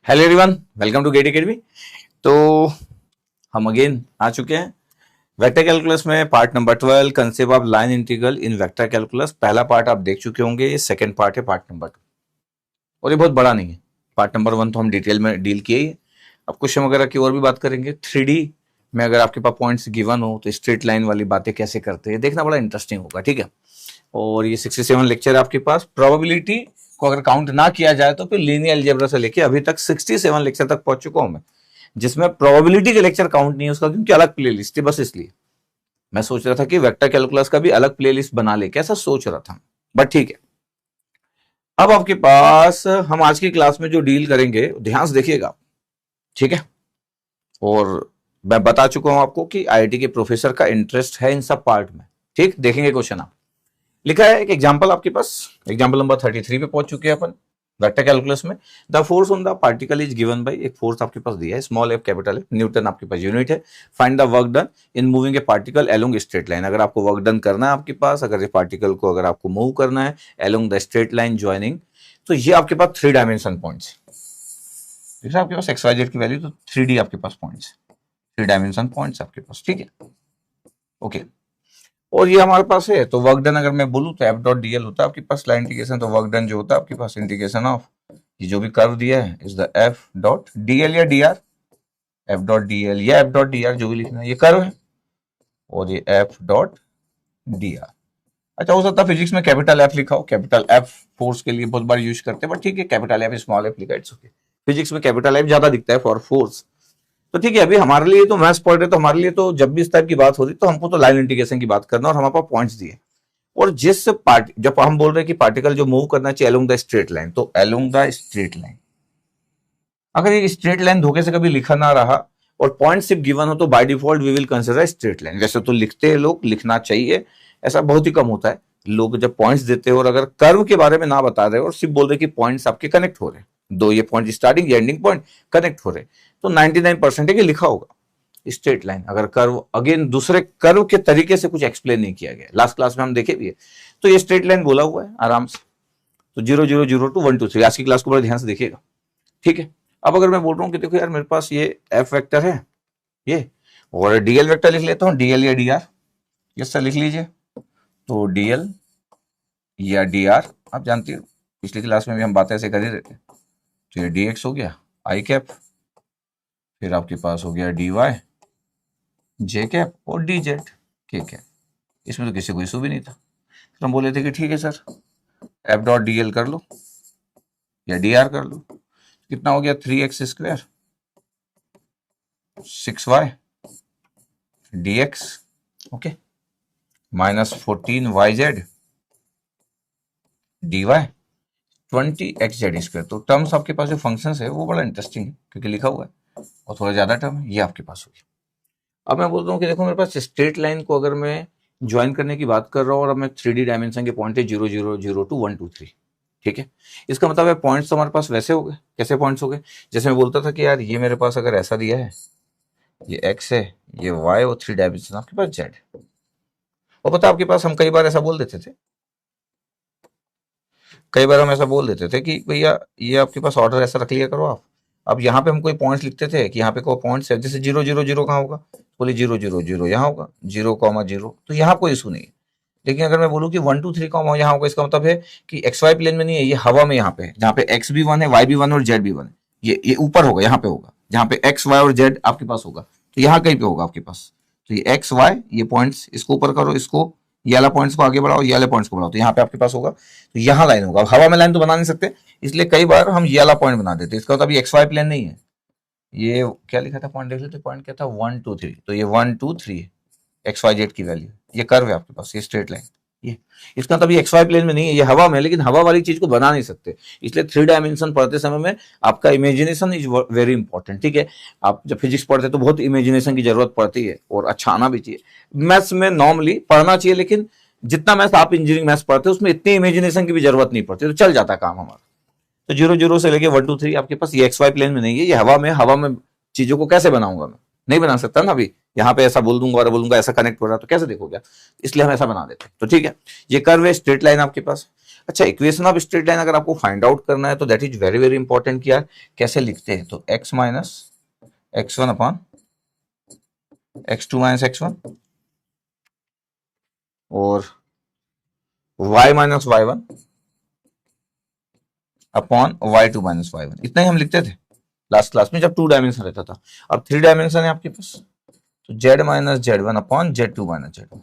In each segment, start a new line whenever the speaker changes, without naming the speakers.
Hello everyone, welcome to GATE Academy. तो हम again आ चुके हैं वेक्टर कैलकुलस में part number 12 concept of line integral in vector calculus. पहला पार्ट आप देख चुके होंगे, ये सेकंड पार्ट है पार्ट नंबर 2 और ये बहुत बड़ा नहीं है। पार्ट नंबर 1 तो हम डिटेल में डील किए ही। अब क्वेश्चन वगैरह की और भी बात करेंगे। 3D में अगर आपके पास पॉइंट्स गिवन हो तो स्ट्रेट लाइन वाली बातें कैसे करते हैं देखना बड़ा इंटरेस्टिंग होगा, ठीक है। और ये 67 लेक्चर आपके पास। प्रोबेबिलिटी को अगर काउंट ना किया जाए तो फिर लीनियर अलजेब्रा से लेके अभी तक 67 लेक्चर तक पहुंच चुका हूं मैं, जिसमें प्रोबेबिलिटी के लेक्चर काउंट नहीं है उसका, क्योंकि अलग प्लेलिस्ट है। बस इसलिए मैं सोच रहा था कि वेक्टर कैलकुलस का भी अलग प्लेलिस्ट बना ले, कैसा सोच रहा था, बट ठीक है। अब आपके पास हम आज की क्लास में जो डील करेंगे ध्यान से देखिएगा, ठीक है। और मैं बता चुका हूं आपको कि आईआईटी के प्रोफेसर का इंटरेस्ट है इन सब पार्ट में, ठीक। देखेंगे क्वेश्चन आप लिखा है एक एग्जांपल आपके पास, एग्जांपल नंबर 33 पे पहुंच चुके हैं अपन वेक्टर कैलकुलस में। The force on the particle is given bye, एक फोर्स आपके पास दिया है small F capital F, Newton आपके पास यूनिट है। Find the work done in moving A particle along straight line. अगर आपको वर्क डन करना है आपके पास, अगर ये पार्टिकल को अगर आपको मूव करना है along the straight line joining, तो ये आपके पास 3 डायमेंशन पॉइंट्स है। आपके पास एक्स वाई जेड की वैल्यू, तो 3D आपके पास पॉइंट्स, 3 डायमेंशन पॉइंट्स आपके पास, ठीक है, ओके। और ये हमारे पास है, तो वर्क डन अगर मैं बोलूं तो एफ डॉट डीएल होता है आपके पास लाइन इंटीग्रेशन। तो वर्क डन जो होता है आपके पास इंटीग्रेशन ऑफ ये जो भी कर्व दिया है is the F dot DL या डीआर, एफ डॉट डीएल या एफ डॉट डीआर जो भी लिखना है, ये कर्व है और ये एफ डॉट डीआर। अच्छा, हो सकता है फिजिक्स में कैपिटल एफ लिखा हो, कैपिटल एफ फोर्स के लिए बहुत बार यूज करते हैं, बट ठीक है, कैपिटल एफ स्मॉल एफ लिखा है, इट्स ओके। फिजिक्स में कैपिटल एफ ज्यादा दिखता है फॉर फोर्स, तो ठीक है। अभी हमारे लिए तो मैथ्स पढ़ रहे, तो हमारे लिए तो जब भी इस टाइप की बात हो रही तो हमको तो लाइन इंटीग्रेशन की बात करना, और हमारे पास पॉइंट्स दिए। और जिस पार्ट जब हम बोल रहे हैं कि पार्टिकल जो मूव करना चाहिए अलोंग द स्ट्रेट लाइन, तो अलोंग द स्ट्रेट लाइन, अगर ये स्ट्रेट लाइन धोखे से कभी लिखा ना रहा और पॉइंट सिर्फ गिवन हो तो by default we will consider straight line. वैसे तो लिखते हैं लोग, लिखना चाहिए, ऐसा बहुत ही कम होता है। लोग जब पॉइंट्स देते हैं और अगर कर्व के बारे में ना बता रहे और सिर्फ बोल रहे कि पॉइंट्स आपके कनेक्ट हो रहे, दो ये पॉइंट स्टार्टिंग या एंडिंग पॉइंट कनेक्ट हो रहे, तो 99% है कि लिखा होगा स्ट्रेट लाइन। अगर कर्व अगेन दूसरे कर्व के तरीके से कुछ एक्सप्लेन नहीं किया गया, लास्ट क्लास में हम देखे भी है, तो ये स्ट्रेट लाइन बोला हुआ है आराम से। तो 0 0 0 2 1 2 3 आज की क्लास को बड़ा ध्यान से देखिएगा, ठीक है। अब अगर मैं बोल रहा हूं कि देखो यार मेरे पास ये एफ वेक्टर है ये, और डीएल वेक्टर लिख लेता हूं, डीएल या डीआर, यस सर लिख लीजिए। तो डीएल या डीआर आप जानती हो, पिछली क्लास में भी हम बातें ऐसे कर ही रहते हैं। तो ये डीएक्स हो गया आई कैप, फिर आपके पास हो गया डी वाई जे कैप और डी जेड के कैप। इसमें तो किसी को इशू भी नहीं था। फिर हम बोले थे कि ठीक है sir F dot D L कर लो या डी आर कर लो, कितना हो गया 3x square 6y dx, okay, minus 14yz dy 20xz square. तो टर्म्स आपके पास जो फंक्शंस है वो बड़ा इंटरेस्टिंग है क्योंकि लिखा हुआ है और थोड़ा ज्यादा टर्म है, ये आपके पास होगी। अब मैं बोलता हूँ कि देखो मेरे पास स्ट्रेट लाइन को अगर मैं ज्वाइन करने की बात कर रहा हूँ और अब मैं 3D डायमेंशन के पॉइंट है 0 0 0 2 1 2 3, ठीक है। इसका मतलब है पॉइंट्स तो हमारे पास वैसे हो गए, कैसे पॉइंट्स हो गए, जैसे मैं बोलता था कि यार ये मेरे पास अगर ऐसा दिया है, ये x है, ये y और 3 डायमेंशन आपके पास z। और पता आपके पास हम कई बार ऐसा बोल देते थे, कई बार हम ऐसा बोल देते थे कि भैया ये आपके पास ऑर्डर ऐसा रख लिया करो आप। अब यहाँ पे हम कोई पॉइंट्स लिखते थे कि यहाँ पे कोई पॉइंट्स है, जैसे 0 0 0 कहाँ होगा, बोले 0 0 0 यहाँ होगा, 0,0, तो यहाँ कोई इशू नहीं है। लेकिन अगर मैं बोलूँ कि 1 2 3 कॉमा यहाँ होगा, इसका मतलब है कि एक्स वाई प्लेन में नहीं है, ये हवा में यहाँ पे है, जहाँ पे एक्स भी 1 है, वाई भी 1 और जेड भी 1 है, ये ऊपर होगा, यहाँ पे होगा, जहाँ पे एक्स वाई और जेड आपके पास होगा, तो यहाँ कहीं पे होगा आपके पास। तो ये एक्स वाई, ये पॉइंट्स इसको ऊपर करो, इसको ये वाला पॉइंट्स को आगे बढ़ाओ, ये वाले पॉइंट्स को बढ़ाओ, तो यहाँ पे आपके पास होगा, तो यहाँ लाइन होगा। हवा में लाइन तो बना नहीं सकते, इसलिए कई बार हम ये वाला पॉइंट बना देते, इसका मतलब ये एक्स वाई प्लेन नहीं है। ये क्या लिखा था पॉइंट देख लेते, पॉइंट क्या था 1 2 3, तो ये 1 2 3 एक्स वाई जेड की वैल्यू, ये कर्व है आपके पास, ये स्ट्रेट लाइन, ये इसका तब ये एक्स वाई प्लेन में नहीं है, ये हवा में, लेकिन हवा वाली चीज को बना नहीं सकते, इसलिए 3 डायमेंशन पढ़ते समय में आपका इमेजिनेशन इज वेरी इंपॉर्टेंट, ठीक है। आप जब फिजिक्स पढ़ते तो बहुत इमेजिनेशन की जरूरत पड़ती है और अच्छा आना भी चाहिए। मैथ्स में नॉर्मली पढ़ना चाहिए, लेकिन जितना मैथ्स आप इंजीनियरिंग मैथ्स पढ़ते हैं उसमें इतनी इमेजिनेशन की भी जरूरत नहीं पड़ती, तो चल जाता काम हमारा। तो 0 0 से लेके 1 2 3 आपके पास ये एक्स वाई प्लेन में नहीं है, ये हवा में चीजों को कैसे बनाऊंगा मैं, नहीं बना सकता ना। अभी यहाँ पे ऐसा बोल दूंगा और बोलूंगा ऐसा कनेक्ट हो रहा है तो कैसे देखोगे, इसलिए हम ऐसा बना देते हैं। तो ठीक है, ये कर्व है, स्ट्रेट लाइन आपके पास। अच्छा, इक्वेशन ऑफ स्ट्रेट लाइन अगर आपको फाइंड आउट करना है तो that is very very important कि यार कैसे लिखते हैं। तो x minus x1 upon x2 minus x1 और y minus y1 upon y2 minus y1, इतना ही हम लिखते थे लास्ट क्लास में जब 2 डायमेंशन रहता था। अब 3 डायमेंशन है आपके पास, तो z minus z1 upon z2 minus z1,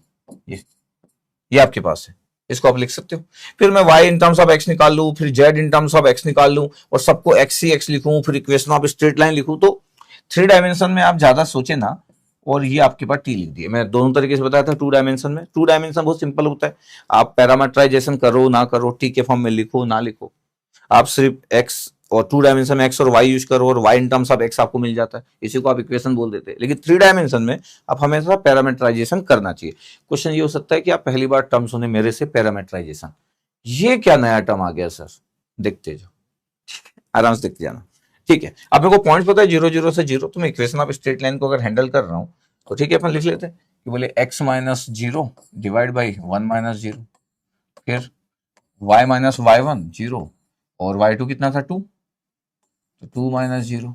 ये आपके पास है, इसको आप लिख सकते हो। फिर मैं y in terms of x निकाल लूं, फिर z in terms of x निकाल लूं और सबको x ही x लिखूं, फिर इक्वेशन ऑफ स्ट्रेट लाइन लिखूं। तो 3 डायमेंशन में आप ज्यादा सोचे ना, और ये आपके पास टी लिख दिए। मैं दोनों तरीके से बताया था 2 डायमेंशन में। 2 डायमेंशन बहुत सिंपल होता है, आप पैरामीटराइजेशन करो ना करो, टी के फॉर्म में लिखो ना लिखो, आप सिर्फ एक्स और 2 डायमेंशन में एक्स और वाई यूज करो और y in terms of x आपको मिल जाता है, इसी को आप इक्वेशन बोल देते हैं। लेकिन 3 डायमेंशन में आप हमेशा पैरामीटराइजेशन करना चाहिए। क्वेश्चन ये हो सकता है कि आप पहली बार टर्म सुने मेरे से, पैरामीटराइजेशन, ये क्या नया टर्म आ गया सर, देखते जाओ, आराम से देखते जाना। ठीक है, अब मेरे को पॉइंट पता है 0 0 से 0, तो मैं इक्वेशन ऑफ स्ट्रेट लाइन को अगर हैंडल कर रहा हूं तो ठीक है, अपन लिख लेते हैं कि बोले x minus 0 divide by 1 minus 0, फिर y माइनस y1 0 और y2 कितना था 2, तो 2 minus 0,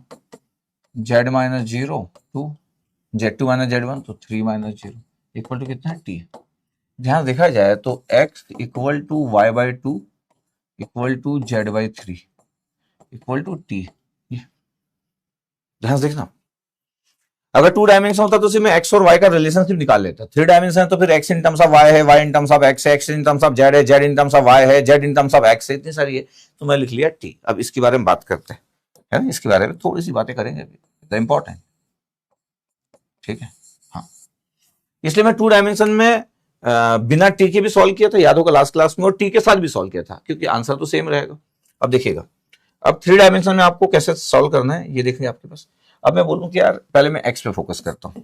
z minus 0 2, z2 minus z1 तो 3 माइनस 0 इक्वल टू कितना है t। ध्यान देखा जाए तो x equal to y by 2 equal to z by 3 equal to t। ध्यान से देखना, अगर 2 डायमेंशन होता तो सिर्फ मैं x और y का रिलेशनशिप निकाल लेता। 3 डायमेंशन है तो फिर x in terms of y है, y in terms of x है, x in terms of z है, z in terms of y है, z in terms of x है, इतनी सारी है, तो मैं लिख लिया t। अब इसके बारे में बात करते हैं, है ना, इसके बारे में थोड़ी सी बातें करेंगे, इंपॉर्टेंट, ठीक है। हाँ, इसलिए मैं 2 डायमेंशन में बिना टी के भी सॉल्व किया था, याद होगा लास्ट क्लास में, और टी के साथ भी सॉल्व किया था, क्योंकि आंसर तो सेम रहेगा। अब देखिएगा, अब 3 डायमेंशन में आपको कैसे सॉल्व करना है ये देखेंगे आपके पास। अब मैं बोलूं कि यार पहले मैं x पे फोकस करता हूं,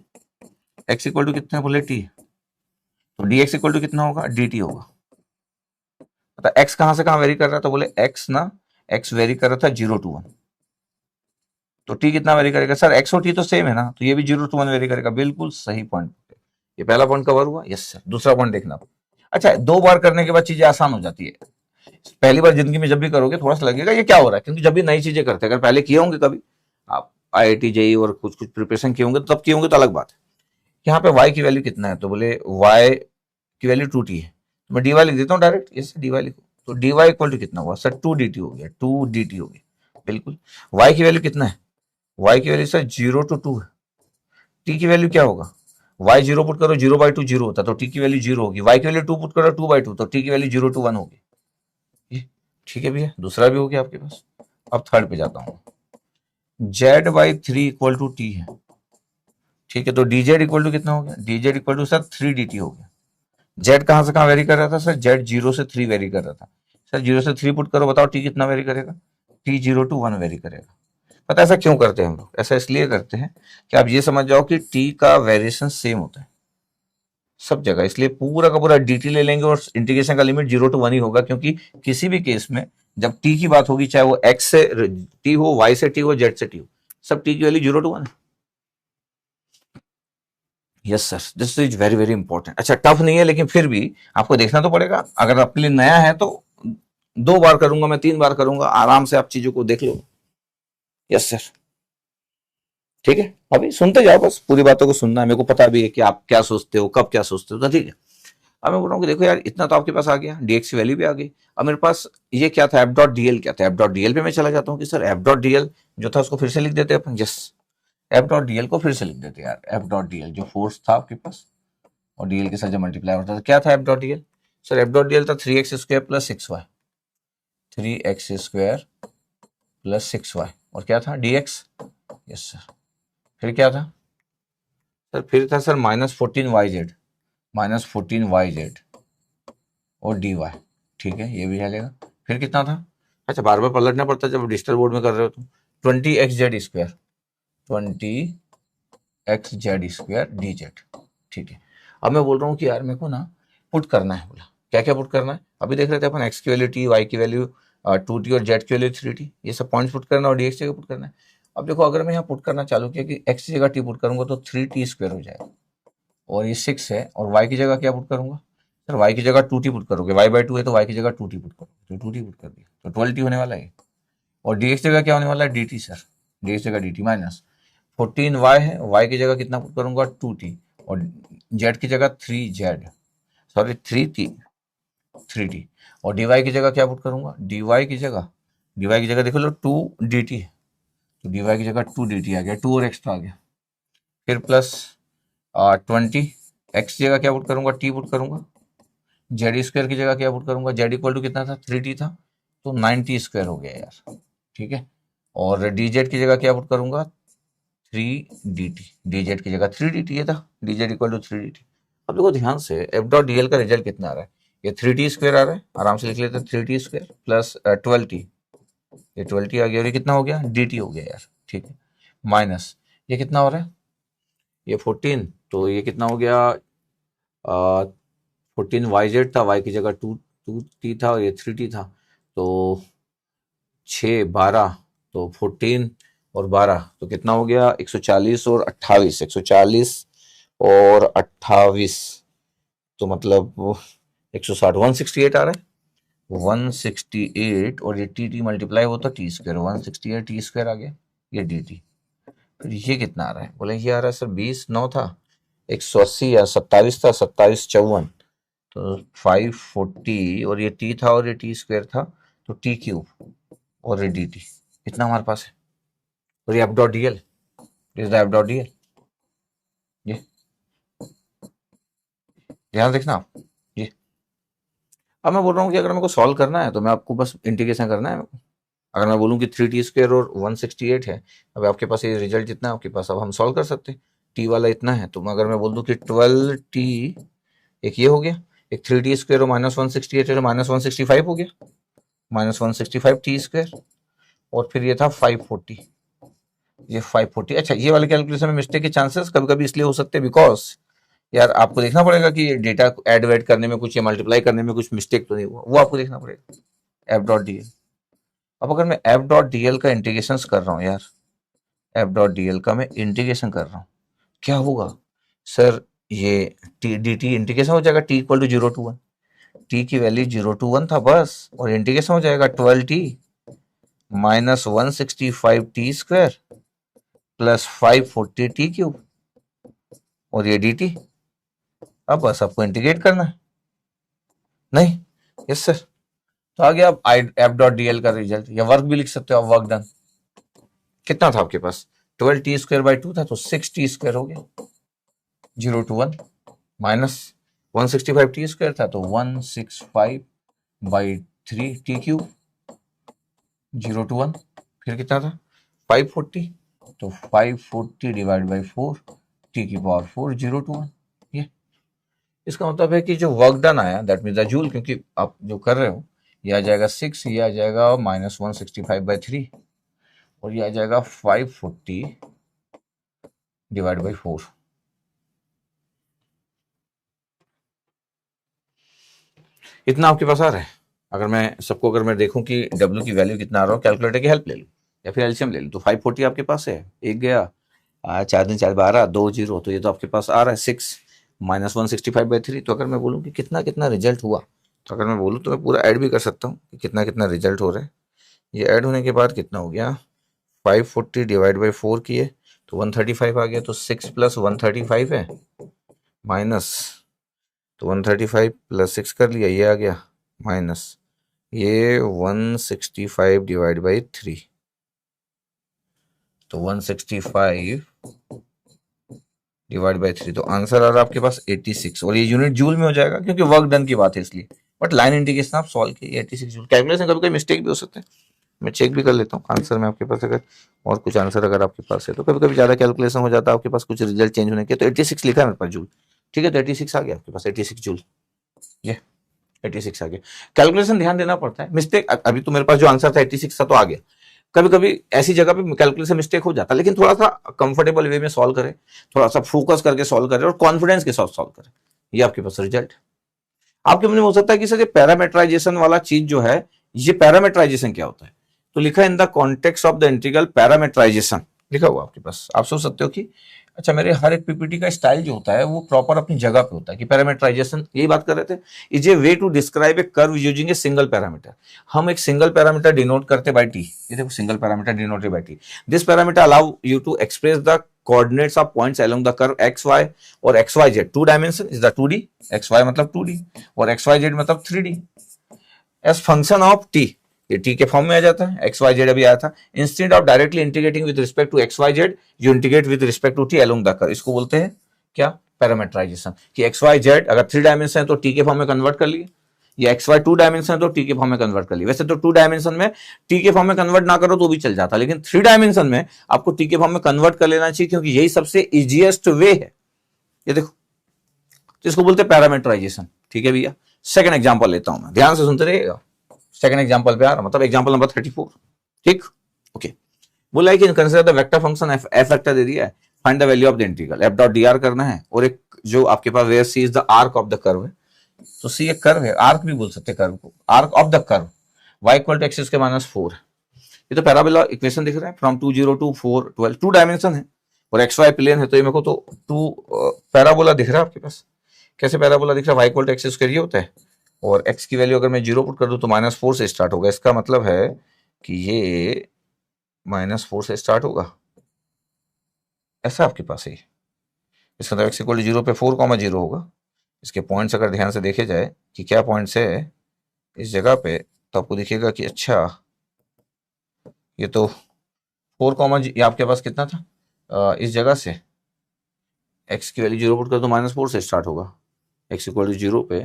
x इक्वल टू कितना है बोले t, तो dx इक्वल टू कितना होगा dt होगा। मतलब x कहां से कहां वेरी कर रहा था, बोले x ना, x वेरी कर रहा था 0 to 1, तो t कितना वेरी करेगा सर, x और t तो सेम है ना, तो ये भी 0 to 1 वेरी करेगा। बिल्कुल सही पॉइंट, ये पहला पॉइंट कवर हुआ, यस सर। दूसरा पॉइंट देखना, अच्छा 2 बार करने के बाद चीजें आसान हो जाती है। पहली बार जिंदगी में जब भी करोगे थोड़ा सा लगेगा ये क्या हो रहा है, क्योंकि जब भी नई चीजें करते हैं, अगर पहले किए होंगे कभी आप IIT जेई और कुछ कुछ प्रिपरेशन किए होंगे तब किए होंगे तो अलग बात है। यहाँ पे y की वैल्यू कितना है, तो बोले y की वैल्यू 2t है, तो मैं dy लिख देता हूँ डायरेक्ट, यस dy लिखो, तो dy इक्वल टू कितना हुआ सर 2 dt हो गया, 2 dt हो गया। बिल्कुल, y की वैल्यू कितना है, y की वैल्यू सर 0 to 2 है, t की वैल्यू क्या होगा, y 0 पुट करो 0 बाई 2 0 होता, तो t की वैल्यू 0 होगी, y की वैल्यू 2 पुट करो 2 बाई 2, तो t की वैल्यू 0 to 1 होगी। ठीक है भैया, दूसरा भी हो गया आपके पास। अब थर्ड पे जाता हूँ, z by 3 equal to t है, ठीक है, तो dz इक्वल टू कितना हो गया, dz equal to sir 3 dt हो गया। z कहां से कहां वेरी कर रहा था सर, z 0 से 3 वेरी कर रहा था, सर 0 से 3 पुट करो, बताओ t कितना वेरी करेगा, t 0 to 1 वेरी करेगा। पता है ऐसा क्यों करते हैं हम लोग, ऐसा इसलिए करते हैं कि आप ये समझ जाओ कि t का वेरिएशन सेम होता है सब जगह, इसलिए पूरा का पूरा dt ले लेंगे और इंटीग्रेशन का लिमिट 0 to 1 ही होगा, क्योंकि किसी भी केस में जब t की बात होगी, चाहे वो x से t हो, y से t हो, z से t हो, सब t की वैल्यू 0 to 1 है। Yes sir, this is very very important. अच्छा टफ नहीं है, लेकिन फिर भी आपको देखना तो पड़ेगा, अगर आपके लिए नया है तो 2 बार करूंगा मैं, 3 बार करूंगा, आराम से आप चीजों को देख लो। यस सर, ठीक है, अभी सुनते जाओ, बस पूरी बातों को सुनना है, मेरे को पता भी है कि आप क्या सोचते हो, कब क्या सोचते हो, तो ठीक है। अब मैं बोल रहा हूँ कि देखो यार, इतना तो आपके पास आ गया, dx की वैल्यू भी आ गई। अब मेरे पास ये क्या था, एफ डॉट डीएल क्या था, एफ डॉट डीएल पे मैं चला जाता हूँ कि सर एफ डॉट डीएल जो था उसको फिर से लिख देते हैं अपन, यस, एफ डॉट डीएल को फिर से लिख देते हैं यार। एफ डॉट डीएल जो फोर्स था आपके पास और डीएल के साथ जो मल्टीप्लाई होता था, क्या था F dot DL, sir F dot DL था 3x square plus 6y, 3x square plus 6y, और क्या था dx, यस सर, फिर क्या था सर, फिर था सर -14yz, -14yz और dy, ठीक है, ये भी चलेगा। फिर कितना था, अच्छा बार बार पलटना पड़ता है जब डिजिटल बोर्ड में कर रहे हो तो, 20xz square, 20xz square dz, ठीक है। अब मैं बोल रहा हूँ कि यार मेरे को ना पुट करना है, बोला क्या क्या पुट करना है, अभी देख रहे थे अपन x की वैल्यू t, y की वैल्यू 2t और z की वैल्यू 3t, ये सब पॉइंट्स पुट करना और dx जगह पुट करना है। अब देखो अगर मैं यहाँ पुट करना चालू किया कि x की जगह t पुट करूंगा तो 3t स्क्वायर हो जाएगा, और ये 6 है, और y की जगह क्या पुट करूंगा सर y की जगह 2t पुट करोगे, y/2 है तो y की जगह 2t पुट करोगे, तो 2t पुट कर दिया तो 12t होने वाला है। और dx जगह क्या होने वाला है, dt सर, dx जगह dt माइनस 14y है, y की जगह कितना पुट करूंगा 2t, और z की जगह 3z, सॉरी 3t, और dy की जगह क्या पुट करूंगा, dy की जगह देखो लो 2dt है, तो dy की जगह 2dt आ गया, 2 और एक्स्ट्रा आ गया, फिर प्लस 20, x की जगह क्या पुट करूंगा, t पुट करूंगा, जेड स्क्वायर की जगह क्या पुट करूंगा, जेड इक्वल टू कितना था 3t था, तो 9t स्क्वायर हो गया यार, ठीक है। और dz की जगह क्या पुट करूंगा 3dt, dz की जगह 3dt ये था, dz इक्वल टू 3dt। अब देखो ध्यान से एफ डॉट डी एल का रिजल्ट कितना आ रहा है, ये 3t स्क्वायर आ रहा है, आराम से लिख लेते हैं 3t स्क्वायर प्लस 12t, ये 12t आ गया, और ये कितना हो गया dt हो गया यार, ठीक है, माइनस ये कितना हो रहा है, ये 14, तो ये कितना हो गया 14yz था, y की जगह 2t था, और ये 3t था, तो 6 12, तो 14 और 12 तो कितना हो गया 140 और 28, 140 और 28, तो मतलब 160, 168 आ रहा है, 168, और ये टी मल्टीप्लाई होता टी स्क्वायर, 168 टी स्क्वायर आ गया, ये डी टी। फिर ये कितना आ रहा है, बोले ये आ रहा है सर 20 9 था, 180 या 27 था, 27 54, तो 540, और ये टी था और ये टी स्क्वायर था, तो टी क्यूब और ये डी टी, इतना हमारे पास है, और ये F dot D L, is the F dot D L, ये ध्यान देखना आप, ये अब मैं बोल रहा हूँ कि अगर मेरे को सॉल्व करना है तो मैं आपको बस इंटीग्रेशन करना है, अगर मैं बोलूँ कि 3t स्क्वायर और 168 है, अब आपके पास ये रिजल्ट जितना है आपके पास, अब हम सॉल्व कर सकते हैं, t वाला इतना है, तो अगर मैं बोल दूँ कि 12t, एक ये हो गया, एक 3t स्क्वायर और माइनस 168 है, तो माइनस 165 हो गया, माइनस 165 टी स्क्वायर, और फिर ये था 540, ये 540। अच्छा, ये वाले कैलकुलेशन में मिस्टेक के चांसेस कभी कभी इसलिए हो सकते हैं बिकॉज यार आपको देखना पड़ेगा कि डेटा ऐड वेड करने में कुछ या मल्टीप्लाई करने में कुछ मिस्टेक तो नहीं हुआ, वो आपको देखना पड़ेगा, एफ डॉट डी एल। अब अगर मैं एफ डॉट डी एल का इंटीग्रेशन कर रहा हूँ यार, एफ डॉट डी एल का मैं इंटीग्रेशन कर रहा हूँ, क्या होगा सर, ये टी डी टी इंटीग्रेशन हो जाएगा, T equal to 0 to 1, T की वैल्यू 0 to 1 था बस, और इंटीग्रेशन हो जाएगा 12t minus 165 T square plus 540 T cube, और ये डी टी। अब बस आपको इंटीग्रेट करना है, नहीं, यस सर, तो आ गया एफ डॉट डी एल का रिजल्ट, या वर्क भी लिख सकते हो आप, वर्क डन कितना था आपके पास, 12t स्क्वायर बाई 2 था, तो 6t स्क्वायर हो गया, 0 to 1 माइनस 165 टी स्क्वायर था, तो 165 बाई 3 टी क्यूब, 0 to 1, फिर कितना था 540, तो 540 डिवाइड बाई 4 टी की पावर 4, 0 to 1, ये इसका मतलब है कि जो वर्क डन आया दैट मीन द जूल, क्योंकि आप जो कर रहे हो ये आ जाएगा 6, ये आ जाएगा माइनस 165/3, और ये आ जाएगा 540 डिवाइड बाई 4। इतना आपके पास आ रहा है, अगर मैं सबको अगर मैं देखूं कि W की वैल्यू कितना आ रहा हो, कैलकुलेटर की हेल्प ले लूं या फिर एलसीएम ले लूं, तो 540 आपके पास है, एक गया 4 दिन 4 12 2 0, तो ये तो आपके पास आ रहा है 6 माइनस 165/3। तो अगर मैं बोलूँ कि कितना कितना रिजल्ट हुआ, तो अगर मैं बोलूँ तो मैं पूरा ऐड भी कर सकता हूँ कि कितना कितना रिजल्ट हो रहा है। ये ऐड होने के बाद कितना हो गया, 540 डिवाइड बाई 4 किए तो 135 आ गया, तो 6 प्लस 135 है, माइनस तो 135 प्लस 6 कर लिया, ये आ गया माइनस ये 165 डिवाइड बाई 3, तो 165 डिवाइड बाई 3, तो आंसर आ रहा है आपके पास 86, और ये यूनिट जूल में हो जाएगा क्योंकि वर्क डन की बात है इसलिए, बट लाइन इंटीग्रेशन आप सॉल्व किए 86 जूल। कैलकुलेशन कभी कोई मिस्टेक भी हो सकते हैं, मैं चेक भी कर लेता हूँ आंसर में आपके पास, अगर और कुछ आंसर अगर आपके पास है तो कभी कभी ज़्यादा कैलकुलेशन हो जाता है आपके पास, कुछ रिजल्ट चेंज होने के, तो 86 लिखा है मेरे पास जूल, ठीक है, तो 86 आ गया आपके पास, 86 जूल, ये 86 आ गया। कैलकुलेशन ध्यान देना पड़ता है, मिस्टेक अभी तो मेरे पास जो आंसर था 86 था तो आ गया, कभी कभी ऐसी जगह पे कैलकुलेशन मिस्टेक हो जाता है, लेकिन थोड़ा सा कंफर्टेबल वे में सॉल्व करें, थोड़ा सा फोकस करके सॉल्व करें और कॉन्फिडेंस के साथ सॉल्व करें, ये आपके पास रिजल्ट। आपके मन में हो सकता है कि सर ये पैरामीटराइजेशन वाला चीज जो है, ये पैरामीटराइजेशन क्या होता है, तो लिखा है in the context of the integral parameterisation, लिखा हुआ आपके पास, आप सोच सकते हो कि अच्छा, मेरे हर एक पीपीटी का स्टाइल जो होता है वो प्रॉपर अपनी जगह पे होता है कि पैरामीटराइजेशन, यही बात कर रहे थे, is a way to describe a curve using a single parameter. हम एक सिंगल पैरामीटर डिनोट करते बाय टी, ये देखो single parameter denoted by T. This parameter allow you to express the coordinates of points along the curve X Y और X Y Z. Two dimension is the 2D, X Y मतलब 2D और X Y Z मतलब 3D as function of T. ये T के form में आ जाता है, x Y Z अभी आया था। Instead of directly integrating with respect to x Y z, you integrate with respect to t along the curve. इसको बोलते हैं क्या, पैरामीटराइजेशन। कि एक्स वाई जेड अगर 3 डायमेंशन है तो टी के फॉर्म में कन्वर्ट कर लिए, या एक्स वाई 2 डायमेंशन है तो टी के फॉर्म में कन्वर्ट कर लिए। वैसे तो 2 डायमेंशन में टी के फॉर्म में कन्वर्ट ना करो तो भी चल जाता, लेकिन 3 डायमेंशन में आपको टी के फॉर्म में कन्वर्ट कर लेना चाहिए, क्योंकि यही सबसे इजीएस्ट वे है। ये देखो, तो इसको बोलते हैं पैरामीटराइजेशन। ठीक है भैया, सेकंड एग्जांपल लेता हूं मैं, ध्यान से सुनते रहिएगा। सेकंड एग्जांपल पे आ रहा, मतलब एग्जांपल नंबर 34। ठीक, ओके। बोला है कि consider the vector function F vector दे दिया है, find the value of the integral F dot D R करना है, और एक जो आपके पास where C is the arc of the curve है। तो सी एक कर्व है, आर्क भी बोल सकते हैं कर्व को, arc of the curve y equal to x square minus 4। ये तो पैराबोला इक्वेशन दिख रहा है, फ्रॉम 2 0 टू 4 12, 2 डायमेंशन है और एक्स वाई प्लेन है, तो ये मेरे को तो 2 पैराबोला दिख रहा है आपके पास। कैसे पैराबोला दिख रहा है, y equal to x square ये होता है, और x की वैल्यू अगर मैं 0 पुट कर दूं तो -4 से स्टार्ट होगा। इसका मतलब है कि ये -4 से स्टार्ट होगा, ऐसा आपके पास है। इसका मतलब x इक्वल टू 0 पे 4,0 होगा। इसके पॉइंट्स अगर ध्यान से देखे जाए कि क्या पॉइंट्स है इस जगह पे, तो आपको दिखेगा कि अच्छा ये तो 4, ये आपके पास कितना था, इस जगह से x की वैल्यू 0 पुट कर दो -4 से स्टार्ट होगा, x इक्वल टू 0 पे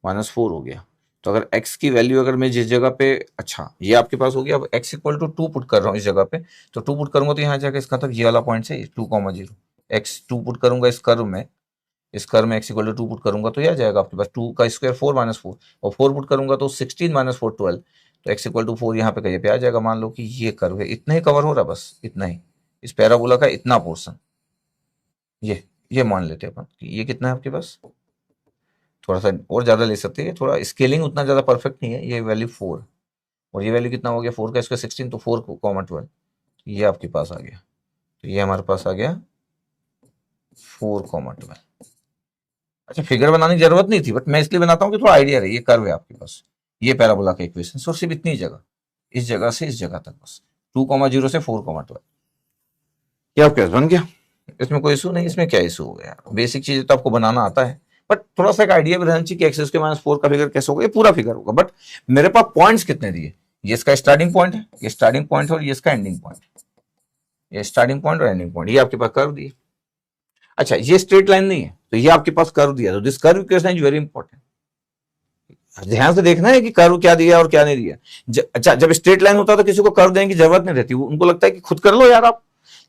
-4 हो गया। तो अगर x की वैल्यू अगर मैं जिस जगह पे, अच्छा ये आपके पास हो गया, अब x इक्वल टू 2 पुट कर रहा हूँ इस जगह पे, तो 2 पुट करूंगा तो यहाँ जाकर इसका मतलब ये वाला पॉइंट से 2,0 x 2 पुट करूंगा इस कर्व में, इस कर्व में x इक्वल टू 2 पुट करूंगा तो यह आ जाएगा आपके पास 2 का स्क्वायर 4 -4, और 4 पुट करूंगा तो 16 -4 12, तो x इक्वल टू 4 यहाँ पे कहीं पे आ जाएगा। मान लो कि ये कर्व है, इतना ही कवर हो रहा है, बस इतना ही, इस पैराबोला का इतना पोर्शन, ये मान लेते हैं अपन कि ये कितना है आपके पास, थोड़ा सा और ज्यादा ले सकते हैं, थोड़ा स्केलिंग उतना ज्यादा परफेक्ट नहीं है। ये वैल्यू 4 और ये वैल्यू कितना हो गया, 4 का स्क्वायर 16, तो 4,12 ये आपके पास आ गया। तो ये हमारे पास आ गया 4,12। अच्छा, फिगर बनाने की जरूरत नहीं थी, बट मैं इसलिए बनाता हूँ कि थोड़ा आइडिया रहे। ये कर्व है आपके पास, ये पैराबोला का इक्वेशन, और सिर्फ इतनी जगह, इस जगह से इस जगह तक, बस 2,0 से 4,12। क्या केस बन गया, इसमें कोई इशू नहीं। इसमें क्या इशू हो गया, बेसिक चीजें तो आपको बनाना आता है, बट थोड़ा सा एक आइडिया भी रहना चाहिए कि एक्स के -4 का फिगर कैसे होगा। ये पूरा फिगर होगा, बट मेरे पास पॉइंट्स कितने दिए, ये इसका स्टार्टिंग पॉइंट है, ये स्टार्टिंग पॉइंट और ये इसका एंडिंग पॉइंट, ये स्टार्टिंग पॉइंट और एंडिंग पॉइंट, ये आपके पास कर्व दिए। अच्छा, ये स्ट्रेट लाइन नहीं है, तो ये आपके पास कर्व दिया, तो this curve equation is very important. ध्यान से देखना है कि कर्व क्या दिया और क्या नहीं दिया। अच्छा, जब स्ट्रेट लाइन होता है तो किसी को कर्व देने की जरूरत नहीं रहती, उनको लगता है कि खुद कर लो यार आप।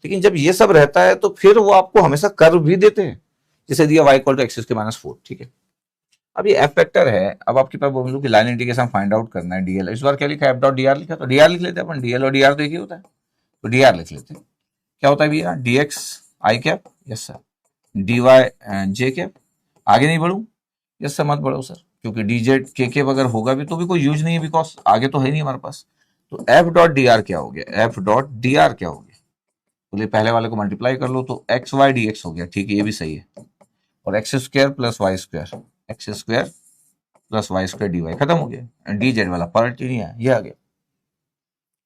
लेकिन जब ये सब रहता है तो फिर वो आपको हमेशा कर्व भी देते हैं, जिसे दिया y इक्वल टू एक्स के -4। ठीक है, अब ये एफ वेक्टर है। अब आपके पास बोल कि लाइन इंटीग्रेशन फाइंड आउट करना है, डीएल। इस बार क्या लिखा है, एफ डॉट डी आर लिखा, तो डी आर लिख लेते हैं अपन, डीएल और डी आर तो एक ही होता है, तो डी आर लिख लेते हैं। क्या होता है भैया, डी एक्स आई cap, yes sir, D Y जे कैप। आगे नहीं बढ़ू, यस सर मत बढ़ो सर, क्योंकि डी जेड के कैप अगर होगा भी तो भी कोई यूज नहीं है, बिकॉज आगे तो है नहीं हमारे पास। तो एफ डॉट डी आर क्या हो गया, एफ डॉट डी आर क्या हो गया, बोले पहले वाले को मल्टीप्लाई कर लो तो एक्स वाई डी एक्स हो गया। ठीक है, ये भी सही है, और x square plus Y square, x square plus Y square D y, खत्म हो गया। डी जेड वाला पार्ट ही नहीं है, ये आ गया,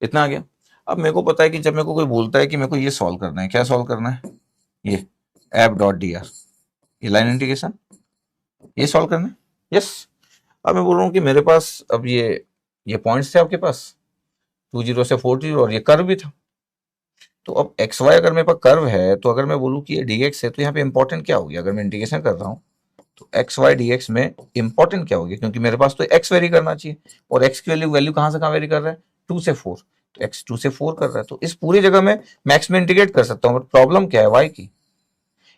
इतना आ गया। अब मेरे को पता है कि जब मेरे को कोई बोलता है कि मेरे को ये सॉल्व करना है, क्या सॉल्व करना है, ये एफ डॉट डी आर, ये लाइन इंटीग्रेशन, ये सॉल्व करना है, यस। अब मैं बोल रहा हूँ कि मेरे पास अब ये पॉइंट्स थे आपके पास 2 0 से 4 0, और ये कर्व भी था। तो अब एक्स वाई अगर मेरे पास कर्व है, तो अगर मैं बोलूँ कि ये डी एक्स है, तो यहाँ पे इंपॉर्टेंट क्या हो गया, अगर मैं इंटीग्रेशन कर रहा हूँ तो एक्स वाई डी एक्स में इंपॉर्टेंट क्या हो गया, क्योंकि मेरे पास तो एक्स वेरी करना चाहिए, और एक्स की वैल्यू कहाँ से कहाँ वेरी कर रहा है, 2 से 4, तो एक्स 2 से 4 कर रहा है, तो इस पूरी जगह में मैक्स में इंटीग्रेट कर सकता हूँ। बट प्रॉब्लम क्या है, वाई की,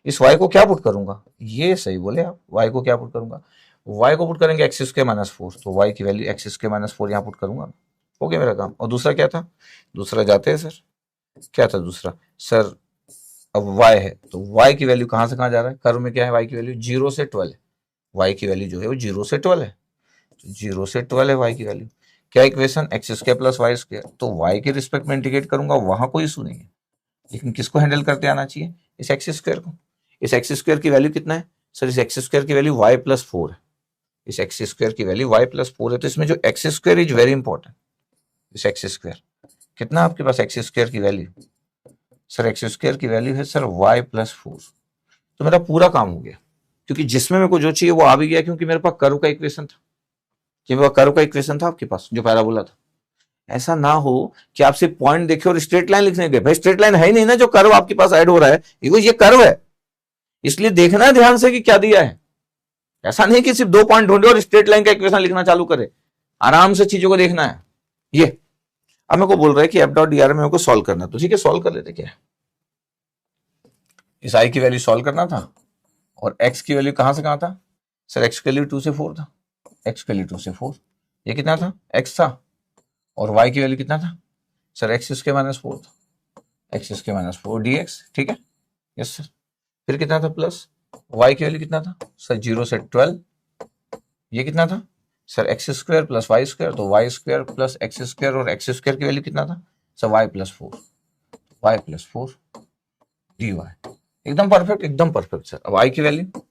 इस वाई को क्या पुट करूंगा, ये सही बोले आप, वाई को क्या पुट करूंगा, वाई को पुट करेंगे एक्स स्क्वायर -4, तो वाई की वैल्यू एक्स स्क्वायर -4 यहाँ पुट करूंगा, हो गया मेरा काम। और दूसरा क्या था, दूसरा जाते हैं सर, क्या था दूसरा सर, अब y है तो y की वैल्यू कहां से कहां जा रहा है, कर्व में क्या है, y की वैल्यू 0 से 12 है, y की वैल्यू जो है वो 0 से 12 है, तो 0 से 12 है y की वैल्यू। क्या equation, x square plus Y square, तो y के रिस्पेक्ट में इंटीग्रेट करूंगा, वहां कोई इशू नहीं है, लेकिन किसको हैंडल करते आना चाहिए, इस एक्स स्क्वायर को। इस एक्स स्क्वायर की वैल्यू कितना है सर? इस एक्स स्क्वायर की वैल्यू y प्लस 4 है। इस एक्स स्क्वायर की वैल्यू y प्लस 4 है, तो इसमें जो x square is very important. इस एक्स स्क्वायर कितना आपके पास एक्स स्क्वायर की वैल्यू? सर एक्स स्क्वायर की वैल्यू है सर y प्लस 4। तो मेरा पूरा काम हो गया, क्योंकि जिसमें मेरे को जो चाहिए वो आ भी गया, क्योंकि मेरे पास कर्व का इक्वेशन था। कि मेरे पास कर्व का इक्वेशन था आपके पास जो पैराबोला था। ऐसा ना हो कि आप सिर्फ पॉइंट देखे और स्ट्रेट लाइन लिखने गए। भाई स्ट्रेट लाइन है ही नहीं ना जो कर्व आपके पास ऐड हो रहा है, ये कर्व है, इसलिए देखना है ध्यान से कि क्या दिया है। ऐसा नहीं कि सिर्फ 2 पॉइंट ढूंढे और स्ट्रेट लाइन का इक्वेशन लिखना चालू करे। आराम से चीजों को देखना है। ये अब मेरे को बोल रहा है कि एफ डॉट डी आर में को सॉल्व करना, तो ठीक है सॉल्व कर लेते। क्या इस आई की वैल्यू सॉल्व करना था, और एक्स की वैल्यू कहां से कहां था सर? एक्स की वैल्यू 2 से 4 था। एक्स की वैल्यू 2 से 4, ये कितना था? एक्स था। और वाई की वैल्यू कितना था सर? एक्स स्क्वायर माइनस 4 था। एक्स स्क्वायर माइनस 4 dx, ठीक है, यस सर। फिर कितना था? प्लस वाई की वैल्यू कितना था सर? 0 से 12। ये कितना था sir? X square plus Y square, तो Y square plus X square, और एक्स स्क्वायर की वैल्यू कितना था sir? Y plus 4। Y plus 4 dy, एकदम परफेक्ट, एकदम परफेक्ट सर। अब आई की वैल्यू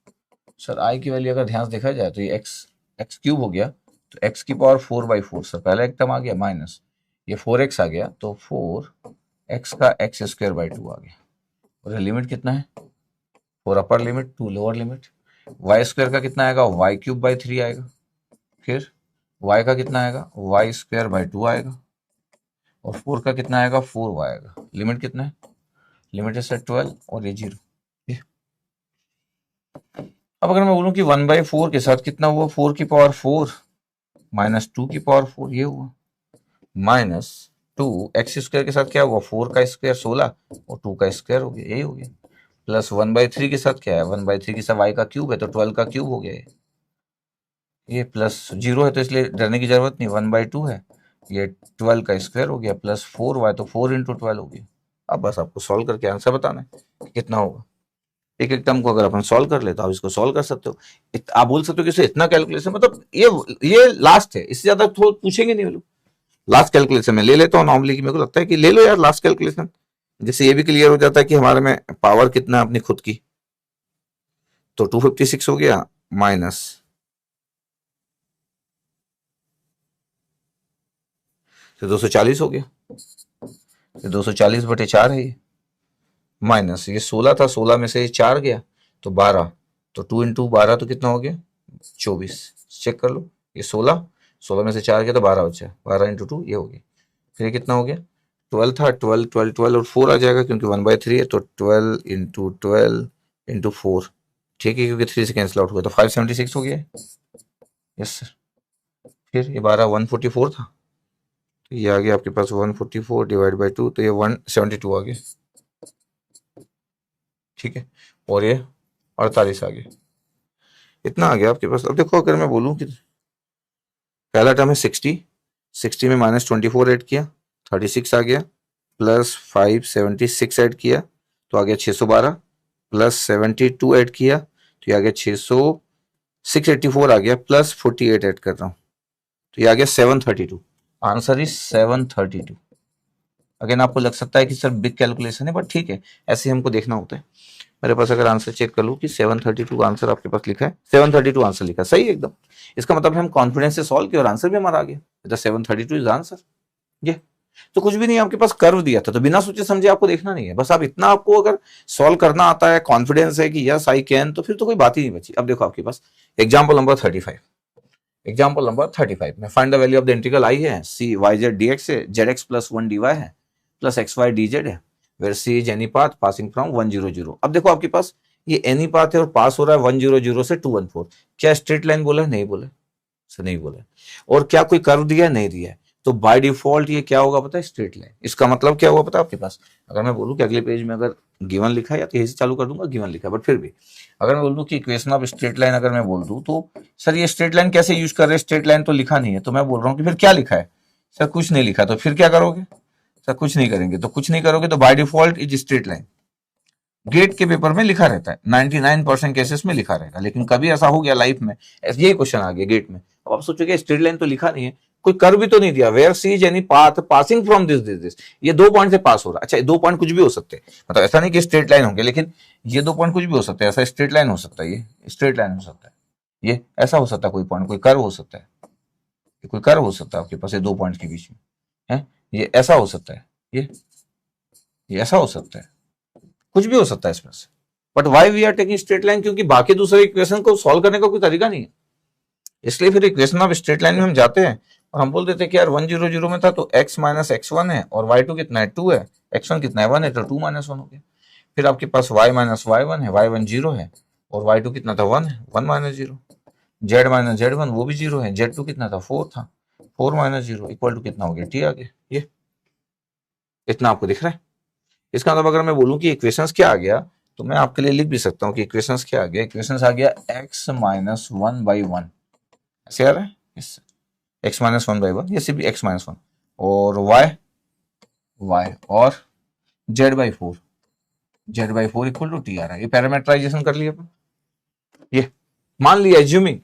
सर, आई की वैल्यू अगर ध्यान से देखा जाए तो ये एक्स क्यूब हो गया, तो एक्स की पावर 4/4 सर, पहला एक टर्म आ गया माइनस ये 4x आ गया, तो 4x का एक्स स्क्वायर बाई 2 आ गया। और लिमिट कितना है? 4 upper limit 2 lower limit. Y square का कितना आएगा? वाई क्यूब बाई 3 आएगा। फिर वाई का कितना आएगा? वाई स्क्वायर बाई 2 आएगा। और 4 का कितना आएगा? 4y आएगा। लिमिट कितना है? लिमिट है सर 12 और ये 0। अब अगर मैं बोलूं कि 1/4 के साथ कितना हुआ? 4 की पावर 4 माइनस 2 की पावर 4, ये हुआ माइनस 2 एक्स स्क्वायर के साथ क्या हुआ? 4 का स्क्वायर 16 और 2 का स्क्वायर हो गया, यही हो गया। प्लस 1/3 के साथ क्या है? 1/3 के साथ y का क्यूब है, तो 12 का क्यूब हो गया ये प्लस 0 है, तो इसलिए डरने की जरूरत नहीं। 1/2 है, ये 12 का स्क्वायर हो गया, प्लस 4y, तो 4 × 12 हो गया। अब बस आपको सॉल्व करके आंसर बताना है कि कितना होगा। एक एक टर्म को अगर अपन सॉल्व कर ले तो आप इसको सॉल्व कर सकते हो। आप बोल सकते हो कि इसे इतना कैलकुलेशन, मतलब ये लास्ट है, इससे ज्यादा तो पूछेंगे नहीं वो लोग। लास्ट कैलकुलेशन में ले लेता हूँ नॉर्मली, कि मेरे को लगता है कि ले लो यार लास्ट कैलकुलेशन, जिससे ये भी क्लियर हो जाता है कि हमारे में पावर कितना है अपनी खुद की। तो 256 हो गया माइनस 240 हो गया, 240/4 है ये, माइनस ये 16 था, 16 में से ये 4 गया तो 12, तो 2 × 12 तो कितना हो गया? 24। चेक कर लो, ये 16 में से 4 गया तो 12 बचा, 12 × 2 ये हो गया। फिर ये कितना हो गया? 12 था, 12 12 12 और 4 आ जाएगा क्योंकि 1/3 है, तो 12 × 12 × 4, ठीक है, क्योंकि 3 से कैंसिल आउट हुआ, तो 576 हो गया। Yes sir. फिर ये 12 144 था, तो ये आ गया आपके पास 144 डिवाइड बाई 2, तो ये 172 आ गया, ठीक है। और ये 48 आ गया, इतना आ गया आपके पास। अब देखो अगर मैं बोलूं कि पहला टर्म है 60 में माइनस 24 ऐड किया 36 आ गया, प्लस 576 ऐड किया तो आ गया 612, प्लस 72 ऐड किया तो ये आ गया 684 आ गया, प्लस 48 ऐड कर रहा हूँ तो ये आ गया 732। Answer is 732। अगेन आपको लग सकता है कि सर बिग कैलकुलेशन है, बट ठीक है, ऐसे हमको देखना होता है। मेरे पास अगर आंसर चेक कर लूँ कि 732 आंसर आपके पास लिखा है, 732 आंसर लिखा है, सही है एकदम। इसका मतलब हम कॉन्फिडेंस से सॉल्व किया और आंसर भी हमारा आ गया, 732 इज आंसर। ये तो कुछ भी नहीं, आपके पास कर्व दिया था तो बिना सोचे समझे आपको देखना नहीं है, बस आप इतना आपको अगर सॉल्व करना आता है, कॉन्फिडेंस है कि यस आई कैन, तो फिर तो कोई बात ही नहीं बची। अब देखो आपके पास एग्जाम्पल नंबर 35, एग्जाम्पल नंबर 35 में find the value of the integral I है, C Y Z D x है, जेड एक्स प्लस 1 dy है, plus X Y D Z है, where C is any path passing from 1 0 0। अब देखो आपके पास ये any path है और पास हो रहा है 1 0 0 से 2 1 4। क्या स्ट्रेट लाइन बोला? नहीं बोला सर, नहीं बोला। और क्या कोई कर्व दिया? नहीं दिया है। तो बाय डिफॉल्ट ये क्या होगा पता है? Straight line. इसका मतलब क्या हुआ पता है आपके पास? अगर मैं बोलूं कि अगले पेज में अगर गिवन लिखा है, या तो यही से चालू कर दूंगा, गिवन लिखा है, बट फिर भी अगर मैं बोल दूं कि इक्वेशन ऑफ स्ट्रेट लाइन अगर मैं बोल दूं, तो सर ये स्ट्रेट लाइन कैसे यूज कर रहे हैं? स्ट्रेट लाइन तो लिखा नहीं है, तो मैं बोल रहा हूँ कि फिर क्या लिखा है? सर कुछ नहीं लिखा, तो फिर क्या करोगे? सर कुछ नहीं करेंगे, तो कुछ नहीं करोगे तो by default is straight line. GATE के पेपर में लिखा रहता है, 99% केसेस में लिखा रहेगा, लेकिन कभी ऐसा हो गया लाइफ में, यही क्वेश्चन आ गया गेट में, अब आप सोचोगे स्ट्रेट लाइन तो लिखा नहीं है, कोई कर्व भी तो नहीं दिया, where C is any path passing from this, ये 2 पॉइंट से पास हो रहा है। अच्छा, ये 2 पॉइंट कुछ भी हो सकते हैं, मतलब ऐसा नहीं कि स्ट्रेट लाइन होंगे, लेकिन ये 2 पॉइंट कुछ भी हो सकते हैं। ऐसा स्ट्रेट लाइन हो सकता है, ये स्ट्रेट लाइन हो सकता है, ये ऐसा हो सकता है, कोई पॉइंट, कोई कर्व हो सकता है, कोई कर्व हो सकता है आपके पास ये 2 पॉइंट के बीच में है, ये ऐसा हो सकता है, ये ऐसा हो सकता है, कुछ भी हो सकता है इसमें से। But why we are taking straight line, क्योंकि बाकी दूसरे इक्वेशन को सॉल्व करने का कोई तरीका नहीं है, इसलिए फिर इक्वेशन ऑफ स्ट्रेट लाइन में हम जाते हैं और हम बोल देते हैं कि यार 1 0 0 में था तो x माइनस x1 है और y2 कितना है 2 है, x1 कितना है 1 है तो 2 माइनस 1 हो गया। फिर आपके पास y माइनस y1 है, y1 0 है और y2 कितना था 1 है, 1 माइनस 0। z माइनस z1 वो भी 0 है, z2 कितना था 4 था, 4 माइनस 0 इक्वल टू कितना हो गया t आ गया। ये इतना आपको दिख रहा है। इसका मतलब अगर मैं बोलूं कि इक्वेशंस क्या आ गया, तो मैं आपके लिए लिख भी सकता हूँ कि इक्वेशंस क्या आ गया। इक्वेशंस आ गया x माइनस 1/1, ऐसे आ रहा है, x माइनस 1/1, ये सिर्फ x माइनस 1 और y और z/4, z/4 equal to t आ रहा है। ये पैरामीटराइजेशन कर लिया अपन, ये मान लिया एज्यूमिंग,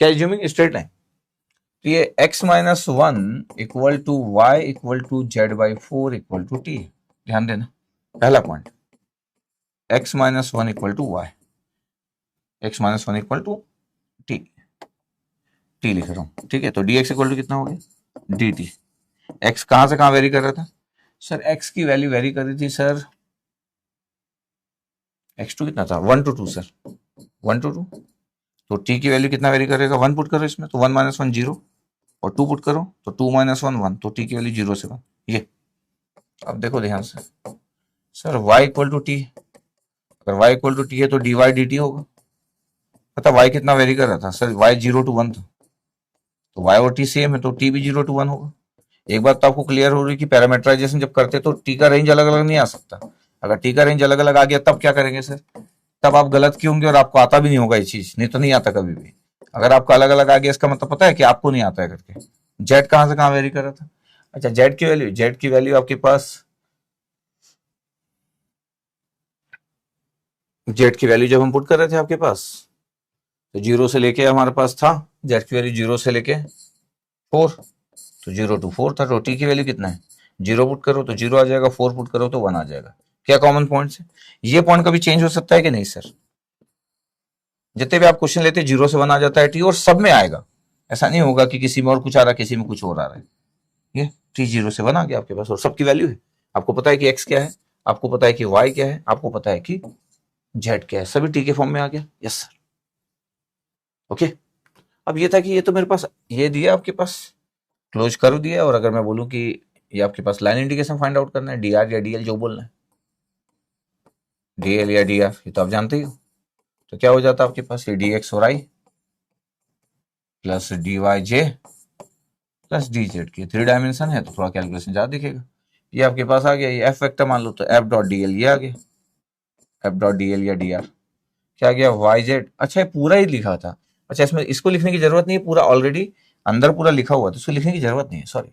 क्या एज्यूमिंग स्ट्रेट लाइन, तो ये x minus 1 equal to y equal to z/4 equal to t। ध्यान देना, पहला point x minus 1 equal to y, x minus 1 equal to t, t लिख रहा हूं, ठीक है। तो dx इक्वल टू कितना हो गया dt। x कहां से कहां वेरी कर रहा था सर, x की वैल्यू वेरी कर रही थी सर, x2 कितना था 1 to 2 सर, 1 to 2, तो t की वैल्यू कितना वेरी करेगा, 1 पुट करो इसमें तो 1 माइनस 1 0 और 2 पुट करो तो 2 माइनस 1 1, तो t की वैल्यू 0 से 1। ये अब देखो ध्यान से sir, y equal to t, अगर y इक्वल टू t है तो dy dt होगा। पता y कितना वेरी कर रहा था सर, y 0 to 1 था, तो y और t सेम है तो t भी 0 to 1 होगा। एक बात तो आपको क्लियर हो रही है कि पैरामीटराइजेशन जब करते तो t का रेंज अलग अलग नहीं आ सकता। अगर t का रेंज अलग अलग आ गया तब क्या करेंगे सर, तब आप गलत क्यों होंगे और आपको आता भी नहीं होगा ये चीज, नहीं तो नहीं आता कभी भी। अगर आपका अलग अलग आ गया इसका मतलब पता है कि आपको नहीं आता है करके। जेड कहां से कहां वेरी कर रहा था, अच्छा जेड की वैल्यू आपके पास, जेड की वैल्यू जब हम पुट कर रहे थे आपके पास तो 0 से लेके हमारे पास था जेड की वैल्यू 0 से लेके 4, तो 0 to 4 था, तो टी की वैल्यू कितना है, 0 पुट करो तो 0 आ जाएगा, 4 पुट करो तो 1 आ जाएगा। क्या कॉमन पॉइंट है, ये पॉइंट कभी चेंज हो सकता है कि नहीं सर, जितने भी आप क्वेश्चन लेते हैं 0 से 1 आ जाता है टी, और सब में आएगा, ऐसा नहीं होगा कि किसी में और कुछ आ रहा है किसी में कुछ और आ रहा है। ये टी 0 से 1 आ गया आपके पास और सबकी वैल्यू है, आपको पता है कि एक्स क्या है, आपको पता है कि वाई क्या है, आपको पता है कि जेड क्या है, सभी टी के फॉर्म में आ गया। Yes sir, okay. अब ये था कि ये तो मेरे पास ये दिया आपके पास, क्लोज कर दिया, और अगर मैं बोलूं कि ये आपके पास लाइन इंडिकेशन फाइंड आउट करना है, डीआर या डीएल जो बोलना है, डीएल या डीआर ये तो आप जानते ही हो, तो क्या हो जाता है आपके पास, ये डीएक्स और आई प्लस डीवाई जे प्लस डी जेड की 3 डायमेंशन है तो थोड़ा कैलकुलेशन ज्यादा दिखेगा। ये आपके पास आ गया, ये एफ वेक्टर मान लो तो एफ डॉट डीएल ये आ गया, एफ डॉट डीएल या डीआर क्या आ गया वाई जेड। अच्छा ये पूरा ही लिखा था, अच्छा इसमें इसको लिखने की जरूरत नहीं है, पूरा ऑलरेडी अंदर पूरा लिखा हुआ है तो इसको लिखने की जरूरत नहीं है, सॉरी।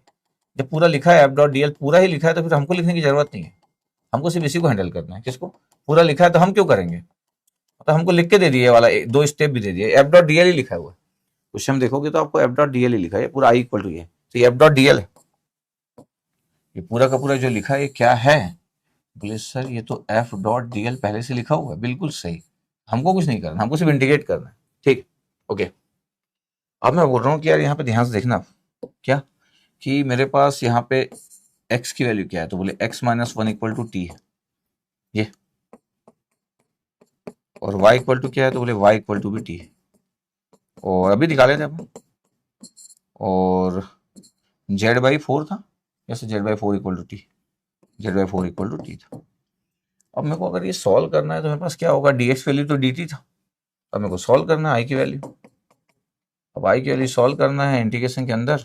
जब पूरा लिखा है एफ डॉट डीएल पूरा ही लिखा है तो फिर हमको लिखने की जरूरत नहीं है, हमको सिर्फ इसी को हैंडल करना है। किसको, पूरा लिखा है तो हम क्यों करेंगे, तो हमको लिख के दे दिए वाला 2 स्टेप भी दे दिए, एफ डॉट डीएल ही लिखा हुआ है, क्वेश्चन देखोगे तो आपको एफ डॉट डीएल ही लिखा है, पूरा आई इक्वल टू ये, तो ये एफ डॉट डीएल है, ये पूरा का पूरा जो लिखा है क्या है, बोले सर ये तो एफ डॉट डीएल पहले से लिखा हुआ है, बिल्कुल सही, हमको कुछ नहीं करना, हमको सिर्फ इंडिकेट करना है, ठीक, ओके। अब मैं बोल रहा हूँ कि यार यहाँ पे ध्यान से देखना, क्या कि मेरे पास यहाँ पे x की वैल्यू क्या है, तो बोले x minus 1 equal to t है ये, और y इक्वल टू क्या है, तो बोले y इक्वल टू भी टी है, और अभी निकाले थे अपन, और z/4 था, जैसे z/4 equal to t, z/4 equal to t था। अब मेरे को अगर ये सॉल्व करना है तो मेरे पास क्या होगा, dx वैल्यू तो dt था, अब मेरे को सॉल्व करना है i की वैल्यू, अब i की वैल्यू सॉल्व करना है इंटीग्रेशन के अंदर,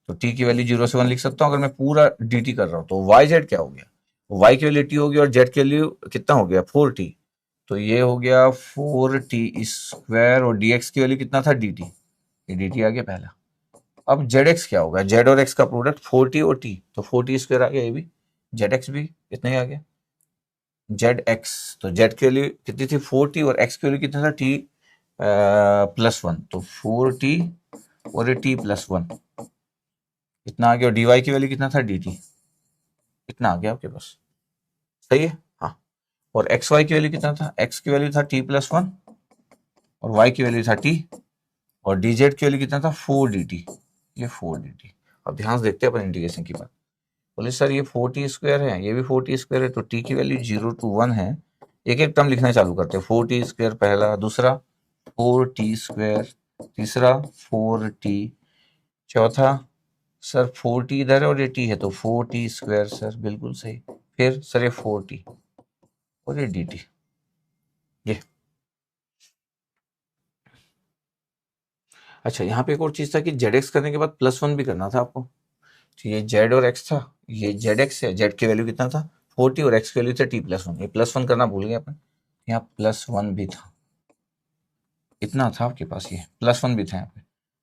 तो t की वैल्यू 0 से 1 लिख सकता हूँ अगर मैं पूरा dt कर रहा हूँ, तो y z क्या हो गया, y की वैल्यू t होगी और z की वैल्यू कितना हो गया 4t, तो ये हो गया 4t स्क्वायर, और dx की वैल्यू कितना था dt, ये dt आ गया पहला। अब zx क्या होगा, z और x का प्रोडक्ट 4t और t, तो 4t स्क्वायर आ गया, ये भी zx भी इतना ही आ गया, zx तो z की वैल्यू कितनी थी 4t और x की वैल्यू कितना था t+1, तो 4t और t+1, इतना आ गया, और डी वाई की वैल्यू कितना था, डी टी, इतना आ गया आपके पास, सही है। हाँ, और एक्स वाई की वैल्यू कितना था, एक्स की वैल्यू था टी प्लस वन, और वाई की वैल्यू था टी, और डी जेड की वैल्यू कितना था, फोर डी टी, ये फोर डी टी। अब ध्यान से देखते हैं अपन इंटीग्रेशन की बात। बोले सर ये फोर टी स्क्वायर है, ये भी फोर टी स्क्वायर है, तो टी की वैल्यू 0 to 1 है। एक एक टर्म लिखना चालू करते हैं, फोर टी स्क्वायर पहला, दूसरा फोर टी स्क्वायर, तीसरा फोर टी, चौथा सर फोर टी इधर है और ये टी है तो फोर टी स्क्वायर सर, बिल्कुल सही। फिर सर ये फोर टी और ये डी टी। ये अच्छा, यहाँ पे एक और चीज था कि जेड एक्स करने के बाद प्लस वन भी करना था आपको। तो ये जेड और एक्स था, ये जेड एक्स है, जेड की वैल्यू कितना था, फोर टी, और एक्स की वैल्यू था टी प्लस वन। ये प्लस वन करना भूल गए अपन, यहाँ प्लस वन भी था, इतना था आपके पास, ये प्लस वन भी था यहाँ पे।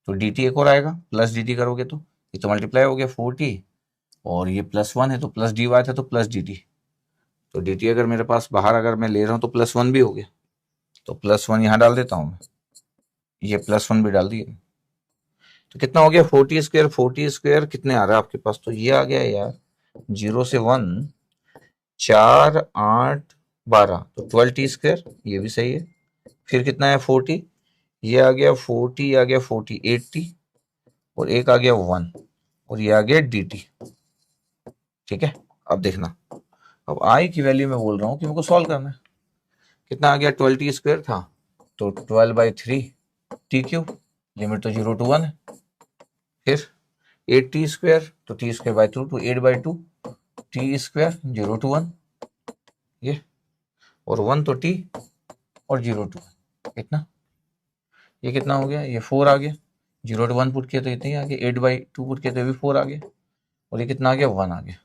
तो डी टी एक और आएगा, प्लस डी टी करोगे तो ये तो मल्टीप्लाई हो गया फोर टी, और ये प्लस वन है तो प्लस डी वाई था तो प्लस डी टी। तो डी टी अगर मेरे पास बाहर अगर मैं ले रहा हूँ तो प्लस वन भी हो गया, तो प्लस वन यहाँ डाल देता हूँ मैं, ये प्लस वन भी डाल दिए। तो कितना हो गया, फोर्टी स्क्वायर, फोर्टी स्क्वायर कितने आ रहा है आपके पास, तो ये आ गया यार 0 से 1, 4 8 12, तो 12 टी स्क्वायर, ये भी सही है। फिर कितना है 40, ये आ गया 40, आ गया 40 80, और एक आ गया 1, और ये आ गया डी टी। ठीक है, अब देखना, अब आई की वैल्यू मैं बोल रहा हूँ कि मेरे को सॉल्व करना है। कितना आ गया, 12 टी स्क्वायर था तो 12/3 टी क्यूब, लिमिट तो 0 to 1 है। फिर 8 टी स्क्वायर, तो टी स्क्वायर बाई 2 तो 8/2 टी स्क्वायर 0 to 1, ये, और 1 तो टी, और 0 to 1, कितना, ये कितना हो गया, ये 4 आ गया, 0 to 1 पुट किया तो इतने ही आ गया, 8/2 पुट किया तो ये भी 4 आ गया, और ये कितना आ गया, 1 आ गया।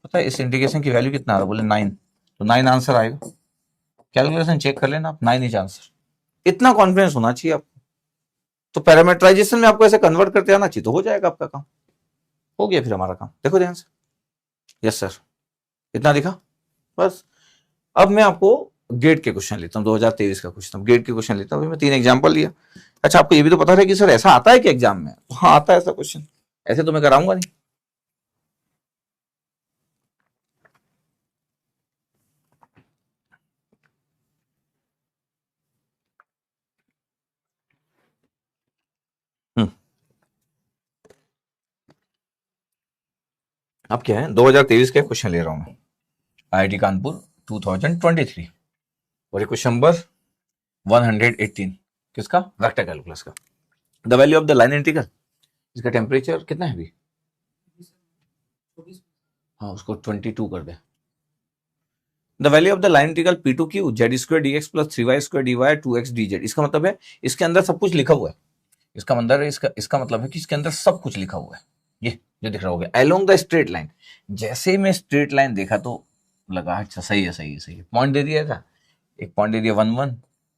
पता है इस इंटीग्रेशन की वैल्यू कितना आ रहा है, बोले 9, तो 9 आंसर आएगा। कैलकुलेशन चेक कर लेना आप, 9 इज आंसर। इतना कॉन्फिडेंस होना चाहिए आपको। तो पैरामीटराइजेशन में आपको ऐसे कन्वर्ट करते आना चाहिए, तो हो जाएगा आपका काम, हो गया फिर हमारा काम। देखो ध्यान से, यस सर, इतना दिखा बस। अब मैं आपको गेट के क्वेश्चन लेता हूँ, 2023 का क्वेश्चन, गेट के क्वेश्चन लेता हूँ। मैं 3 एग्जाम्पल लिया। अच्छा, आपको ये भी तो पता है कि सर ऐसा आता है कि एग्जाम में, हाँ आता है ऐसा क्वेश्चन, ऐसे तो मैं कराऊंगा नहीं। अब क्या है, 2023 के क्वेश्चन ले रहा हूं मैं, आईआईटी कानपुर 2023, और ये क्वेश्चन नंबर 118, किसका, वेक्टर कैलकुलस का। The value of the line integral, इसका टेम्परेचर कितना है अभी, हाँ उसको 22 कर दे। The value of the line integral P to Q Z square D x plus 3y square D Y 2x D Z. इसका मतलब है इसके अंदर सब कुछ लिखा हुआ है, इसका मतलब है इसका मतलब है कि इसके अंदर सब कुछ लिखा हुआ है। ये जो दिख रहा होगा अलोंग द स्ट्रेट लाइन, जैसे ही मैं स्ट्रेट लाइन देखा तो लगा अच्छा सही है सही है सही है, पॉइंट दे दिया था, एक पॉइंट दे दिया 1 1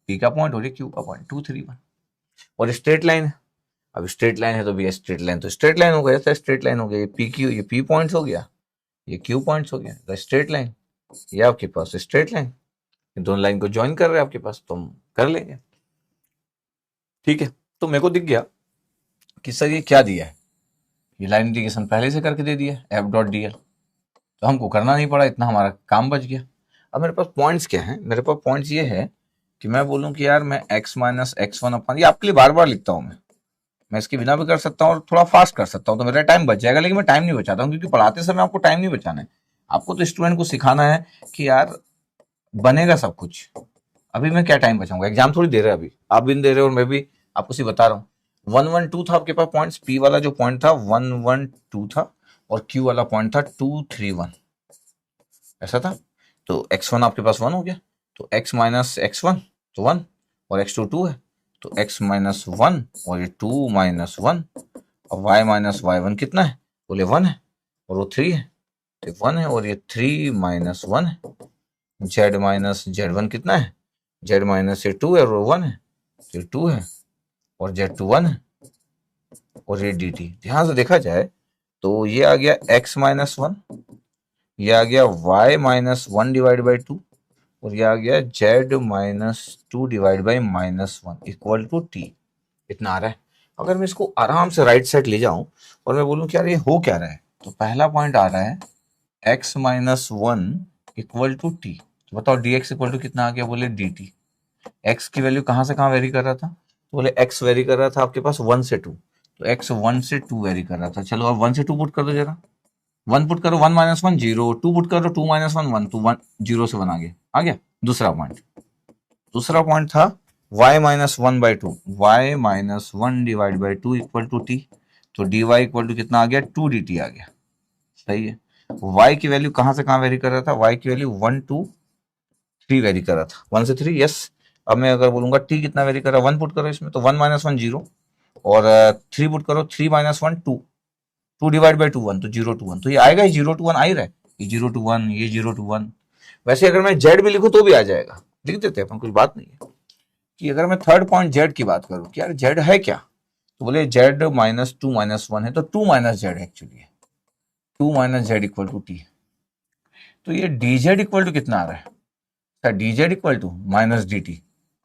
पी का पॉइंट, और क्यू का पॉइंट 2 3 1, और स्ट्रेट लाइन है। अब स्ट्रेट लाइन है तो भैया स्ट्रेट लाइन तो स्ट्रेट लाइन हो गया, ऐसा स्ट्रेट लाइन हो गया, ये पी क्यू, ये पी पॉइंट्स हो गया, ये क्यू पॉइंट्स हो गया, स्ट्रेट लाइन, ये आपके पास स्ट्रेट लाइन, दोनों लाइन को ज्वाइन कर रहे हैं आपके पास, तो हम कर लेंगे। ठीक है, तो मेरे को दिख गया कि सर ये क्या दिया है, ये लाइन इंटीग्रेशन पहले से करके दे दिया एफ डॉट डी एल, तो हमको करना नहीं पड़ा, इतना हमारा काम बच गया। अब मेरे पास पॉइंट्स क्या है, मेरे पास पॉइंट्स ये है कि मैं बोलूं कि यार मैं x माइनस एक्स वन अपन, ये आपके लिए बार बार लिखता हूं मैं इसके बिना भी कर सकता हूँ और थोड़ा फास्ट कर सकता हूँ, तो मेरा टाइम बच जाएगा, लेकिन मैं टाइम नहीं बचाता हूँ क्योंकि पढ़ाते समय आपको टाइम नहीं बचाना है। आपको तो स्टूडेंट को सिखाना है कि यार बनेगा सब कुछ। अभी मैं क्या टाइम बचाऊंगा, एग्जाम थोड़ी दे रहे हैं, अभी आप भी दे रहे हो और मैं भी आपको सिर्फ बता रहा हूँ। 1 1 2 था आपके पास पॉइंट्स, पी वाला जो पॉइंट था 1 1 2 था, और क्यू वाला पॉइंट था 2 3 1, ऐसा था। तो x1 आपके पास 1 हो गया, तो x माइनस x1 तो 1, और x2 2 है, तो x माइनस 1, और ये 2 माइनस 1, और y माइनस y1 कितना है, बोले 1 है, और वो 3 है, तो 1 है, और ये 3 माइनस 1 है। z माइनस z1 कितना है, z माइनस ये 2 है और वो 1 है, तो 2 है, और z2 1 है, और ये dt। ध्यान से देखा जाए तो ये आ गया x माइनस 1, ये आ गया y माइनस 1 डिवाइड बाई 2, और ये आ गया z minus 2 divide by -1 equal to t, इतना आ रहा है। अगर मैं इसको आराम से राइट साइड ले जाऊं और मैं बोलूं कि यार ये हो क्या रहा है, तो पहला पॉइंट आ रहा है x minus one equal to t. तो बताओ dx इक्वल टू कितना आ गया, बोले dt। x की वैल्यू कहां से कहां वेरी कर रहा था, तो बोले x वेरी कर रहा था आपके पास 1 से 2, तो x 1 से 2 वेरी कर रहा था। चलो अब 1 से 2 पुट कर दो जरा, 1 पुट करो 1 माइनस 1 जीरो, 2 पुट करो 2 माइनस 1 1, तो 1 0 से 1 आ गया। दूसरा पॉइंट था y minus one by two, y minus one divide by two equal to t, तो dy इक्वल टू कितना आ गया, 2 dt आ गया। सही है। y की वैल्यू कहां से कहां वेरी कर रहा था, y की वैल्यू 1 टू 3 वेरी कर रहा था, 1 से 3, यस। अब मैं अगर बोलूंगा t कितना वेरी कर रहा है, 1 पुट करो इसमें, तो 1 माइनस 1 जीरो, और 3 पुट करो 3 माइनस 1 2, 2 डिवाइड बाई 2 1, तो 0 टू 1, तो ये आएगा ही 0 टू 1 आ ही रहा है, ये 0 टू 1, ये 0 टू 1। वैसे अगर मैं z भी लिखूं तो भी आ जाएगा, लिख देते हैं अपन, कोई बात नहीं है। कि अगर मैं थर्ड पॉइंट z की बात करूं कि यार z है क्या, तो बोले z माइनस 2 माइनस 1 है, तो 2 माइनस जेड एक्चुअली है, 2 minus z equal to t. तो ये dz इक्वल टू कितना आ रहा है, dz equal to minus d t.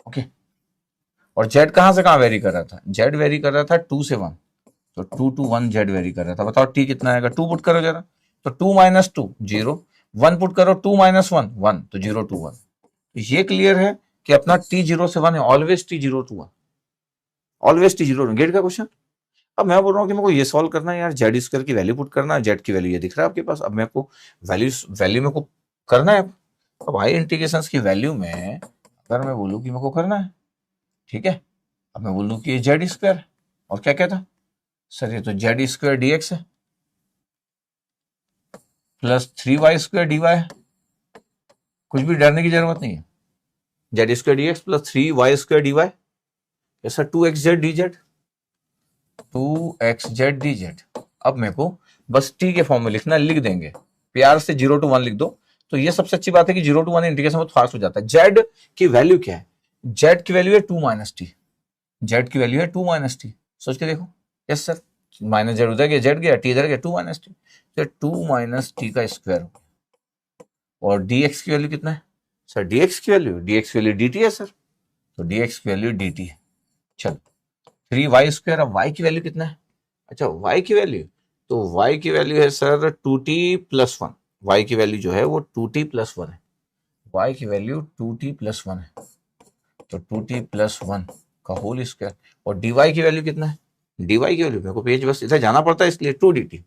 Okay, और z कहां से कहां वेरी कर रहा था, z वेरी कर रहा था 2 से 1, तो 2 टू 1 z वेरी कर रहा था। बताओ t कितना आएगा, 2 पुट करो जरा, तो 2 माइनस 2 जीरो, 1 पुट करो 2 माइनस 1 1, तो 0 टू 1। ये क्लियर है कि अपना t 0 से 1 है, always t 0 to 1, always t 0। GATE का क्वेश्चन। अब मैं बोल रहा हूँ कि मेरे को ये सॉल्व करना है यार, जेड स्क्वायर की वैल्यू पुट करना है, जेड की वैल्यू ये दिख रहा है आपके पास, अब मेरे को वैल्यू वैल्यू मेरे को करना है। अब आई इंटीग्रेशंस की वैल्यू में अगर मैं बोलूँ कि मेरे को करना है, ठीक है, अब मैं बोलूँ कि ये जेड स्क्वायर, और क्या कहता सर, ये तो जेड स्क्वायर डी एक्स है plus 3y square D y है, कुछ भी डरने की जरूरत नहीं है। Z square D x plus 3y square D y, ऐसा 2xz dz, 2xz dz। अब मेरे को बस t के फॉर्म में लिखना, लिख देंगे प्यार से 0 टू 1 लिख दो। तो ये सबसे अच्छी बात है कि 0 टू 1 इंटीग्रेशन में फास्ट हो जाता है। z की वैल्यू क्या है, z की वैल्यू है 2 माइनस टी, z की वैल्यू है 2 माइनस टी, सोच के देखो। यस सर, माइनस जेड उधर गया, जेड गया, टी इधर गया, 2 माइनस टी, तो 2 माइनस टी का स्क्वायर। और dx की वैल्यू कितना है सर, dx की वैल्यू dt है सर, तो dx की वैल्यू dt है। चलो 3y स्क्वायर, अब y की वैल्यू कितना है, अच्छा y की वैल्यू, तो y की वैल्यू है सर 2t प्लस 1, y की वैल्यू जो है वो 2t प्लस 1 है, y की वैल्यू 2t प्लस 1 है, तो 2t प्लस 1 का होल स्क्वायर। और dy की वैल्यू कितना है, dy की वैल्यू मेरे को पेज बस इधर जाना पड़ता है इसलिए 2dt,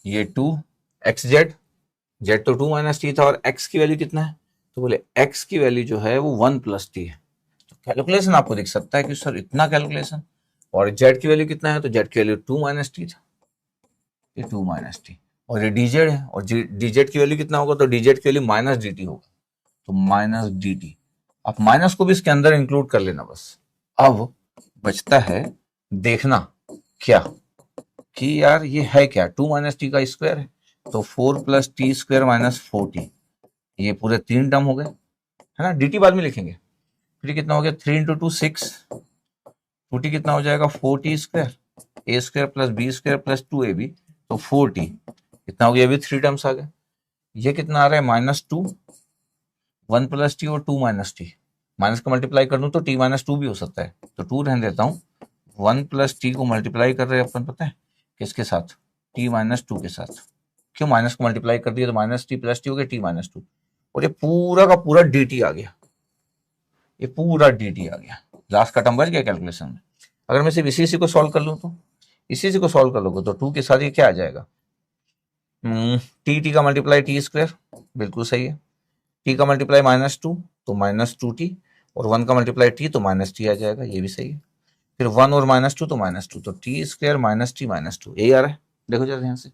ये 2xz, z तो 2 माइनस टी था, और x की वैल्यू कितना है, तो बोले x की वैल्यू जो है वो 1 प्लस टी है। तो कैलकुलेशन आपको दिख सकता है कि सर इतना कैलकुलेशन। और z की वैल्यू कितना है, तो z की वैल्यू 2 माइनस टी था, ये 2 माइनस टी, और ये dz है, और dz की वैल्यू कितना होगा, तो dz की वैल्यू माइनस डी टी होगा, तो माइनस डी टी। आप माइनस को भी इसके अंदर इंक्लूड कर लेना बस। अब बचता है देखना क्या, कि यार ये है क्या, 2 माइनस टी का स्क्वायर है, तो 4 plus T square minus 4t, ये पूरे 3 टर्म हो गए, है ना, dt बाद में लिखेंगे। फिर कितना हो गया, 3 इंटू 2 6, 2t कितना हो जाएगा 4t square, A square plus B square plus 2ab, तो 4t कितना हो गया, अभी 3 टर्म्स आ गए। ये कितना आ रहा है, -2, 1 प्लस टी और 2 माइनस टी, माइनस का मल्टीप्लाई कर दूं तो t माइनस 2 भी हो सकता है, तो 2 रहने देता हूँ। 1 प्लस टी को मल्टीप्लाई कर रहे हैं अपन, पता है किसके साथ, t माइनस 2 के साथ। क्यों, माइनस को मल्टीप्लाई कर दिया तो माइनस टी प्लस टी हो गया t माइनस 2, और ये पूरा का पूरा dt आ गया, ये पूरा dt आ गया, लास्ट का टर्म बच गया कैलकुलेशन में। अगर मैं सिर्फ इसी को सॉल्व कर लूं, तो इसी को सॉल्व कर लोगे तो 2 के साथ ये क्या आ जाएगा, टी का मल्टीप्लाई टी स्क्वायर, बिल्कुल सही है। टी का मल्टीप्लाई -2 तो -2t, और 1 का मल्टीप्लाई टी तो -t आ जाएगा, ये भी सही है। फिर 1 और -2 तो -2, तो टी स्क्वायर -t -2, यही आ रहा है। देखो जरा यहाँ से,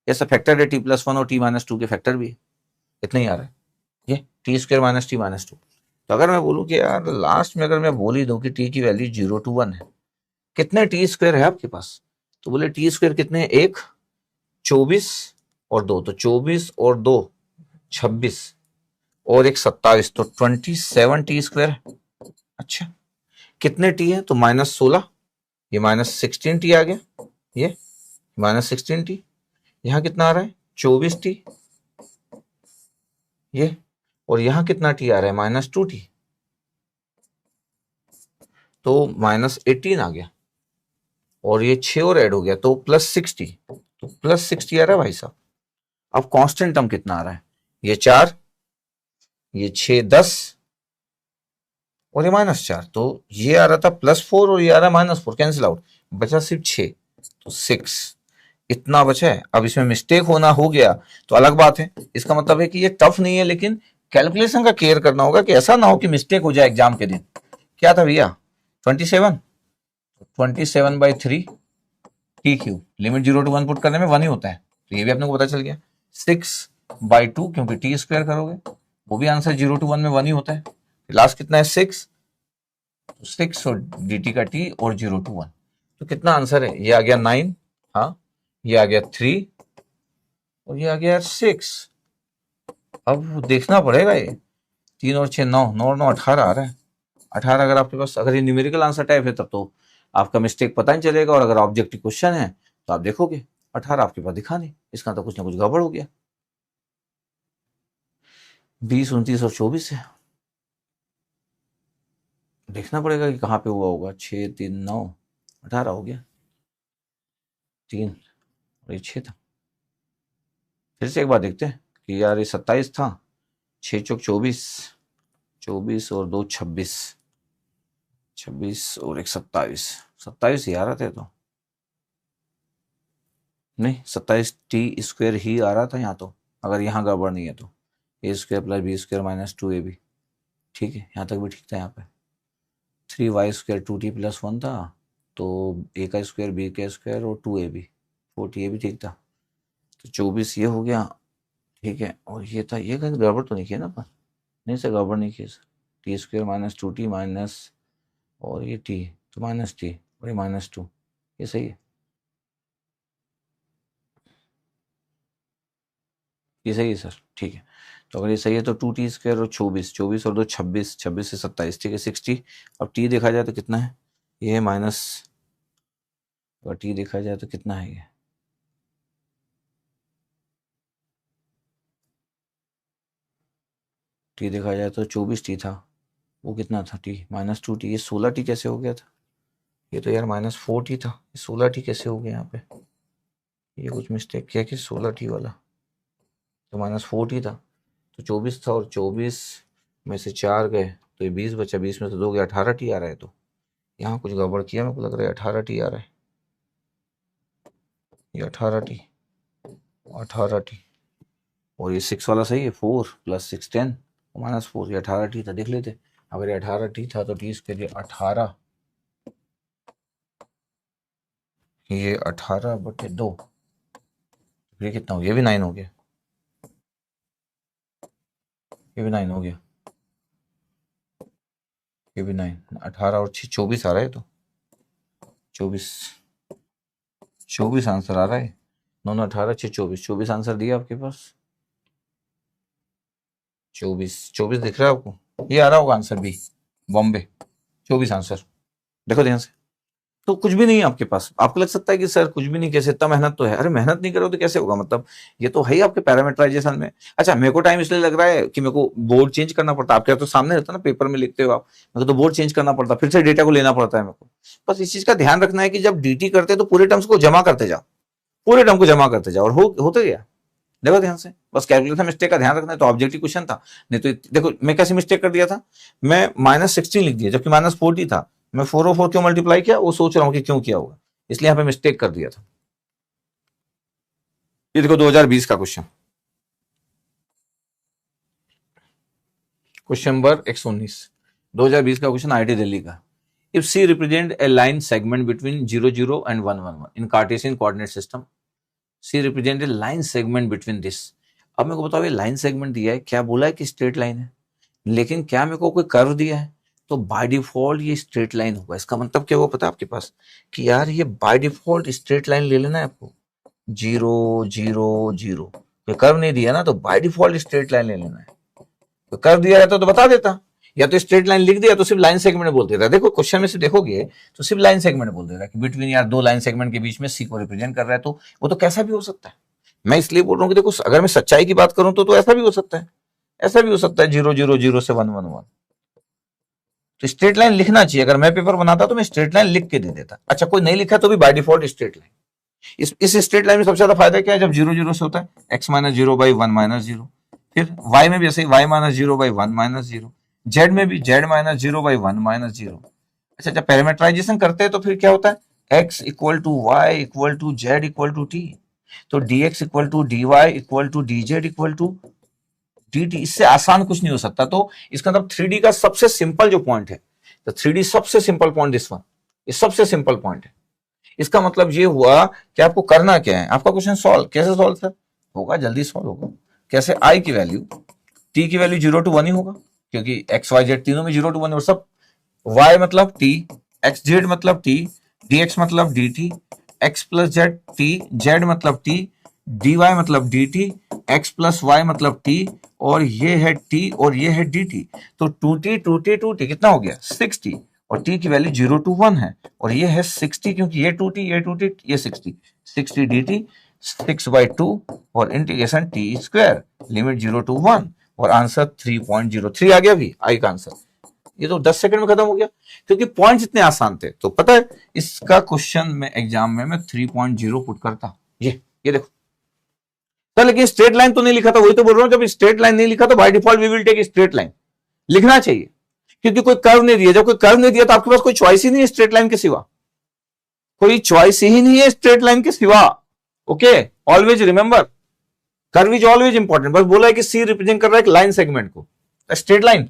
ऐसा फैक्टर है, t प्लस 1 और t -2 के फैक्टर भी है, इतना ही आ रहा है, ये टी स्क्वायर -t -2। तो अगर मैं बोलूँ कि यार लास्ट में अगर मैं बोल ही दूँ कि t की वैल्यू 0 टू 1 है, कितने टी स्क्वायर है आपके पास, तो बोले टी स्क्वायर कितने, 1 24 और 2, तो 24 और 2 26, और 1 27, तो 27 टी स्क्वायर है। अच्छा, कितने टी है, तो -16, ये -16 टी आ गया, ये -16 टी, यहाँ कितना आ रहा है 24 टी, ये, और यहाँ कितना टी आ रहा है -2 टी, तो -18 आ गया, और ये 6 और ऐड हो गया तो +60, तो +60 आ रहा है भाई साहब। अब कांस्टेंट टर्म कितना आ रहा है, ये 4, ये 6 10 और ये -4, तो ये आ रहा था +4 और ये आ रहा है -4, कैंसिल आउट, बचा सिर्फ 6, तो 6 इतना बचा है। अब इसमें मिस्टेक होना हो गया तो अलग बात है, इसका मतलब है कि ये टफ नहीं है, लेकिन कैलकुलेशन का केयर करना होगा कि ऐसा ना हो कि मिस्टेक हो जाए एग्जाम के दिन। क्या था भैया 27, 27/3 t³ लिमिट 0 to 1 पुट करने में 1 ही होता है, तो ये भी अपने को पता चल गया। 6/2 क्योंकि t² करोगे वो भी आंसर 0 to 1 में 1 ही होता है। लास्ट कितना है 6, 6 और dt का t और 0 to 1, तो कितना आंसर है, ये आ गया 9, हाँ ये आ गया 3 और ये आ गया 6। अब देखना पड़ेगा, ये 3 और 6 9, 9 और 9 18 आ रहा है। 18 अगर आपके पास, अगर ये न्यूमेरिकल आंसर टाइप है तब तो आपका मिस्टेक पता नहीं चलेगा, और अगर ऑब्जेक्टिव क्वेश्चन है तो आप देखोगे 18 आपके पास दिखा नहीं, इसका तो कुछ ना कुछ गड़बड़ हो गया। 20 29 और 24 है, देखना पड़ेगा कि कहाँ पे हुआ होगा। 6 3 9 18 हो गया, 3 और ये 6 था। फिर से एक बार देखते हैं कि यार ये 27 था, 6 चौक 24, 24 और 2 26, 26 और 1 27, 27 ही आ रहा था तो नहीं, 27t² ही आ रहा था यहाँ तो, अगर यहाँ गड़बड़ नहीं है तो a² + b² - 2ab, ठीक है यहाँ तक भी ठीक था। यहाँ पे 3y² 2t + 1 था, तो a का स्क्वायर b का स्क्वायर और 2ab 4t भी ठीक था, तो 24 ये हो गया, ठीक है। और ये था, ये कहीं गड़बड़ तो नहीं किया ना अपन, नहीं सर गड़बड़ नहीं किया सर। t² - 2t माइनस और ये t तो -t और ये -2, ये सही है, ये सही है सर, ठीक है। तो अगर ये सही है तो 2t² और 24, 24 और 2 26, 26 से 27, ठीक है 60। अब t देखा जाए तो कितना है, ये है माइनस, अगर t देखा जाए तो कितना है, ये t देखा जाए तो 24t था, वो कितना था t -2t, ये 16t कैसे हो गया था, ये तो यार -4t था, ये 16t कैसे हो गया यहाँ पे, ये कुछ मिस्टेक किया कि 16t वाला तो -4t था, तो 24 था और 24 में से 4 गए तो ये 20 बचा, 20 में से 2 गया, 18t आ रहा है। तो यहाँ कुछ गड़बड़ किया, मेरे को लग रहा है 18t आ रहा है, ये 18t 18t और ये 6 वाला सही है, 4 + 6 10 -4, ये 18t था, देख लेते। अगर ये 18t था तो t² ये 18, ये 18/2, ये कितना हो गया, ये भी 9 हो गया, ये भी 9 हो गया, ये भी 9, 18 और 6 24 आ रहा है, तो 24 आंसर आ रहा है, 9 18 6 24 आंसर दिया आपके पास, 24 दिख रहा है आपको, ये आ रहा होगा आंसर बी, बॉम्बे 24 आंसर, देखो ध्यान से। तो कुछ भी नहीं है आपके पास, आपको लग सकता है कि सर कुछ भी नहीं, कैसे, इतना मेहनत तो है, अरे मेहनत नहीं करो तो कैसे होगा, मतलब ये तो है ही आपके पैरामीटराइजेशन में। अच्छा मेरे को टाइम इसलिए लग रहा है कि मेरे को बोर्ड चेंज करना पड़ता है, आपके तो सामने रहता है ना, पेपर में लिखते हो आप, मेरे को तो बोर्ड चेंज करना पड़ता है, फिर से डेटा को लेना पड़ता है मेरे को। बस इस चीज का ध्यान रखना है कि जब dt करते हैं तो पूरे टर्म्स को जमा करते जाओ, पूरे टर्म को जमा करते जाओ, और होते गया। देखो ध्यान से, बस कैलकुलेशन मिस्टेक का ध्यान रखना है, तो ऑब्जेक्टिव क्वेश्चन था। नहीं तो देखो मैं कैसे मिस्टेक कर दिया था, मैं -16 लिख दिया जबकि -40 था, मैं 4 और 4 क्यों मल्टीप्लाई किया, वो सोच रहा हूँ कि क्यों किया होगा, इसलिए यहाँ पे मिस्टेक कर दिया था। ये देखो 2020 का क्वेश्चन, क्वेश्चन नंबर 119, 2020 का क्वेश्चन IIT दिल्ली का। If C represent a line segment between 0 0 and 1 1 1 in Cartesian coordinate system, C represent a line segment between this। अब मेरे को बताओ, ये लाइन सेगमेंट दिया है, क्या बोला है कि स्ट्रेट लाइन है, लेकिन क्या मेरे को कोई कर्व दिया है, तो बाय डिफॉल्ट ये स्ट्रेट लाइन होगा। इसका मतलब क्या हुआ पता है आपके पास, कि यार ये बाय डिफॉल्ट स्ट्रेट लाइन ले लेना है आपको, 0 0 0, ये कर्व नहीं दिया ना, तो बाय डिफॉल्ट स्ट्रेट लाइन ले लेना है। तो कर्व दिया रहता तो बता देता, या तो स्ट्रेट लाइन लिख दिया तो सिर्फ लाइन सेगमेंट बोल देता। देखो क्वेश्चन में से देखोगे तो सिर्फ लाइन सेगमेंट बोल देता कि बिटवीन यार दो लाइन सेगमेंट के बीच में सी को रिप्रेजेंट कर रहा है, तो वो तो कैसा भी हो सकता है। मैं इसलिए बोल रहा हूँ कि देखो अगर मैं सच्चाई की बात करूं तो ऐसा भी हो सकता है, ऐसा भी हो सकता है 0 0 0 से 1 1 1, तो स्ट्रेट लाइन लिखना चाहिए, अगर मैं पेपर बनाता तो मैं स्ट्रेट लाइन लिख के दे देता। अच्छा कोई नहीं लिखा तो भी बाय डिफॉल्ट स्ट्रेट लाइन। इस स्ट्रेट लाइन में सबसे ज्यादा फायदा क्या है, जब 0 0 से होता है, x minus zero by 1 minus zero. फिर y में भी ऐसे ही, y minus zero by 1 minus zero. z में भी z minus zero by 1 minus zero. अच्छा जब पैरामीटराइजेशन करते हैं तो फिर क्या होता है, x equal to y equal to z equal to t. तो dx equal to d y equal to d z equal to d t. इससे आसान कुछ नहीं हो सकता। तो इसका मतलब 3D का सबसे सिंपल जो पॉइंट है, तो 3D सबसे सिंपल पॉइंट दिस वन, ये सबसे सिंपल पॉइंट है। इसका मतलब ये हुआ कि आपको करना क्या है, आपका क्वेश्चन सॉल्व कैसे सॉल्व सर होगा, जल्दी सॉल्व होगा कैसे, आई की वैल्यू, टी की वैल्यू 0 to 1 ही होगा, क्योंकि एक्स वाई जेड तीनों में 0 to 1 और सब, y मतलब t, एक्स जेड मतलब t, dx मतलब dt, x plus Z t, z मतलब t, dy मतलब dt, x प्लस y मतलब t, और ये है t और ये है dt। तो 2t 2t 2t कितना हो गया 60, और t की वैल्यू 0 to 1 है, और ये है 60 क्योंकि ये 2t ये 2t ये 60 60 dt 6/2 और integration t square limit 0 to 1 और आंसर 3.03 आ गया भी आई का आंसर। ये तो 10 सेकंड में खत्म हो गया, क्योंकि पॉइंट्स इतने आसान थे। तो पता है इसका क्वेश्चन में एग्जाम में मैं 3.0 पुट करता। ये देखो तो, लेकिन स्ट्रेट लाइन तो नहीं लिखा था, वही तो बोल रहा हूं, जब स्ट्रेट लाइन नहीं लिखा तो by default we will take straight line, लिखना चाहिए, क्योंकि कोई कर्व नहीं दिया। जब कोई कर्व नहीं दिया तो आपके पास कोई चॉइस ही नहीं है स्ट्रेट लाइन के सिवा, कोई चॉइस ही नहीं है स्ट्रेट लाइन के सिवा। Okay always remember, curve is always important. बस बोला है कि सी रिप्रेजेंट कर रहा है एक लाइन सेगमेंट को, स्ट्रेट लाइन।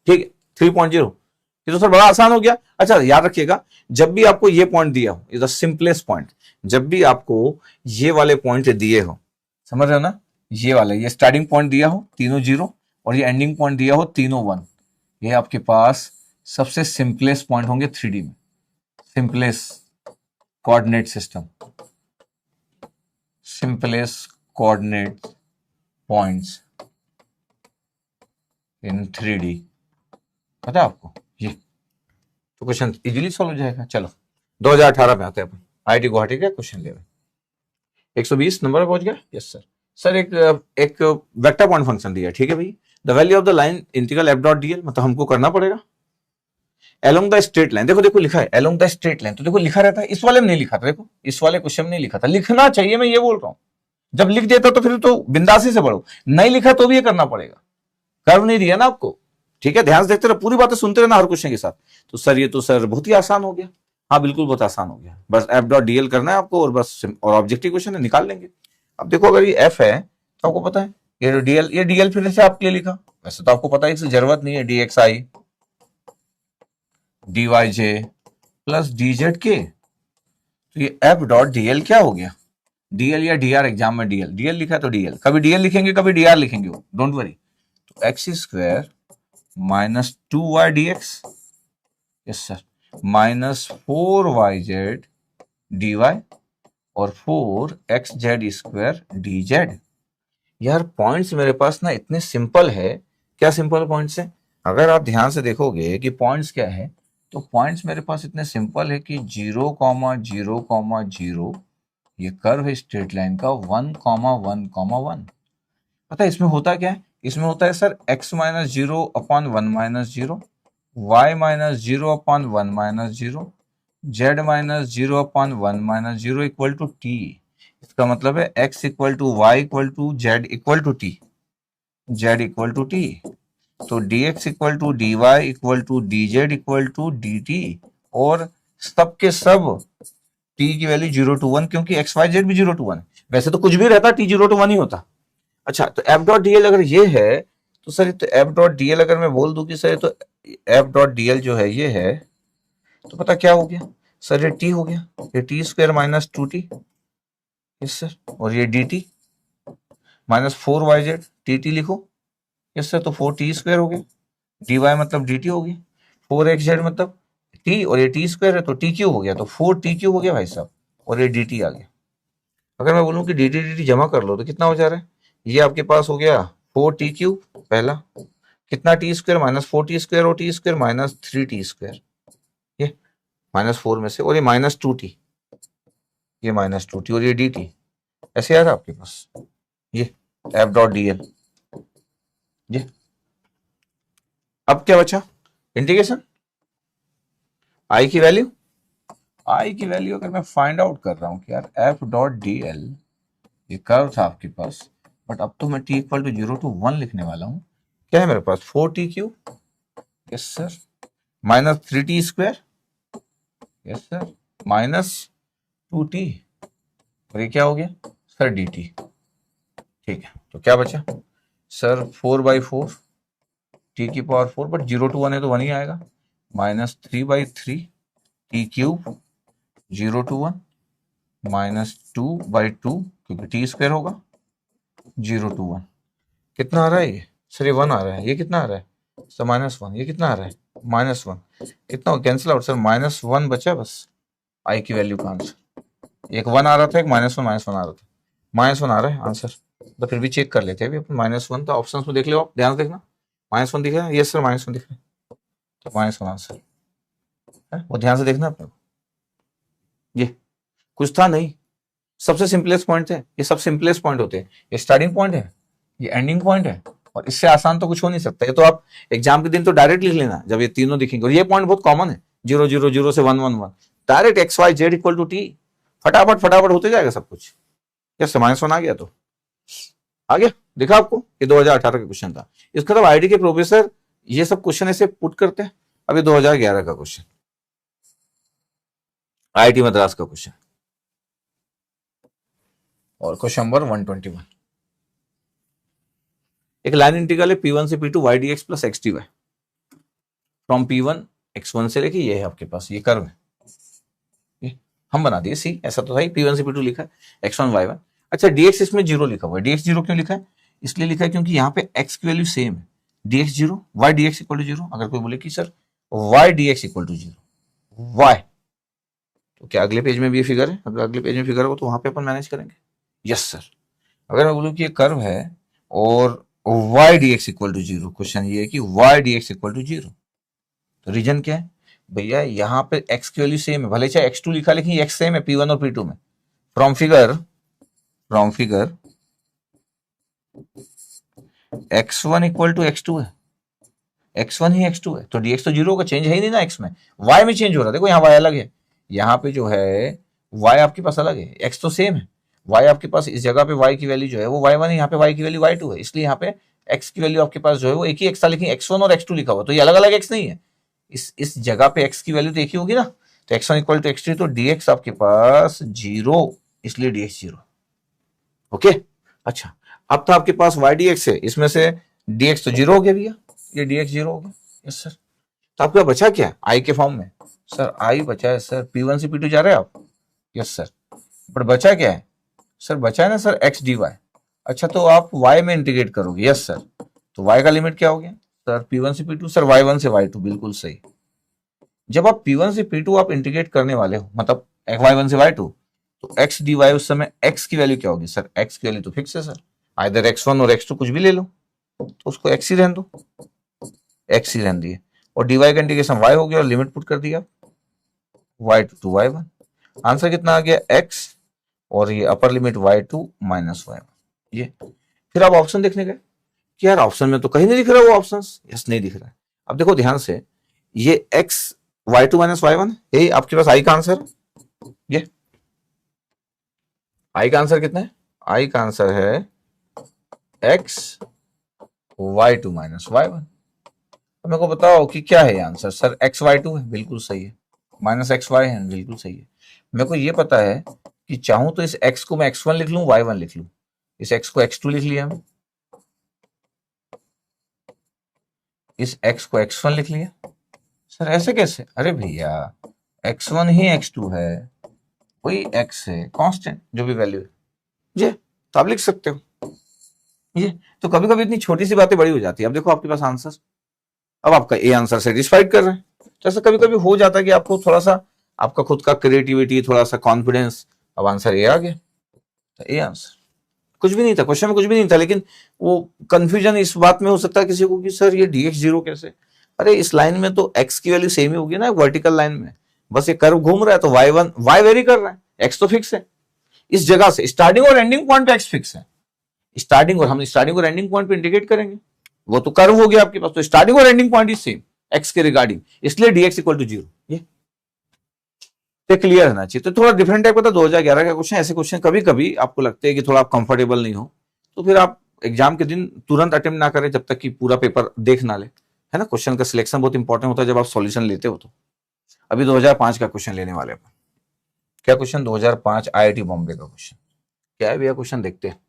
ठीक है 3.0, ये तो सर बड़ा आसान हो गया। अच्छा याद रखिएगा, जब भी आपको ये पॉइंट दिया हो, इज द सिंपलेस्ट पॉइंट, जब भी आपको ये वाले पॉइंट दिए हो, समझ रहे हो ना, ये वाले, ये स्टार्टिंग पॉइंट दिया हो तीनों 0 और ये एंडिंग पॉइंट दिया हो तीनों 1, ये आपके पास सबसे सिंपलेस्ट पॉइंट होंगे 3D में, simplest coordinate system, simplest coordinate points in 3D, पता है आपको ये, तो क्वेश्चन इजीली सॉल्व हो जाएगा। चलो 2018 में आते हैं अपन, आईआईटी गुवाहाटी का क्वेश्चन ले रहे हैं, 120 नंबर पहुंच गया। Yes sir. सर एक वेक्टर पॉइंट फंक्शन दिया, ठीक है भाई, the value of the line integral F dot DL, मतलब हमको करना पड़ेगा एलोंग द स्ट्रेट लाइन। देखो देखो लिखा है एलोंग द स्ट्रेट लाइन, तो देखो लिखा रहता है, इस वाले में नहीं लिखा था, देखो इस वाले क्वेश्चन में नहीं लिखा था, लिखना चाहिए, मैं ये बोल रहा हूं। जब लिख देता तो फिर तो बिंदासी से बढ़ो, नहीं लिखा तो भी ये करना पड़ेगा, कर्व नहीं दिया ना आपको, ठीक है, ध्यान से देखते रहो, पूरी बातें सुनते रहना हर क्वेश्चन के साथ। तो सर ये तो सर बहुत ही आसान हो गया। हाँ बिल्कुल बहुत आसान हो गया, बस एफ डॉट डीएल करना है आपको, और बस, और ऑब्जेक्टिव क्वेश्चन है निकाल लेंगे। अब देखो अगर ये एफ है तो आपको पता है ये डीएल, ये डीएल फिर से आपके लिए लिखा, वैसे तो आपको पता है इसकी जरूरत नहीं है, d x i d Y J plus D Z के, तो ये एफ डॉट डीएल क्या हो गया, डीएल या डीआर, एग्जाम में डीएल डीएल लिखा तो डीएल, कभी डीएल लिखेंगे कभी डीआर लिखेंगे, डोंट वरी। तो x square minus 2y dx, yes sir, minus 4yz dy और 4xz स्क्वायर dz। यार पॉइंट्स मेरे पास ना इतने सिंपल है, क्या सिंपल पॉइंट्स है, अगर आप ध्यान से देखोगे कि पॉइंट्स क्या है, तो पॉइंट्स मेरे पास इतने सिंपल है कि 0,0,0 ये कर्व है स्ट्रेट लाइन का, 1,1,1। पता है इसमें होता क्या है, इसमें होता है sir x minus 0 upon 1 minus 0, y minus 0 upon 1 minus 0, z minus 0 upon 1 minus 0 equal to t। इसका मतलब है x equal to y equal to z equal to t, z equal to t। तो dx equal to dy equal to dz equal to dt, और सब के सब t की value 0 to 1, क्योंकि x y z भी 0 to 1 है, वैसे तो कुछ भी रहता t 0 to 1 ही होता। अच्छा तो एफ डॉट डीएल अगर ये है तो सर, तो एफ डॉट डीएल अगर मैं बोल दूं कि सर तो एफ डॉट डीएल जो है ये है, तो पता क्या हो गया सर, ये टी हो गया, ये T square minus 2t, yes sir, और ये D T minus 4yz, T T लिखो, यस सर, तो 4t स्क्वायर हो गया, डी वाई मतलब डी टी हो गया, 4xz मतलब t, और ये टी स्क्वायर है तो टी क्यू हो गया, तो 4t क्यू हो गया भाई साहब, और ये डी टी आ गया। अगर मैं बोलूं कि डी टी जमा कर लो तो कितना हो जा रहा है, ये आपके पास हो गया 4t क्यू पहला, कितना T square minus 4t square और T square minus 3t square, ये माइनस 4 में से, और ये माइनस 2t, ये माइनस 2t और ये dt, ऐसे आ रहा आपके पास ये एफ डॉट डीएल, ये अब क्या बचा, इंटीग्रेशन आई की वैल्यू, आई की वैल्यू अगर मैं फाइंड आउट कर रहा हूं कि यार एफ डॉट डी एल, ये कर्व था आपके पास, बट अब तो मैं टी इक्वल टू 0 to 1 लिखने वाला हूं। क्या है मेरे पास, 4t cube, yes sir, minus 3t square, yes sir, minus 2t, और ये क्या हो गया सर, dt। ठीक है, तो क्या बचा सर, 4/4 t की पावर 4, बट 0 to 1 है तो 1 ही आएगा, minus 3/3 t cube 0 to 1, minus 2/2 क्योंकि टी स्क्वायर होगा 0 to 1। कितना आ रहा है ये सर, ये 1 आ रहा है, ये कितना आ रहा है सर, -1, ये कितना आ रहा है -1, कितना कैंसिल आउट सर, -1 बचा बस आई की वैल्यू का आंसर। एक 1 आ रहा था, एक -1 आ रहा था, -1 आ रहा है आंसर, तो फिर भी चेक कर लेते हैं अभी अपन। -1 तो ऑप्शन में देख लो आप, ध्यान से देखना, -1 दिख रहा है, यस सर -1 दिख रहा है, तो -1 आंसर है, वो ध्यान से देखना अपने को। ये कुछ था नहीं, सबसे सिंपलेस्ट पॉइंट है, ये सब सिंपलेस्ट पॉइंट होते हैं, ये स्टार्टिंग पॉइंट है, ये एंडिंग पॉइंट है, और इससे आसान तो कुछ हो नहीं सकता। ये तो आप एग्जाम के दिन तो डायरेक्ट लिख लेना जब ये तीनों दिखेंगे, और ये पॉइंट बहुत कॉमन है, 0 0 0 से 1 1 1, direct x Y z equal to t, फटाफट फटाफट होते जाएगा सब कुछ। यस -1 आ गया, तो आ गया, दिखा आपको, ये 2018 का क्वेश्चन था। इसका मतलब आईडी के प्रोफेसर ये सब क्वेश्चन ऐसे पुट करते हैं। अब ये 2011 का क्वेश्चन, आईआईटी मद्रास का क्वेश्चन, और क्वेश्चन नंबर 121, एक लाइन इंटीग्रल है P1 से P2 y dx plus x dy from P1 x1 से लेके, ये है आपके पास, ये कर्व है, ये हम बना दिए सी, ऐसा तो था ही, P1 से P2 लिखा है, x1 y1। अच्छा, dx इसमें 0 लिखा हुआ है, dx 0 क्यों लिखा है, इसलिए लिखा है क्योंकि यहाँ पे x की वैल्यू सेम है, dx 0 y dx equal to 0। अगर कोई बोले कि sir y dx equal to 0 y, तो क्या अगले पेज में भी ये फिगर है, अगर अगले पेज में फिगर हो तो वहां पे अपन मैनेज करेंगे। यस सर, अगर मैं बोलूँ कि ये कर्व है और y dx equal to 0, question ये है कि y dx इक्वल टू 0, तो रीजन क्या है भैया, यहाँ पे x की वैल्यू सेम है, भले चाहे x2 लिखा, लेकिन x सेम है P1 और P2 में। From figure x1 equal to x2 है, x1 ही x2 है, तो dx तो 0 होगा, चेंज है ही नहीं ना x में, y में चेंज हो रहा है। देखो यहाँ y अलग है, यहाँ पे जो है y आपके पास अलग है, x तो सेम है, y आपके पास इस जगह पे y की वैल्यू जो है वो y1 है, यहाँ पे y की वैल्यू y2 है, इसलिए यहाँ पे x की वैल्यू आपके पास जो है वो एक ही x था, लेकिन x1 और x2 लिखा हुआ, तो ये अलग अलग x नहीं है, इस जगह पे x की वैल्यू तो एक ही होगी ना, तो x1 इक्वल टू x2, तो dx आपके पास 0, इसलिए dx 0। ओके, अच्छा, अब तो आपके पास y dx है, इसमें से dx तो 0 हो गया भैया, ये dx 0 हो गया, यस सर। तो आपका बचा क्या i के फॉर्म में, सर i बचा है सर, P1 से P2 जा रहे हैं आप, यस सर, बट बचा क्या है सर, बचा है ना सर x dy। अच्छा, तो आप y में इंटीग्रेट करोगे, यस सर, तो y का लिमिट क्या हो गया सर, P1 से P2, सर y1 से y2, बिल्कुल सही। जब आप P1 से P2 आप इंटीग्रेट करने वाले हो, मतलब y1 से y2, तो x dy उस समय x की वैल्यू क्या होगी सर, x की वैल्यू तो फिक्स है सर, आइदर x1 और x2 कुछ भी ले लो, तो उसको x ही रहने दो, x ही रहने दिए, और dy का इंटीग्रेशन y हो गया, और लिमिट पुट कर दिया y2 टू y1, आंसर कितना आ गया x, और ये upper limit y2 minus y1। ये फिर आप ऑप्शन देखने गए कि यार ऑप्शन में तो कहीं नहीं दिख रहा वो ऑप्शन, यस नहीं दिख रहा है। अब देखो ध्यान से, ये x y2 माइनस y1, यही आपके पास i का आंसर, ये i का आंसर कितना है, i का आंसर है x y2 माइनस y1। तो मेरे को बताओ कि क्या है ये आंसर, सर x y2 है, बिल्कुल सही है, माइनस x y है, बिल्कुल सही है। मेरे को ये पता है कि चाहूं तो इस x को मैं x1 लिख लूं, y1 लिख लूं, इस x को x2 लिख लिया मैं, इस x को x1 लिख लिया, सर ऐसे कैसे, अरे भैया x1 ही x2 है, वही x है कांस्टेंट जो भी वैल्यू है, ये तो आप लिख सकते हो। ये तो कभी कभी इतनी छोटी सी बातें बड़ी हो जाती है। अब देखो आपके पास आंसर, अब आपका ए आंसर सेटिस्फाइड कर रहे हैं, तो ऐसा कभी कभी हो जाता है कि आपको थोड़ा सा आपका खुद का क्रिएटिविटी, थोड़ा सा कॉन्फिडेंस, अब आंसर ए आ गया, तो ए आंसर, कुछ भी नहीं था क्वेश्चन में, कुछ भी नहीं था, लेकिन वो कंफ्यूजन इस बात में हो सकता है किसी को कि सर ये dx 0 कैसे, अरे इस लाइन में तो x की वैल्यू सेम ही होगी ना, वर्टिकल लाइन में, बस ये कर्व घूम रहा है तो y1 y वेरी कर रहा है, x तो फिक्स है, इस जगह से स्टार्टिंग और एंडिंग पॉइंट पे x फिक्स है, स्टार्टिंग और हम स्टार्टिंग और एंडिंग पॉइंट पे इंडिकेट करेंगे, वो तो कर्व हो गया आपके पास, तो स्टार्टिंग और ending point is same x के रिगार्डिंग, इसलिए dx इक्वल टू 0। ये क्लियर रहना चाहिए। तो थोड़ा डिफरेंट टाइप का था 2011 का क्वेश्चन। ऐसे क्वेश्चन कभी कभी आपको लगते हैं कि थोड़ा आप कंफर्टेबल नहीं हो, तो फिर आप एग्जाम के दिन तुरंत अटेम्प्ट ना करें जब तक कि पूरा पेपर देख ना ले, है ना। क्वेश्चन का सिलेक्शन बहुत इंपॉर्टेंट होता है जब आप सॉल्यूशन लेते हो। तो अभी 2005 का क्वेश्चन लेने वाले अपन। क्या क्वेश्चन? 2005 आईआईटी बॉम्बे का क्वेश्चन। क्या है भैया क्वेश्चन? देखते हैं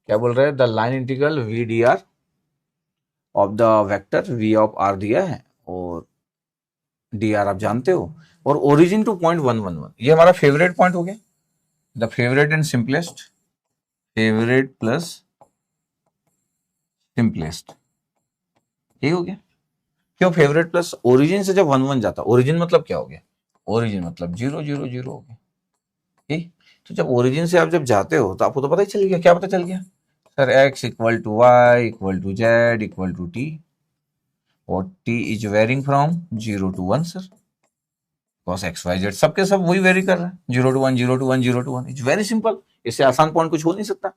क्या बोल रहे हैं। The line integral v d r of the vector v of r दिया है, और डी आर आप जानते हो, और ओरिजिन टू पॉइंट 111, ये हमारा फेवरेट पॉइंट हो गया। The favourite and simplest, favourite plus simplest, ये हो गया। क्यों फेवरेट प्लस? ओरिजिन से जब 1 1 जाता, ओरिजिन मतलब क्या हो गया? ओरिजिन मतलब 0 0 0 हो गया। ठीक, तो जब ओरिजिन से आप जब जाते हो तो आपको तो पता ही चल गया। क्या पता चल गया sir? x equal to y equal to z equal to t, और t is varying from 0 to 1 sir, cos x y z सबके सब वही वेरी कर रहा है, 0 to 1 0 to 1 0 to 1। It's very simple, इससे आसान पॉइंट कुछ हो नहीं सकता।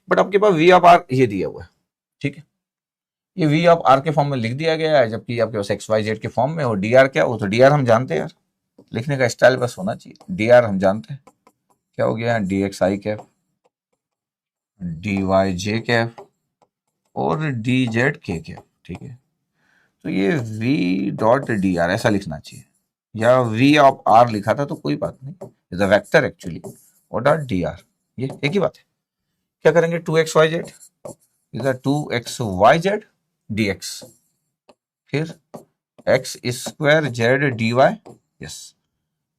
बट आपके पास v ऑफ r ये दिया हुआ है, ठीक है, ये v ऑफ r के फॉर्म में लिख दिया गया है, जबकि आपके पास x y z के फॉर्म में। और dr क्या हो? तो dr हम जानते हैं यार, लिखने का स्टाइल बस होना चाहिए। dr हम जानते हैं क्या हो गया, dx i cap, dy j cap, और dz k कैप, ठीक है। तो ये v डॉट dr ऐसा लिखना चाहिए, या v ऑफ r लिखा था तो कोई बात नहीं, इज अ वेक्टर एक्चुअली, और डॉट dr, ये एक ही बात है। क्या करेंगे? 2xyz इज 2xyz dx, फिर x square z dy, yes,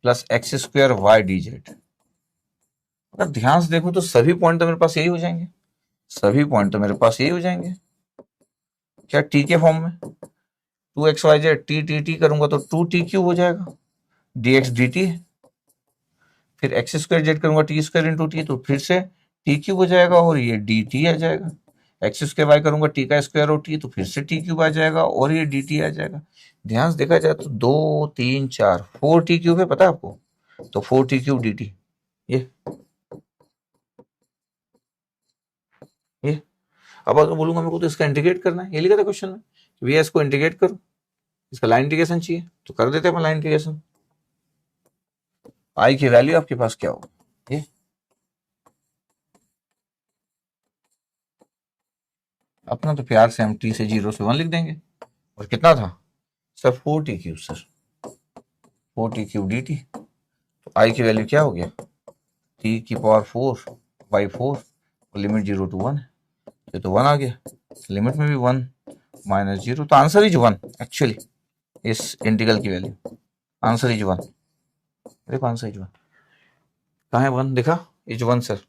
plus x square y dz। अगर ध्यान से देखो तो सभी पॉइंट तो मेरे पास यही हो जाएंगे, सभी पॉइंट तो मेरे पास यही हो जाएंगे। क्या t के फॉर्म में 2xyz t करूंगा तो 2t क्यूब हो जाएगा, dx dt, फिर एक्स स्क्वायर जेड करूंगा टी स्क्वायर इंटू टी, तो फिर से टी क्यूब हो जाएगा, और ये डी टी आ जाएगा। एक्स स्क्वायर वाई करूंगा टी का स्क्वायर और टी, तो फिर से टी क्यूब आ जाएगा, और ये डी टी आ जाएगा। ध्यान से देखा जाए तो 2 3 4 4 टी क्यूब है, पता है आपको? तो 4 टी क्यूब डी टी, ये अब अगर बोलूंगा मेरे को तो इसका इंटीग्रेट करना है, ये लिखा था क्वेश्चन में, वी एस को इंटीग्रेट करो, इसका लाइन इंटीग्रेशन चाहिए तो कर देते हैं लाइन इंटीग्रेशन। आई की वैल्यू आपके पास क्या होगा? ये अपना तो प्यार से हम टी से 0 से 1 लिख देंगे, और कितना था sir? 4 T cube sir, 4 T cube D T. तो आई की वैल्यू क्या हो गया? टी की पावर 4 बाई 4, और लिमिट 0 to 1 है, ये तो 1 आ गया, लिमिट में भी 1 माइनस 0, तो आंसर इज 1 एक्चुअली, इस इंटीग्रल की वैल्यू आंसर इज 1। देखो आंसर इज 1, कहाँ है 1? देखा, इज 1 सर,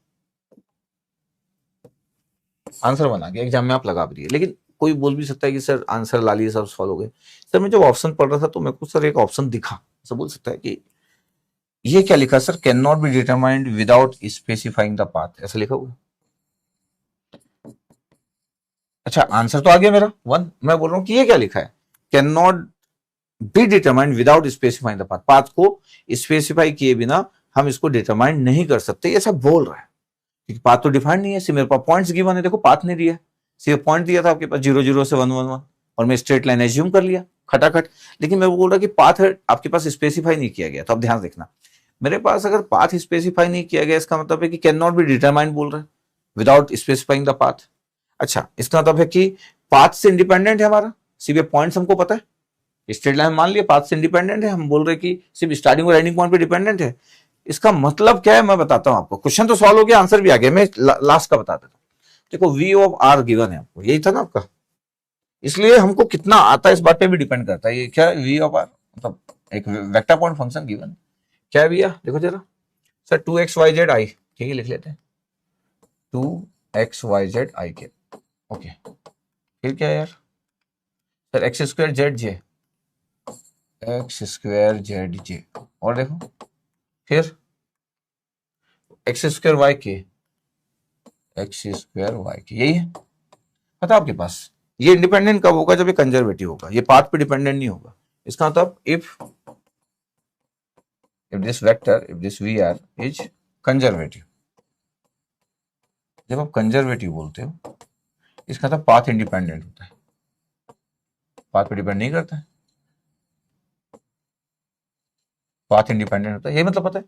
आंसर 1 आ गया। एग्जाम में आप लगा भी दिए, लेकिन कोई बोल भी सकता है कि सर आंसर ला लिए सब सॉल्व हो गए। सर मैं जब ऑप्शन पढ़ रहा था तो मेरे को सर एक ऑप्शन दिखा, सर बोल सकता है कि ये क्या लिखा sir? Can not be determined without specifying the path, ऐसा लिखा हुआ। अच्छा आंसर तो आ गया मेरा 1, मैं बोल रहा हूँ कि ये क्या लिखा है? Can not be determined without specifying the path, path को स्पेसिफाई किए बिना हम इसको डिटरमाइन नहीं कर सकते, ऐसा बोल रहा है। क्योंकि पाथ तो डिफाइंड नहीं है, सिर्फ मेरे पास पॉइंट्स गिवन है, देखो पाथ नहीं दिया, सिर्फ पॉइंट दिया था आपके पास 0 0 से 1 1 1, और मैं स्ट्रेट लाइन एज्यूम कर लिया खटाखट। लेकिन मैं बोल रहा कि पाथ आपके पास स्पेसिफाई नहीं किया गया, तो अब ध्यान देखना, मेरे पास अगर पाथ स्पेसिफाई नहीं किया गया, इसका मतलब है कि कैन नॉट बी डिटरमाइंड बोल रहा है विदाउट स्पेसिफाइंग द पाथ। अच्छा, इसका मतलब है कि पाथ से इंडिपेंडेंट है हमारा, सिर्फ पॉइंट्स हमको पता है, स्ट्रेट लाइन मान लिया पाथ से इंडिपेंडेंट है, हम बोल रहे कि सिर्फ स्टार्टिंग और एंडिंग पॉइंट पे डिपेंडेंट है। इसका मतलब क्या है मैं बताता हूं आपको, क्वेश्चन तो सॉल्व हो गया, आंसर भी आ गया, मैं लास्ट का बता देता हूं। देखो वी ऑफ आर गिवन है आपको, यही था ना आपका, इसलिए हमको कितना आता है इस बात पे भी डिपेंड करता है। ये क्या वी ऑफ आर मतलब एक वेक्टर पॉइंट फंक्शन गिवन, क्या है भैया? देखो जरा सर 2xyz i, ठीक है लिख लेते हैं 2xyz i के, ओके। फिर क्या है यार sir? X square Z J, x square Z J, और देखो फिर एक्स स्क्वायर वाई के, एक्स स्क्वायर वाई के, यही है पता आपके पास। ये इंडिपेंडेंट कब होगा? जब ये कंजर्वेटिव होगा, ये पाथ पे डिपेंडेंट नहीं होगा। इसका मतलब if this vector, if this v r is conservative, जब आप कंजर्वेटिव बोलते हो इसका मतलब पाथ इंडिपेंडेंट होता है, पाथ पे डिपेंड नहीं करता है, पाथ इंडिपेंडेंट होता है। ये मतलब पता है,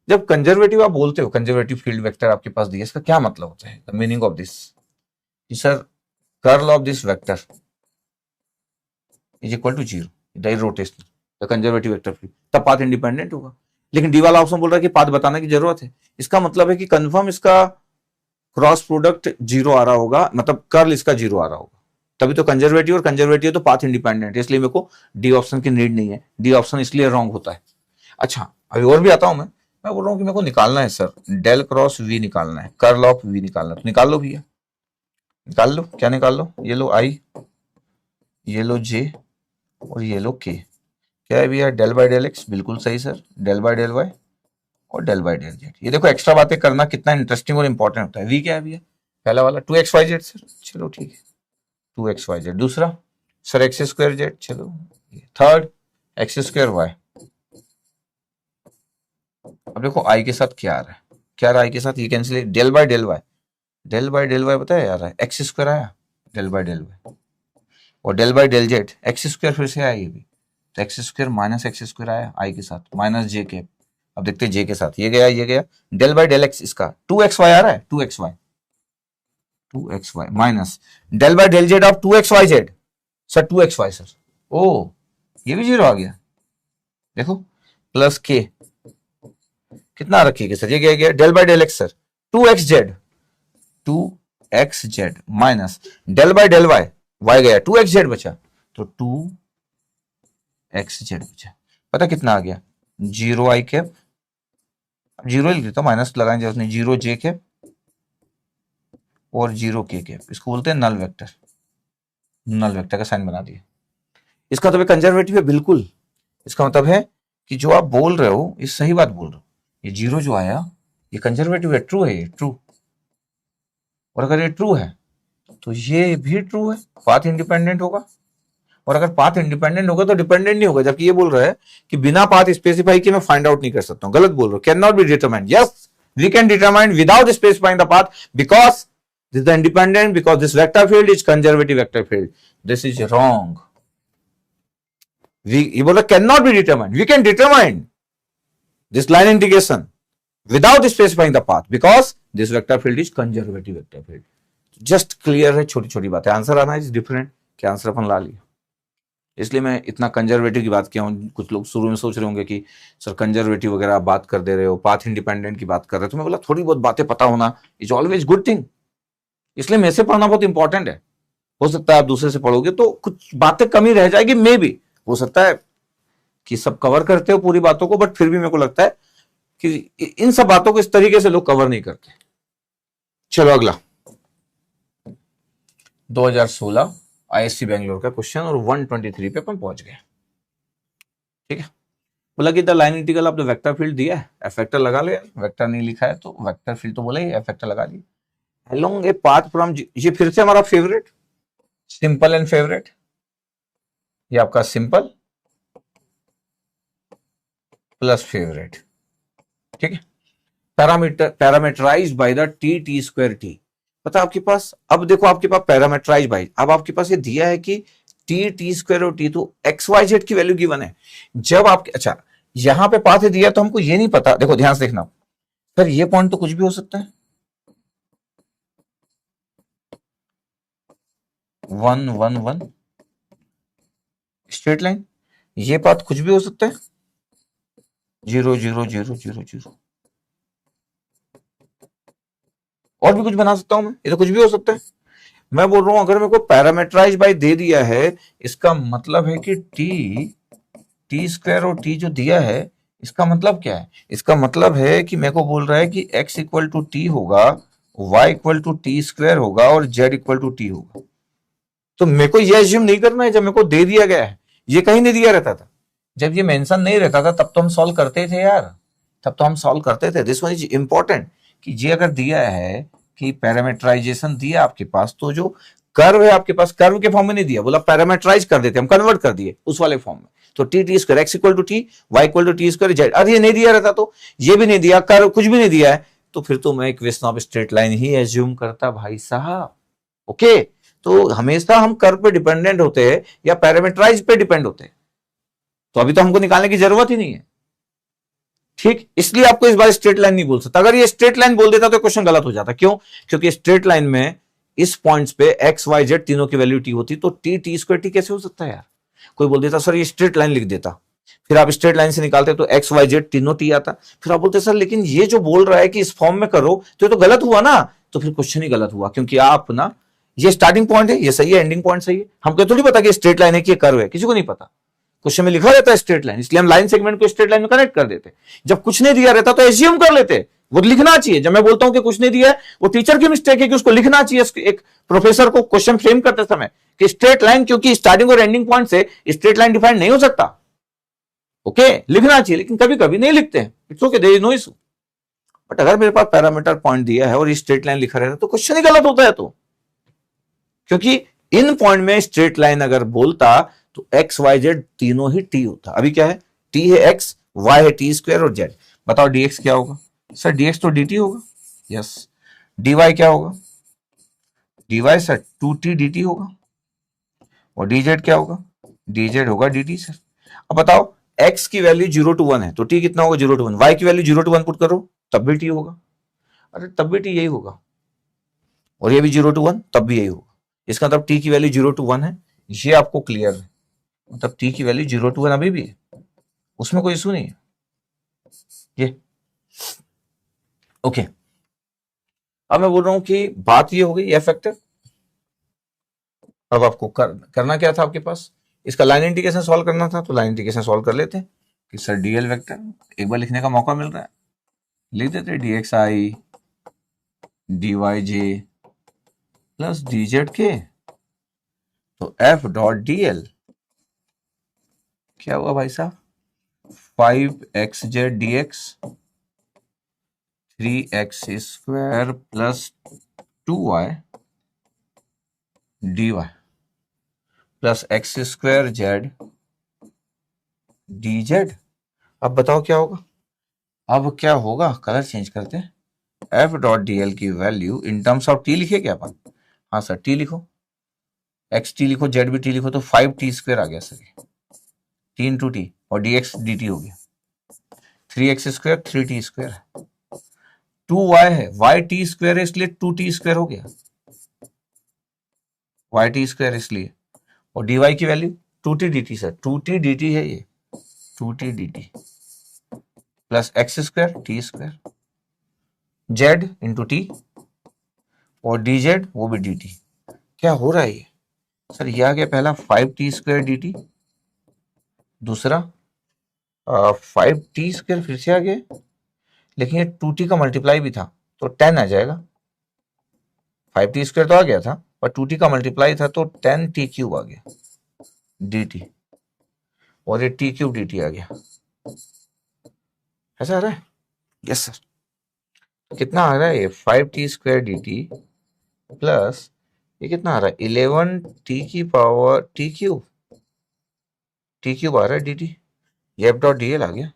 जब कंजर्वेटिव आप बोलते हो, कंजर्वेटिव फील्ड वेक्टर आपके पास दिया, इसका क्या मतलब होता है, the meaning of this, sir curl of this vector is equal to zero, the rotational, the conservative vector field, तब पाथ इंडिपेंडेंट होगा। लेकिन डी वाला ऑप्शन बोल रहा है कि पाथ बताने की जरूरत है, इसका मतलब है कि कंफर्म इसका क्रॉस प्रोडक्ट जीरो आ रहा होगा, मतलब कर्ल इसका जीरो आ रहा होगा, तभी तो कंजर्वेटिव, और कंजर्वेटिव तो पाथ इंडिपेंडेंट है, इसलिए मेरे को डी ऑप्शन की नीड नहीं है, डी ऑप्शन इसलिए रॉन्ग होता है। अच्छा अभी और भी आता हूं मैं बोल रहा हूं कि मेरे को निकालना है सर, डेल क्रॉस वी निकालना है, कर्ल ऑफ वी निकालना है, तो निकाल लो भैया, निकाल लो, क्या निकाल लो, ये लो आई, ये लो जे, और ये लो के, क्या है भैया, डेल बाय डेल एक्स, बिल्कुल सही सर, डेल बाय डेल वाई और डेल बाय डेल जेड। ये देखो एक्स्ट्रा बातें करना कितना इंटरेस्टिंग और इंपॉर्टेंट होता है। वी क्या है भैया, पहला वाला 2xyz सर, चलो ठीक है 2xyz, दूसरा सर एक्स स्क्वायर जेड, चलो थर्ड एक्स स्क्वायर वाई। अब देखो आई के साथ क्या आ रहा है, क्या आ रहा है आई के साथ, ये cancel, del by del y, del by del y बताया यार है एक्स स्क्वायर आया, डेल बाय डेल वाई, और del by del z x square फिर से आया ये भी, तो x square minus x square आया आई के साथ, माइनस जे के, अब देखते हैं जे के साथ, ये गया, डेल बाय डेल एक्स, इसका 2xy आ रहा है, 2xy minus del by del Z of 2xyz, sir 2xy sir, ओ ये भी जीरो आ गया, देखो प्लस के, कितना रखिएगा सर, ये गया del by del x sir 2xz minus del by del y, y गया 2xz बचा, तो 2xz बचा, पता कितना आ गया, जीरो आई कैप, जीरो लिख देता हूं, माइनस लगाएंगे उसने, जीरो जे कैप और जीरो के कैप, इसको बोलते हैं नल वेक्टर, नल वेक्टर का साइन बना दिया। इसका मतलब कंजर्वेटिव है बिल्कुल, इसका मतलब है कि जो आप बोल रहे हो ये सही बात बोल रहे हो, ये जीरो जो आया ये कंजर्वेटिव है, ट्रू है, ये ट्रू, और अगर ये ट्रू है तो ये भी ट्रू है, पाथ इंडिपेंडेंट होगा, और अगर पाथ इंडिपेंडेंट होगा तो डिपेंडेंट नहीं होगा, जबकि ये बोल रहा है कि बिना पाथ स्पेसिफाई किए मैं फाइंड आउट नहीं कर सकता हूं, गलत बोल रहा हूं, can not be determined, yes we can determine without specifying the path, because this is independent, because this vector field is conservative vector field, this is wrong, ये बोला can not be determined, we can determine this line integration without specifying the path, because this vector field is conservative vector field. Just clear है, छोटी छोटी बातें, answer आना is different, क्या answer अपन ला लिया, इसलिए मैं इतना कंजर्वेटिव की बात किया हूं। कुछ लोग शुरू में सोच रहे होंगे कि सर कंजर्वेटिव वगैरह आप बात कर दे रहे हो, पाथ इंडिपेंडेंट की बात कर रहे हो, तो मैं बोला थोड़ी बहुत बातें पता होना इज ऑलवेज गुड थिंग, इसलिए मेरे से पढ़ना बहुत इंपॉर्टेंट है। हो सकता है आप दूसरे से पढ़ोगे तो कुछ बातें कमी रह जाएगी, मे भी हो सकता है कि सब कवर करते हो पूरी बातों को, बट फिर भी मेरे को लगता है कि इन सब बातों को इस तरीके से लोग कवर नहीं करते। चलो अगला 2016 आईएससी बेंगलोर का क्वेश्चन, और 123 पे अपन पहुंच गए, ठीक है। बोला कि the line integral of the vector field दिया है, एफ वेक्टर लगा ले, वेक्टर नहीं लिखा है तो वेक्टर फील्ड तो बोला ही, एफ वेक्टर लगा लिया, अलोंग ए पाथ फ्रॉम, ये फिर से हमारा फेवरेट, सिंपल एंड फेवरेट, ये आपका सिंपल प्लस फेवरेट, ठीक है, parameterised by the t square t, पता आपके पास, अब देखो आपके पास पैरामीटराइज बाय, अब आपके पास ये दिया है कि टी स्क्वायर और टी, तो एक्स वाई जेड की वैल्यू गिवन है, जब आपके, अच्छा यहां पे पाथ दिया तो हमको ये नहीं पता, देखो ध्यान से देखना सर, ये पॉइंट तो कुछ भी हो सकता है, 1 1 1 स्ट्रेट लाइन, ये पाथ कुछ भी हो सकता है, 0 0 0 0 0, और भी कुछ बना सकता हूं मैं, ये तो कुछ भी हो सकता है। मैं बोल रहा हूं अगर मेरे को पैरामीटराइज बाय दे दिया है, इसका मतलब है कि टी स्क्वायर और टी जो दिया है, इसका मतलब क्या है, इसका मतलब है कि मेरे को बोल रहा है कि x इक्वल टू टी होगा, y equal to t square होगा और z इक्वल टू टी होगा। तो मेरे को ये एज्यूम नहीं करना है जब मेरे को दे दिया गया है, ये कहीं नहीं दिया रहता था, जब ये मेंशन नहीं रहता था तब तो हम सॉल्व करते थे यार, तब तो हम सॉल्व करते थे। दिस वन इज इंपॉर्टेंट कि ये अगर दिया है कि पैरामीटराइजेशन दिया आपके पास, तो जो कर्व है आपके पास, कर्व के फॉर्म में नहीं दिया, बोला पैरामीटराइज कर देते, हम कन्वर्ट कर दिए उस वाले फॉर्म में, तो t square x equal to t, y equal to t square z. अरे ये नहीं दिया रहता तो, ये भी नहीं दिया, कर्व कुछ भी नहीं दिया है, तो फिर तो मैं equation of straight line he assume करता भाई साहब, ओके। तो हमेशा हम कर्व पे डिपेंडेंट होते हैं या पैरामीटराइज पे डिपेंड होते हैं, तो अभी तो हमको निकालने की जरूरत ही नहीं है। ठीक, इसलिए आपको इस बार स्ट्रेट लाइन नहीं बोल सकता। अगर ये स्ट्रेट लाइन बोल देता तो क्वेश्चन गलत हो जाता। क्यों? क्योंकि स्ट्रेट लाइन में इस पॉइंट्स पे एक्स वाई जेड तीनों की वैल्यू टी होती, तो टी टी स्क्वायर टी कैसे हो सकता है यार? कोई बोल देता सर ये स्ट्रेट लाइन लिख देता, फिर आप स्ट्रेट लाइन से निकालते तो एक्स वाई जेड तीनों टी आता, फिर आप बोलते सर लेकिन ये जो बोल रहा है कि इस फॉर्म में करो तो ये तो गलत हुआ ना, तो फिर क्वेश्चन ही गलत हुआ। क्योंकि आप ना, ये स्टार्टिंग पॉइंट है, ये सही है, एंडिंग पॉइंट सही है, हमको थोड़ी पता कि स्ट्रेट लाइन है कि ये कर्व है, किसी को नहीं पता। क्वेश्चन में लिखा रहता है स्ट्रेट लाइन, इसलिए हम लाइन सेगमेंट को स्ट्रेट लाइन में कनेक्ट कर देते। जब कुछ नहीं दिया रहता तो एज्यूम कर लेते, वो लिखना चाहिए। जब मैं बोलता हूं कि कुछ नहीं दिया है, वो टीचर की मिस्टेक है कि उसको लिखना चाहिए एक प्रोफेसर को क्वेश्चन फ्रेम करते समय कि स्ट्रेट लाइन, क्योंकि स्टार्टिंग और एंडिंग पॉइंट से स्ट्रेट लाइन डिफाइन नहीं हो सकता। ओके, लिखना चाहिए, लेकिन कभी कभी नहीं लिखते हैं, it's okay, there is no issue. But अगर मेरे पास पैरामीटर पॉइंट दिया है और स्ट्रेट लाइन लिखा रहता तो क्वेश्चन ही गलत होता है। तो क्योंकि इन पॉइंट में स्ट्रेट लाइन अगर बोलता तो एक्स वाई जेड तीनों ही टी होता। अभी क्या है? टी है एक्स, वाई है टी स्क्वायर और जेड। बताओ डीएक्स क्या होगा? सर डीएक्स तो dt होगा। यस। dy क्या होगा? dy सर 2t dt होगा। और dz क्या होगा? dz होगा dt सर। अब बताओ x की वैल्यू 0 to 1 है तो t कितना होगा? 0 to 1। y की वैल्यू 0 to 1 पुट करो तब भी t होगा। अरे तब भी t यही होगा, और ये भी 0 to 1 तब भी यही होगा। इसका मतलब t की वैल्यू 0 to 1 है, ये आपको क्लियर है। मतलब t की वैल्यू 0 to 1 अभी भी है, उसमें कोई इशू नहीं है ये। ओके, अब मैं बोल रहा हूं कि बात ये हो गई ये फैक्टर। अब आपको करना क्या था आपके पास? इसका लाइन इंटीग्रेशन सॉल्व करना था, तो लाइन इंटीग्रेशन सॉल्व कर लेते हैं कि सर डीएल वेक्टर एक बार लिखने का मौका मिल रहा है, लिख देते d x i d Y J plus D Z के, तो एफ डॉट डी एल क्या हुआ भाई साहब? 5xz dx 3x square plus 2y dy plus X square Z dz। अब बताओ क्या होगा? अब क्या होगा? कलर चेंज करते हैं। एफ डॉट डी एल की value in terms of T लिखे क्या अपन? हाँ सर टी लिखो, एक्स टी लिखो, जेड भी टी लिखो, तो 5t स्क्वायर आ गया सर, टी इंटू टी, और डी एक्स डी टी हो गया 3x स्क्वायर 3t स्क्वायर है, 2y है, y टी स्क्वायर है इसलिए 2t स्क्वायर हो गया, y टी स्क्वायर इसलिए, और dy की value 2t dt sir, 2t dt है ये, 2t dt plus X square T square Z into T, और डी जेड वो भी डी टी। क्या हो रहा है ये? सर ये आ गया पहला 5t स्क्वायर डी टी, दूसरा 5t स्क्वायर फिर से आ गया, लेकिन ये 2t का मल्टीप्लाई भी था तो 10 आ जाएगा। 5t स्क्वायर तो आ गया था पर 2t का मल्टीप्लाई था तो 10t क्यूब आ गया dt, और ये t क्यूब dt आ गया। ऐसा आ रहा है? Yes sir. कितना आ रहा है ये? 5t स्क्वायर dt प्लस ये कितना आ रहा है? 11t की पावर t क्यूब आ रहा है dt। ये एफ डॉट डी एल आ गया।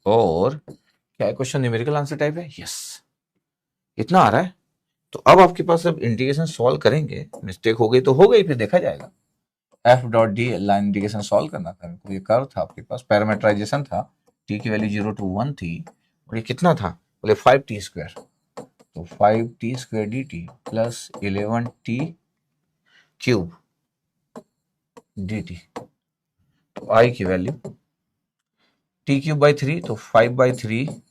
और क्या क्वेश्चन न्यूमेरिकल आंसर टाइप है? यस, इतना आ रहा है। तो अब आपके पास अब इंटीग्रेशन सॉल्व करेंगे, मिस्टेक हो गई तो हो गई, फिर देखा जाएगा। F dot D L line integration solve करना था, ये कर्व था आपके पास, पैरामीटराइजेशन था, टी की वैल्यू 0 to 1 थी, और ये कितना था? बोले 5t स्क्वायर, तो 5t square D T plus 11t cube D T, तो आई की वैल्यू टी क्यूब बाई 3, तो 5/3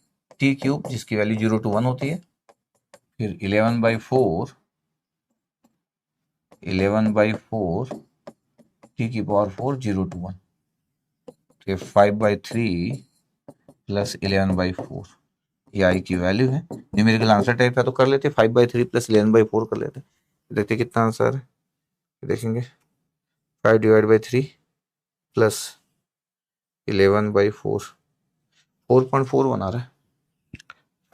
टी क्यूब जिसकी वैल्यू 0 to 1 होती है, फिर 11/4 टी की पावर 4 0 to 1, तो 5/3 प्लस 11/4 ये आई की वैल्यू है। न्यूमेरिकल आंसर टाइप है तो कर लेते, 5/3 प्लस 11/4 कर लेते, देखते कितना आंसर है। देखेंगे 5/3 प्लस 11/4 4.41 आ रहा है,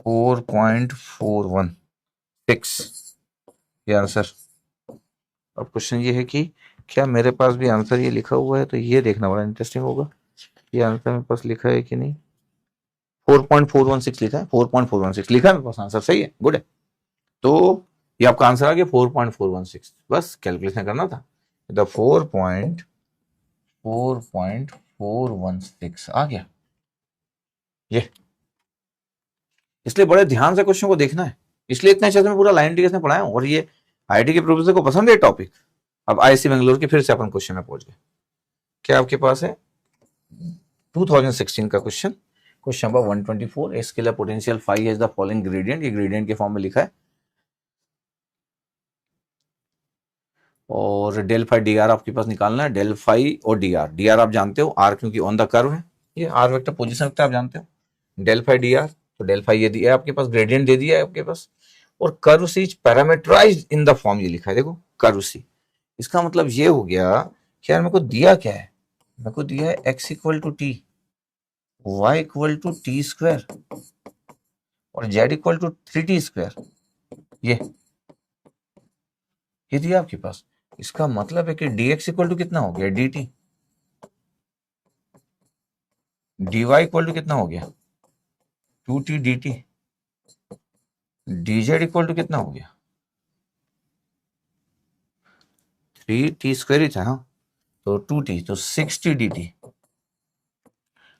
4.416 ये आंसर। अब क्वेश्चन ये है कि क्या मेरे पास भी आंसर ये लिखा हुआ है, तो ये देखना बड़ा इंटरेस्टिंग होगा ये आंसर मेरे पास लिखा है कि नहीं। 4.416 लिखा है, 4.416 लिखा है मेरे पास आंसर, सही है, गुड है। तो ये आपका आंसर आ गया 4.416। बस कैलकुलेशन करना था, तो 4.416 आ गया ये। इसलिए बड़े ध्यान से क्वेश्चन को देखना है, इसलिए इतने अच्छे से मैं पूरा लाइन इंटीग्रेशन पढ़ाया हूं। और ये आईआईटी के प्रोफेसर को पसंद है टॉपिक। अब आईआईसी बेंगलोर के फिर से अपन क्वेश्चन में पहुंच गए। क्या आपके पास है 2016 का question, question number 124। A scalar potential phi is the following gradient, ये ग्रेडियंट के फॉर्म में लिखा है। और डेल फाई डी आर आपके पास निकालना है, डेल फाई और डी आर। डी आर आप जानते हो, आर क्योंकि ऑन द कर्व है, ये आर वेक्टर पोजीशन वेक्टर आप जानते हो। डेल फाई डी आर, तो डेल फाई ये दिया है आपके पास, ग्रेडियंट दे दिया है आपके पास। और curve c parameterised in the form, ये लिखा है देखो कर्व सी। इसका मतलब ये हो गया कि यार मेरे को दिया क्या है, मेरे को दिया है x equal to t, y equal to t square और z equal to 3t square, ये दिया आपके पास। इसका मतलब है कि dx इक्वल टू कितना हो गया dt, dy इक्वल टू कितना हो गया 2t dt, dz equal to कितना हो गया 3t स्क्वायर ही था, हाँ तो 2t, तो 6t dt।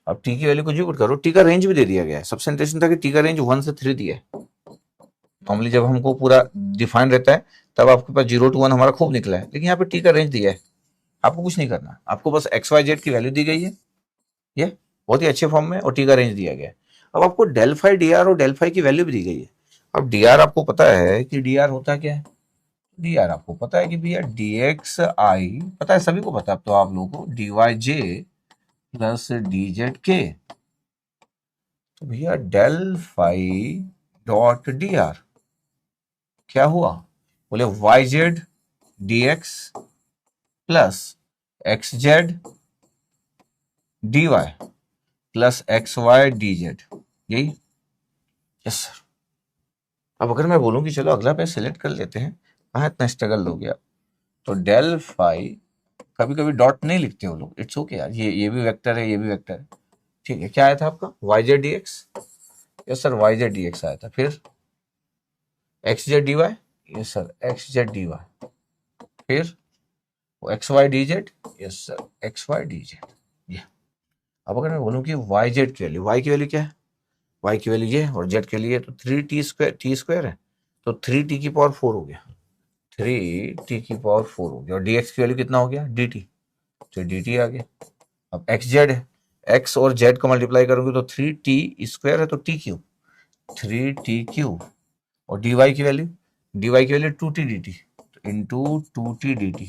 अब t की वैल्यू को पुट करो, t का रेंज भी दे दिया गया है। सबसे इंटरेस्टिंग था कि t का रेंज 1 से 3 दिया है। नॉर्मली जब हमको पूरा डिफाइन रहता है तब आपके पास 0 to 1 हमारा खूब निकला है, लेकिन यहाँ पे t का रेंज दिया है। आपको कुछ नहीं करना, आपको बस एक्स वाई जेड की वैल्यू दी गई है, ये बहुत ही अच्छे फॉर्म में, और टी का रेंज दिया गया है। अब आपको डेल फाई डी आर और डेल फाई की वैल्यू भी दी गई है। अब डी आर आपको पता है कि डी आर होता क्या है, डी आर आपको पता है कि भैया डी एक्स आई, पता है सभी को पता है, अब तो आप लोगों को डी वाई जे प्लस डी जेड के, तो भैया del phi dot D R क्या हुआ, बोले Y Z D x plus X Z D Y plus X Y D Z, यही। Yes sir. अब अगर मैं बोलूं कि चलो अगला पेज सिलेक्ट कर लेते हैं, कहाँ इतना स्ट्रगल हो गया, तो डेल फाई, कभी कभी डॉट नहीं लिखते हो लोग, इट्स ओके यार, ये भी वेक्टर है, ये भी वेक्टर है, ठीक है। क्या आया था आपका Y Z D X, yes sir Y Z D X आया था। फिर X Z D Y, yes sir X Z D Y. फिर X Y D Z, yes sir X Y D Z, ये। अब अगर मैं बोलूं कि वाई जेड की वैल्यू, वाई की वैल्यू क्या है, वाई की वैल्यू ये है, और जेड के लिए तो 3t स्क्वायर है, तो 3t की पावर 4 हो गया, 3t की पावर 4 हो गया। और dx की वैल्यू कितना हो गया dt, तो dt आ गया। अब x z है, x और z को मल्टीप्लाई करूंगी तो 3t स्क्वायर है, तो t क्यूब, 3t क्यूब। और dy की वैल्यू 2t dt, तो इंटू 2t dt,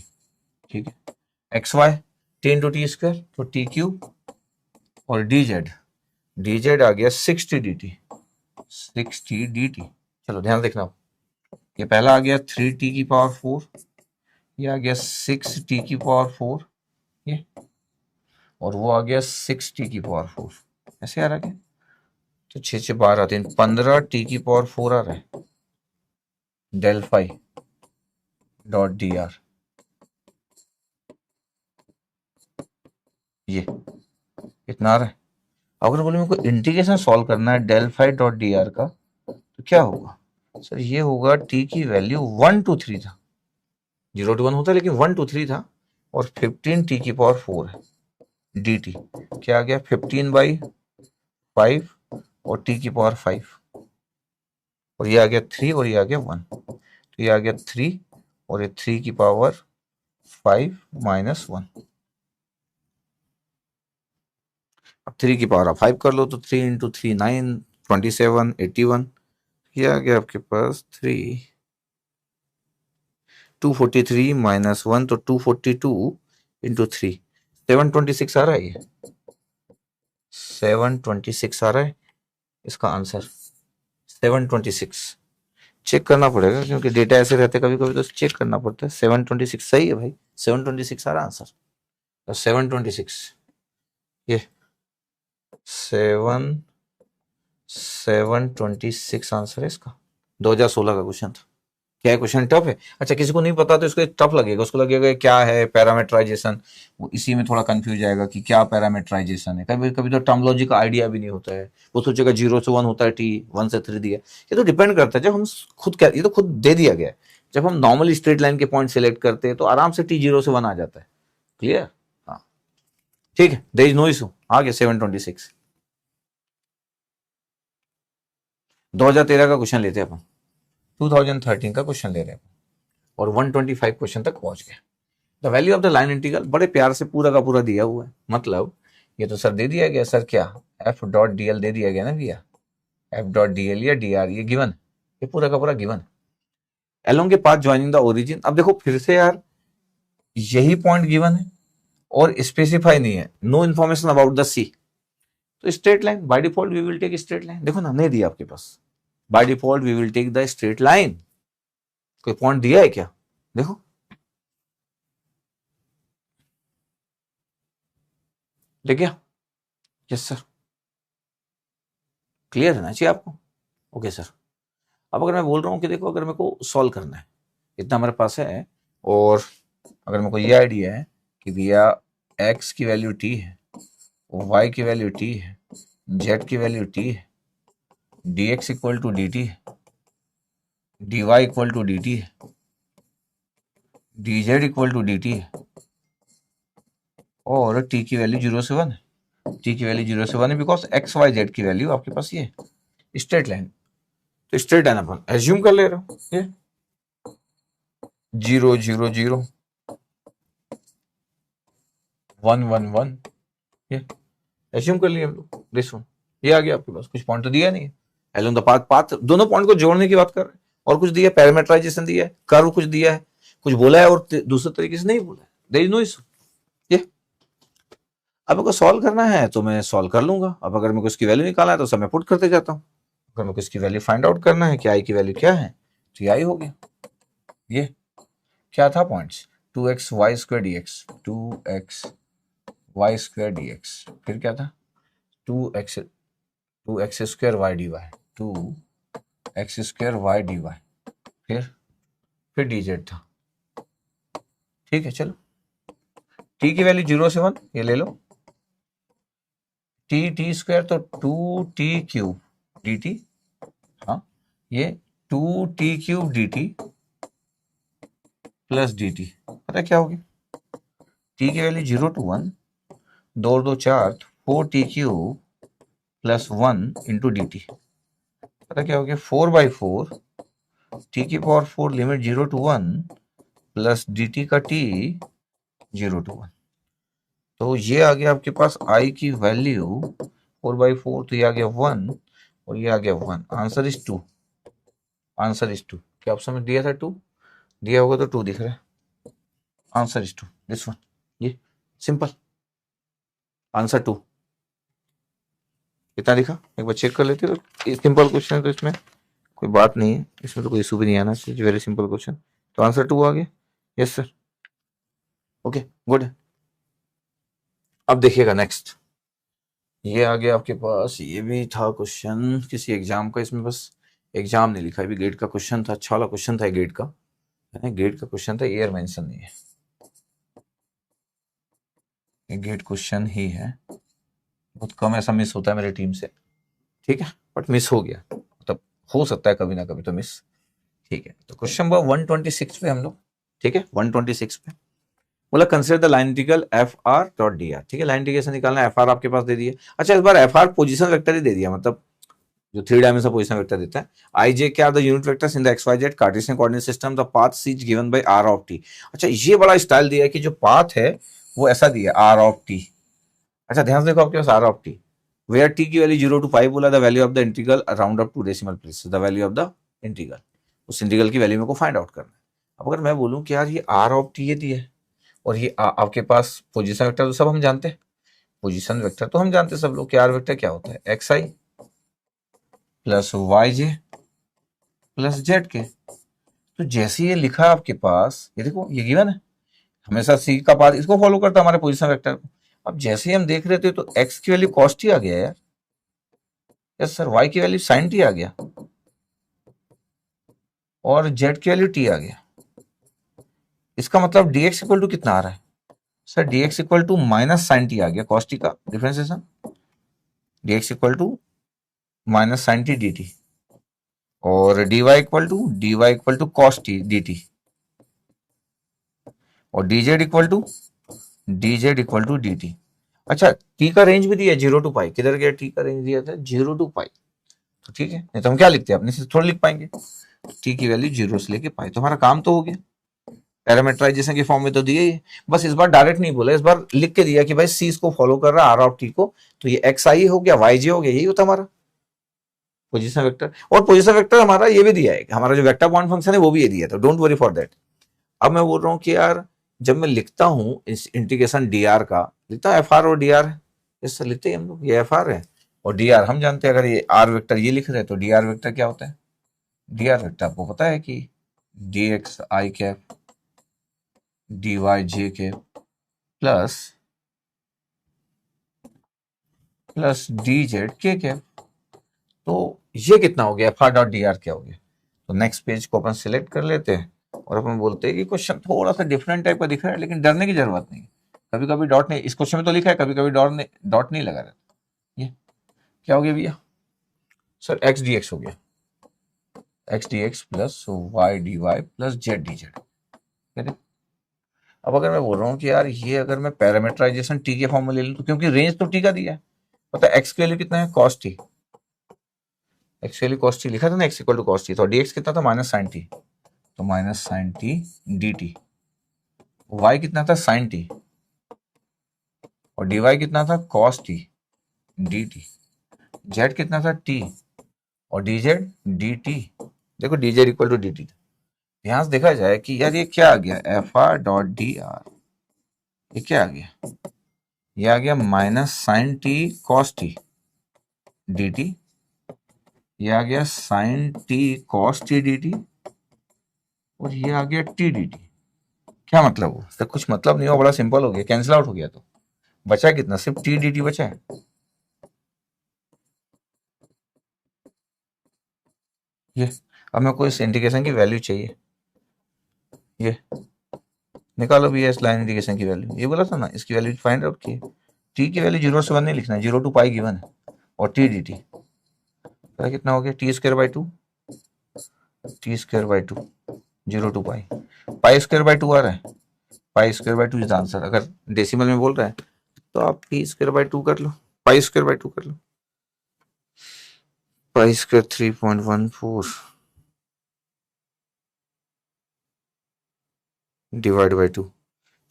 ठीक है। X y t into t square, तो टी क्यूब। और dz आ गया 6t dt, 6t dt। चलो ध्यान देखना, ये पहला आ गया 3t की पावर 4, ये आ गया 6t की पावर 4, ये, और वो आ गया 6t की पावर 4, ऐसे आ रहा है। तो 6 6 12 3 15t की पावर 4 आ रहा है del phi dot D r, ये इतना आ रहा है। अगर बोले मेरे को इंटीग्रेशन सॉल्व करना है del phi dot D r का, तो क्या होगा सर, ये होगा t की वैल्यू 1 to 3 था, 0 to 1 होता है लेकिन 1 to 3 था, और 15t की पावर 4 है dt, क्या आ गया 15/5 और t की पावर 5, और ये आ गया 3 और ये आ गया 1, तो ये आ गया 3 और ये 3 की पावर 5 माइनस 1। अब 3 की पावर आप 5 कर लो, तो 3 इंटू 3 9, 27 81, ये आ गया आपके पास 3, 243 माइनस 1, तो 242 इंटू 3, 726 आ रहा है, ये 726 आ रहा है इसका आंसर, 726। चेक करना पड़ेगा क्योंकि डेटा ऐसे रहते कभी कभी, तो चेक करना पड़ता है। 726 सही है भाई, 726 आ रहा आंसर, तो 726, ये 726 आंसर है इसका, 2016 का क्वेश्चन था। क्या है, क्वेश्चन टफ है? अच्छा, किसी को नहीं पता तो इसको टफ लगेगा, उसको लगेगा क्या है पैरामीटराइजेशन, वो इसी में थोड़ा कंफ्यूज जाएगा कि क्या पैरामीटराइजेशन है। कभी कभी तो टर्मोलॉजी का आइडिया भी नहीं होता है, वो सोचेगा 0 से 1 होता है, टी 1 से 3 दिया। ये तो डिपेंड करता है, जब हम खुद क्या, ये तो खुद दे दिया गया है। जब हम नॉर्मली स्ट्रेट लाइन के पॉइंट सेलेक्ट करते हैं तो आराम से टी 0 से 1 आ जाता है। क्लियर? हाँ, ठीक है, देयर इज नो इशू। आगे 726 2013 का क्वेश्चन लेते हैं अपन, 2013 का क्वेश्चन ले रहे हैं और 125 क्वेश्चन तक पहुंच गए। The value of the line integral बड़े प्यार से पूरा का पूरा दिया हुआ है। मतलब ये तो सर दे दिया गया, सर क्या एफ डॉट डी एल दे दिया गया ना भैया, एफ डॉट डी एल या डी आर, ये गिवन, ये पूरा का पूरा गिवन। एलोंग के पाथ ज्वाइनिंग द ओरिजिन, अब देखो फिर से यार, यही पॉइंट गिवन है और स्पेसिफाई नहीं है, no information about the C, तो straight line by default we will take straight line. देखो ना, नहीं दिया आपके पास, by default we will take the straight line. कोई पॉइंट दिया है क्या? देखो, देख गया? यस सर, क्लियर रहना चाहिए आपको। ओके सर, अब अगर मैं बोल रहा हूं कि देखो, अगर मेरे को सॉल्व करना है, इतना हमारे पास है, और अगर मेरे को ये आइडिया है कि भैया x की वैल्यू t है, y की वैल्यू t है, z की वैल्यू t है, dx इक्वल टू dt है, dy इक्वल टू dt है, dz इक्वल टू dt है, और t की वैल्यू 0 से 1 है। t की वैल्यू 0 से 1 है बिकॉज x y z की वैल्यू आपके पास ये स्ट्रेट लाइन, तो स्ट्रेट लाइन अपन एज्यूम कर ले रहे हो, ये 0 0 0 1 1 1, ये एज्यूम कर लिए हम लोग। दिस वन, ये आ गया आपके पास, कुछ पॉइंट तो दिया नहीं है। एलोंग द पाथ, पाथ दोनों पॉइंट को जोड़ने की बात कर रहे हैं, और कुछ दिया, पैरामीटराइजेशन दिया है, कर्व कुछ दिया है, कुछ बोला है और दूसरे तरीके से नहीं बोला है, देयर इज नो इशू। ये अब मेरे को सॉल्व करना है तो मैं सॉल्व कर लूंगा। अब अगर मेरे को इसकी वैल्यू निकालना है तो सब मैं पुट करते जाता हूँ। अगर मेरे को इसकी वैल्यू फाइंड आउट करना है कि आई की वैल्यू क्या है, तो ये आई हो गया। ये क्या था points, 2x y square dx, 2x y square dx, फिर क्या था 2x square y dy, 2x square y dy, फिर dz था। ठीक है, चलो t की वैल्यू 0 से 1 ये ले लो, t स्क्वायर तो 2t क्यूब dt, हाँ ये 2t cube dt plus dt, पता क्या होगी, t की value 0 to 1, 2 2 4, 4t cube plus 1 into D T, पता क्या हो गया 4/4 t की power 4 limit 0 to 1 plus D T का t 0 to 1। तो ये आ गया आपके पास i की वैल्यू 4/4, तो ये आ गया 1 और ये आ गया 1। Answer is 2, answer is 2। क्या ऑप्शन में दिया था 2, दिया होगा तो 2 दिख रहा है, आंसर इज 2, दिस वन। ये सिंपल आंसर 2, कितना लिखा एक बार चेक कर लेते हो। सिंपल क्वेश्चन है तो इसमें कोई बात नहीं है, इसमें तो कोई इशू भी नहीं आना चाहिए, वेरी सिंपल क्वेश्चन। तो आंसर 2 आ गया, यस सर, ओके गुड। अब देखिएगा नेक्स्ट, ये आ गया आपके पास, ये भी था क्वेश्चन किसी एग्जाम का, इसमें बस एग्जाम नहीं लिखा है, भी गेट का क्वेश्चन था, अच्छा वाला क्वेश्चन था, गेट का गेट का क्वेश्चन था, एयर मेंशन नहीं है, ये गेट क्वेश्चन ही है, बहुत कम ऐसा मिस होता है मेरी टीम से, ठीक है, बट मिस हो गया, मतलब हो सकता है कभी ना कभी तो मिस, ठीक है। तो क्वेश्चन नंबर 126 पे हम लोग, ठीक है 126 पे बोला consider the line integral F r dot D R, ठीक है, लाइन इंटीग्रेशन निकालना, एफ आर आपके पास दे दिए। अच्छा, इस बार एफ आर पोजिशन वेक्टर ही दे दिया, मतलब जो 3 डायमेंशनल पोजीशन वेक्टर देता है। आई जे क्या the unit vectors in the x Y z Cartesian coordinate system, the path c is given by r of t. अच्छा, ये बड़ा स्टाइल दिया है कि जो पाथ है वो ऐसा दिया आर ऑफ टी। अच्छा ध्यान से देखो आपके पास r of t, where t की वैल्यू 0 to पाई बोला, the value of the integral round up to decimal place, the value of the integral, उस इंटीग्रल की वैल्यू मेरे को फाइंड आउट करना है। अब अगर मैं बोलूं कि यार ये आर ऑफ टी ये दिया है, और ये आपके पास पोजीशन वेक्टर तो सब हम जानते हैं, पोजीशन वेक्टर तो हम जानते हैं सब लोग कि आर वेक्टर क्या होता है, एक्स आई प्लस वाई जे प्लस जेड के। तो जैसे ये लिखा है आपके पास, ये देखो ये गिवन है, हमेशा सी का पाथ इसको फॉलो करता है हमारे पोजीशन वेक्टर को। अब जैसे ही हम देख रहे थे तो एक्स की वैल्यू कॉस टी आ गया यार, यस सर, वाई की वैल्यू साइन टी आ गया, और जेड की वैल्यू टी आ गया। इसका मतलब dx इक्वल टू कितना आ रहा है sir? dx equal to minus sine t आ गया, कॉस टी का differentiation, dx equal to minus sine t d t, और dy equal to cos t d t, और dz equal to d t. अच्छा, t का range भी दिया है 0 टू पाई, किधर गया t का रेंज दिया था 0 टू पाई, तो ठीक है, नहीं तो हम क्या लिखते हैं अपने से थोड़ा लिख पाएंगे, t की वैल्यू 0 से लेके पाई, तो हमारा काम तो हो गया, पैरामीटराइजेशन के फॉर्म में तो दिया ही। बस इस बार डायरेक्ट नहीं बोला, इस बार लिख के दिया कि भाई सी इसको फॉलो कर रहा है आर ऑफ टी को, तो ये एक्स आई हो गया, वाई जे हो गया, यही होता हमारा पोजीशन वेक्टर। और पोजीशन वेक्टर हमारा ये भी दिया है, हमारा जो वेक्टर पॉइंट फंक्शन है वो भी ये दिया था, डोंट वरी फॉर दैट। अब मैं बोल रहा हूँ कि यार जब मैं लिखता हूँ इस इंटीग्रेशन डी आर का, लिखता हूँ एफ आर और डी आर है, इससे लिखते हैं हम लोग, ये एफ आर है और डी आर हम जानते हैं, अगर ये आर वेक्टर ये लिख रहे हैं तो डी आर वेक्टर क्या होता है? डी आर वेक्टर आपको पता है कि डी एक्स आई कैप डी वाई जे cap plus D Z k cap. तो ये कितना हो गया? F r dot D R क्या हो गया? तो नेक्स्ट पेज को अपन सिलेक्ट कर लेते हैं और अपन बोलते हैं कि क्वेश्चन थोड़ा सा डिफरेंट टाइप का दिख रहा है, लेकिन डरने की जरूरत नहीं। कभी कभी डॉट नहीं, इस क्वेश्चन में तो लिखा है, कभी कभी डॉट नहीं लगा रहता। ये क्या हो गया भैया? सर एक्स डी एक्स हो गया, x d x plus y d Y plus z d z. अब अगर मैं बोल रहा हूँ कि यार ये अगर मैं पैरामीटराइजेशन टी के फॉर्म में ले लूँ, तो क्योंकि रेंज तो टी का दिया है, पता है एक्स की वैल्यू कितना है? Cos t, x value cos t लिखा था ना, x equal to cos t, तो डी एक्स कितना था? माइनस साइन टी, तो minus sine t d t. Y कितना था? साइन टी, और डी वाई कितना था? Cos t d t. Z कितना था? टी, और डी जेड डी टी। देखो d z equal to d t, ध्यान से देखा जाए कि यार ये क्या आ गया? F r dot D r, ये क्या आ गया? ये आ गया minus sine t cos t d t, ये आ गया sine t cos t d t, और ये आ गया टी डी टी। क्या मतलब हो? तो कुछ मतलब नहीं हो, बड़ा सिंपल हो गया, कैंसिल आउट हो गया, तो बचा कितना? सिर्फ टी डी टी बचा है। ये अब मेरे को इस इंटीग्रेशन की वैल्यू चाहिए, ये निकालो भी इस लाइन इंटीग्रेशन की वैल्यू, ये बोला था ना, इसकी वैल्यू फाइंड आउट की। टी की वैल्यू 0 से 1 नहीं लिखना है, 0 टू पाई गिवन है, और टी डी टी कितना हो गया? T square by two, t square by two, 0 two pi, pi square by two आ रहा है, pi square by two is answer. अगर डेसिमल में बोल रहा है तो आप टी स्क्वायर बाई टू कर लो, पाई स्क्वायर बाई टू कर लो, pi square 3.14 divide by two,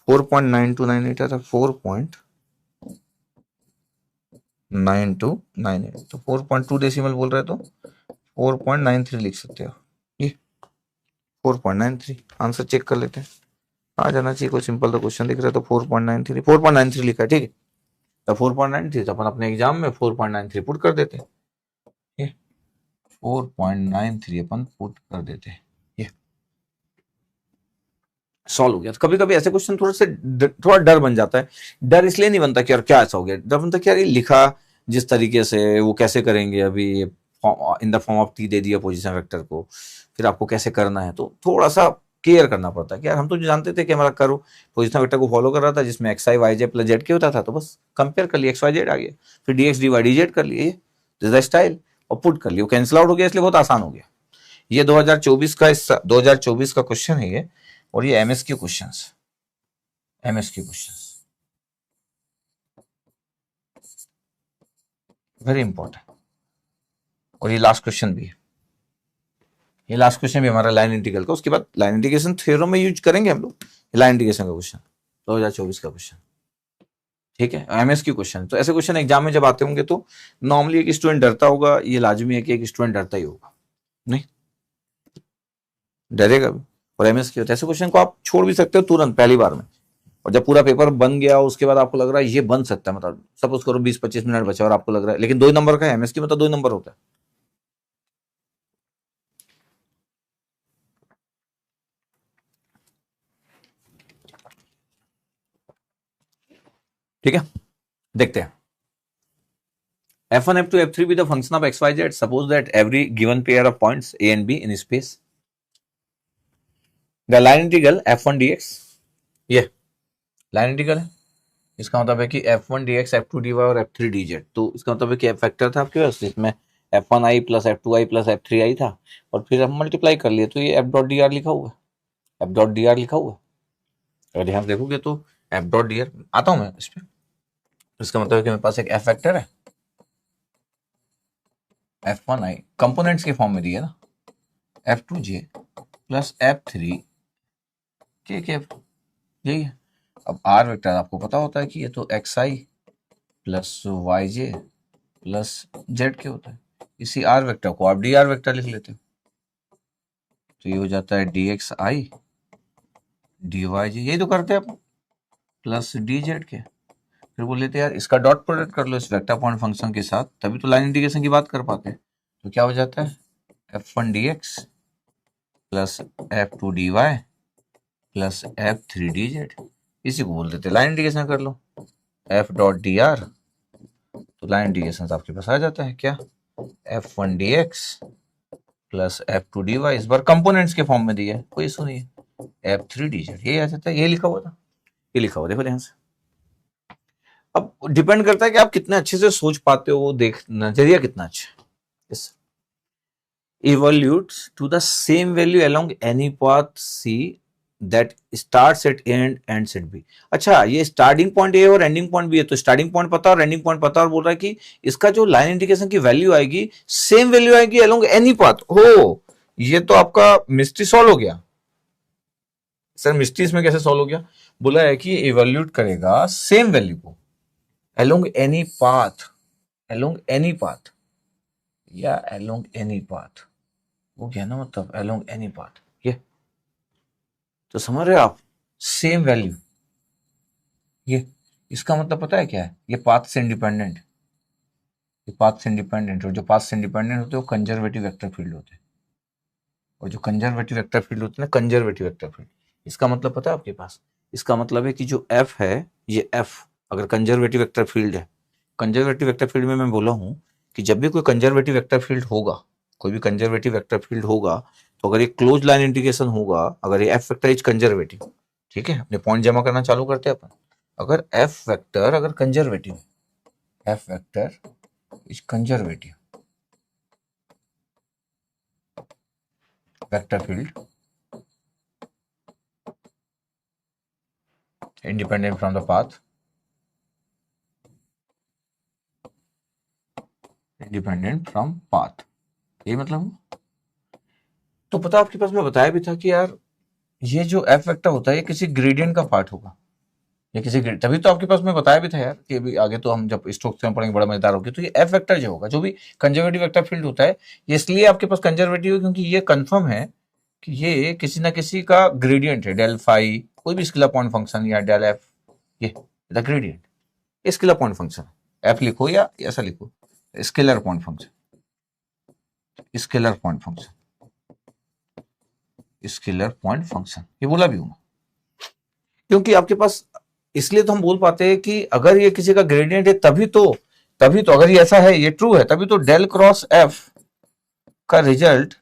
4.9298 आता, 4.9298, तो 4.2 डेसिमल बोल रहे तो 4.93 लिख सकते हो, ये 4.93 आंसर चेक कर लेते हैं, आ जाना चाहिए, कोई सिंपल तो क्वेश्चन दिख रहा है, तो 4.93 लिखा है, ठीक है, तो 4.93, तो अपन अपने एग्जाम में 4.93 पुट कर देते हैं, ये 4.93 अपन पुट कर देते हैं, ये सॉल्व हो गया। तो कभी कभी ऐसे क्वेश्चन थोड़ा डर बन जाता है। डर इसलिए नहीं बनता कि यार क्या ऐसा हो गया, डर बनता कि यार ये लिखा जिस तरीके से वो कैसे करेंगे, अभी in the form of t दे दिया पोजीशन वेक्टर को, फिर आपको कैसे करना है, तो थोड़ा सा केयर करना पड़ता है कि यार हम तो जानते थे कि हमारा करो पोजीशन वेक्टर को फॉलो कर रहा था जिसमें एक्स आई वाई जे प्लस जेड के होता था, तो बस कंपेयर कर लिया, एक्स वाई जेड आ गया, फिर d x d y D z कर लिए, दिस द स्टाइल, और पुट कर लिया, कैंसिल आउट हो गया, इसलिए बहुत आसान हो गया। ये 2024 का क्वेश्चन है ये, और ये एमएसक्यू क्वेश्चंस, वेरी इंपॉर्टेंट, और ये लास्ट क्वेश्चन भी है, ये लास्ट क्वेश्चन भी हमारा लाइन इंटीग्रल का, उसके बाद लाइन इंटीग्रेशन थ्योरम में यूज करेंगे हम लोग, लाइन इंटीग्रेशन का क्वेश्चन 2024 का क्वेश्चन, ठीक है, एमएसक्यू क्वेश्चन। तो ऐसे क्वेश्चन एग्जाम में जब आते होंगे तो नॉर्मली एक स्टूडेंट डरता होगा, ये लाजमी है कि एक स्टूडेंट डरता ही होगा, नहीं डरेगा भी, और एमएसक्यू होता है, ऐसे क्वेश्चन को आप छोड़ भी सकते हो तुरंत पहली बार में, और जब पूरा पेपर बन गया उसके बाद आपको लग रहा है ये बन सकता है, मतलब सपोज करो 20-25 मिनट बचा और आपको लग रहा है, लेकिन 2 नंबर का है एमएसक्यू, मतलब 2 नंबर होता है, ठीक है, देखते हैं। f1 f2 f3 be the function of x y z, suppose that every given pair of points a and b in space the line integral f1 dx, ये लाइन इंटीग्रल है, इसका मतलब है कि f1 dx, f2 dy और f3 dz। तो इसका मतलब है कि f वेक्टर था आपके पास, जिसमें f1i plus f2i plus f3i था, और फिर हम मल्टीप्लाई कर लिए तो ये f डॉट डी आर लिखा हुआ है, f डॉट डी आर लिखा हुआ है। अगर ध्यान से देखोगे तो f डॉट डी आर, आता हूं मैं इस पे, इसका मतलब है कि मेरे पास एक f वेक्टर है, f1i कंपोनेंट्स के फॉर्म में दिया ना, f2j प्लस f3 के यही है। अब r वेक्टर आपको पता होता है कि ये तो xi plus yj plus Z के होता है, इसी r वेक्टर को आप dr वेक्टर लिख लेते हो, तो ये हो जाता है dxi dyj, यही तो करते हैं आप, प्लस dz के, फिर बोल लेते यार इसका डॉट प्रोडक्ट कर लो इस वेक्टर पॉइंट फंक्शन के साथ, तभी तो लाइन इंटीग्रेशन की बात कर पाते हैं। तो क्या हो जाता है f1 dx plus f2 dy plus f3 dz, इसी को बोल देते लाइन इंटीग्रेशन कर लो, f डॉट dr, तो लाइन इंटीग्रेशन आपके पास आ जाता है क्या, f1 dx plus f2 dy, इस बार कंपोनेंट्स के फॉर्म में दिया है, कोई इशू नहीं है, f3 dz, ये आ जाता है, ये लिखा हुआ था, ये लिखा हुआ देखो ध्यान से। अब डिपेंड करता है कि आप कितने अच्छे से सोच पाते हो, देख नजरिया कितना अच्छा है। yes. Evolutes to the same value along any path C that starts at end ends at B। अच्छा, ये स्टार्टिंग पॉइंट ए और एंडिंग पॉइंट भी है, तो स्टार्टिंग पॉइंट पता और एंडिंग पॉइंट पता, और बोल रहा है कि इसका जो लाइन इंडिकेशन की वैल्यू आएगी सेम वैल्यू आएगी along एनी पाथ हो। ये तो आपका मिस्ट्री सॉल्व हो गया सर। मिस्ट्री इसमें कैसे सॉल्व हो गया, बोला है कि इवैल्यूएट करेगा सेम वैल्यू को along any path, along any path या along any path, वो क्या ना मतलब along any path, ये तो समझ रहे हो आप, सेम वैल्यू, ये इसका मतलब पता है क्या है, ये पाथ से इंडिपेंडेंट, ये पाथ से इंडिपेंडेंट, और जो पाथ से इंडिपेंडेंट होते हैं वो कंजर्वेटिव वेक्टर फील्ड होते हैं, और जो कंजर्वेटिव वेक्टर फील्ड होते हैं ना, कंजर्वेटिव वेक्टर फील्ड, इसका मतलब पता है आपके पास, इसका मतलब है कि जो एफ है, ये एफ अगर कंजर्वेटिव वेक्टर फील्ड है, कंजर्वेटिव वेक्टर फील्ड में मैं बोला हूं कि जब भी कोई कंजर्वेटिव वेक्टर फील्ड होगा, कोई भी कंजर्वेटिव वेक्टर फील्ड होगा, तो अगर ये क्लोज लाइन इंटीग्रेशन होगा, अगर ये एफ वेक्टर इज कंजर्वेटिव, ठीक है, अपने पॉइंट जमा करना चालू करते हैं अपन, अगर एफ वेक्टर अगर conservative, F vector is conservative vector field independent from the path, independent from path, ये मतलब, तो पता आपके पास मैं बताया भी था कि यार ये जो एफ वेक्टर होता है ये किसी ग्रेडियंट का पार्ट होगा, ये किसी तभी तो आपके पास मैं बताया भी था यार कि अभी आगे तो हम जब स्ट्रोक से पढ़ेंगे बड़ा मजेदार होगी, तो ये एफ वेक्टर जो होगा, जो भी कंजर्वेटिव वेक्टर फील्ड होता है, ये इसलिए आपके पास कंजर्वेटिव है क्योंकि ये कंफर्म है कि ये किसी ना किसी का ग्रेडियंट है, डेल फाई कोई भी स्केलर पॉइंट फंक्शन या डेल एफ, ये the gradient, scalar point function, F लिखो या ऐसा लिखो, scalar point function, scalar point function, scalar point function, ये बोला भी हूं क्योंकि आपके पास, इसलिए तो हम बोल पाते हैं कि अगर ये किसी का ग्रेडियंट है तभी तो अगर ये ऐसा है, ये ट्रू है, तभी तो डेल क्रॉस एफ का रिजल्ट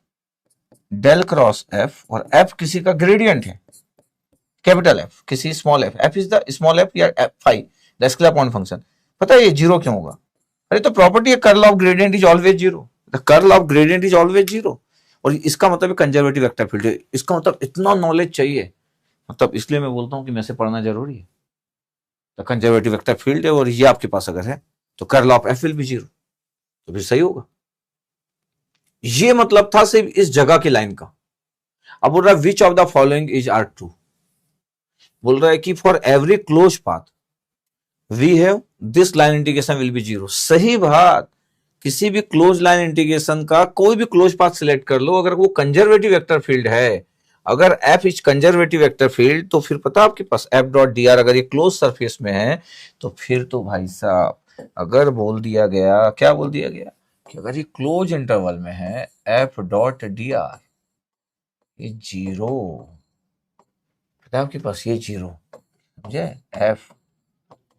डेल क्रॉस एफ, और एफ किसी का ग्रेडियंट है, कैपिटल एफ किसी small f, f is the small f या f phi the scalar point function, पता है ये जीरो क्यों होगा, अरे तो प्रॉपर्टी है curl of gradient is always zero, the curl of gradient is always zero, और इसका मतलब है कंजर्वेटिव वेक्टर फील्ड है, इसका मतलब इतना नॉलेज चाहिए, मतलब इसलिए मैं बोलता हूं कि मैसे पढ़ना जरूरी है, तो कंजर्वेटिव वेक्टर फील्ड है और ये आपके पास अगर है तो कर्ल ऑफ एफ विल भी जीरो, तो फिर सही होगा, ये मतलब था सिर्फ इस जगह की लाइन का। अब बोल रहा है which of the following is are true, बोल रहा है कि for every close path we have this line integration will be zero, सही बात, किसी भी क्लोज लाइन इंटीग्रेशन का कोई भी क्लोज पाथ सिलेक्ट कर लो, अगर वो कंजर्वेटिव वेक्टर फील्ड है, अगर F is conservative vector field, तो फिर पता आपके पास एफ डॉट डी आर अगर ये क्लोज सरफेस में है, तो फिर तो भाई साहब अगर बोल दिया गया, क्या बोल दिया गया कि अगर ये क्लोज इंटरवल में है एफ डॉट डी आर ये जीरो, पता आपके पास ये जीरो, समझे, एफ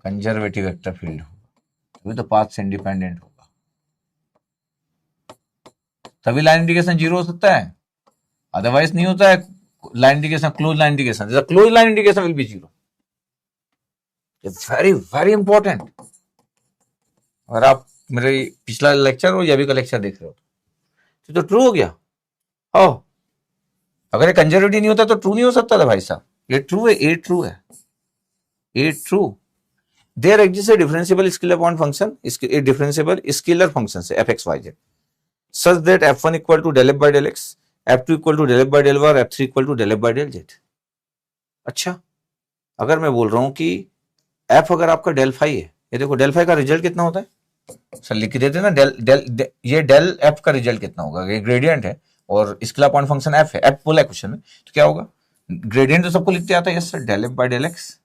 कंजर्वेटिव वेक्टर फील्ड होगा, तभी तो पाथ से इंडिपेंडेंट होगा, तभी लाइन इंटीग्रेशन जीरो हो सकता है, अदरवाइज नहीं होता है, line indication, closed line indication. The closed line indication will be 0. It's very very important. अगर आप मेरे पिछला लेक्चर हो या अभी का लेक्चर देख रहे हो तो ट्रू हो गया। हो अगर ये कंजर्वेटिव नहीं होता तो ट्रू नहीं हो सकता था भाई साहब। ये ट्रू है, ए ट्रू है, A true. There exist a differentiable scalar point function, a differentiable scalar function से f x Y z such that f1 equal to del f by del x, f2 equal to del f by del y और f3 equal to del f by del z. अच्छा, अगर मैं बोल रहा हूं कि f अगर आपका डेल फाई है, ये देखो डेल फाई का रिजल्ट कितना होता है सर, लिख देते ना ये डेल एफ का रिजल्ट कितना होगा, ये ग्रेडियंट है और स्केलर पॉइंट फंक्शन एफ है, एफ बोला है क्वेश्चन में, तो क्या होगा ग्रेडियंट तो सबको लिखते आता है yes sir, del f by del x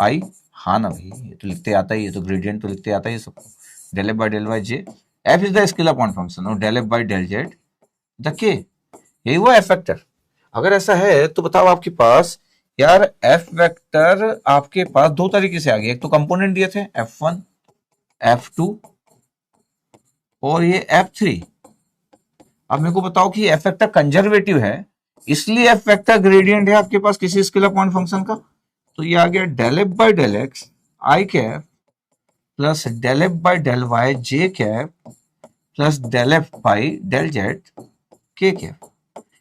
i, हाँ ना भाई ये तो लिखते आता ही है, तो ग्रेडियंट तो लिखते आता ही है सबको, del f by del y j, f is the scalar point function और del f by del z the k, यही हुआ एफ वेक्टर। अगर ऐसा है तो बताओ आपके पास यार एफ वेक्टर आपके पास दो तरीके से आ गया, एक तो कंपोनेंट दिए थे f1 f2 और ये f3। अब मेरे को बताओ कि एफ वेक्टर कंजर्वेटिव है इसलिए एफ वेक्टर ग्रेडियंट है आपके पास किसी स्केलर पॉइंट फंक्शन का, तो ये आ गया del f by del x I cap plus del f by del y J cap plus del f by del z k cap.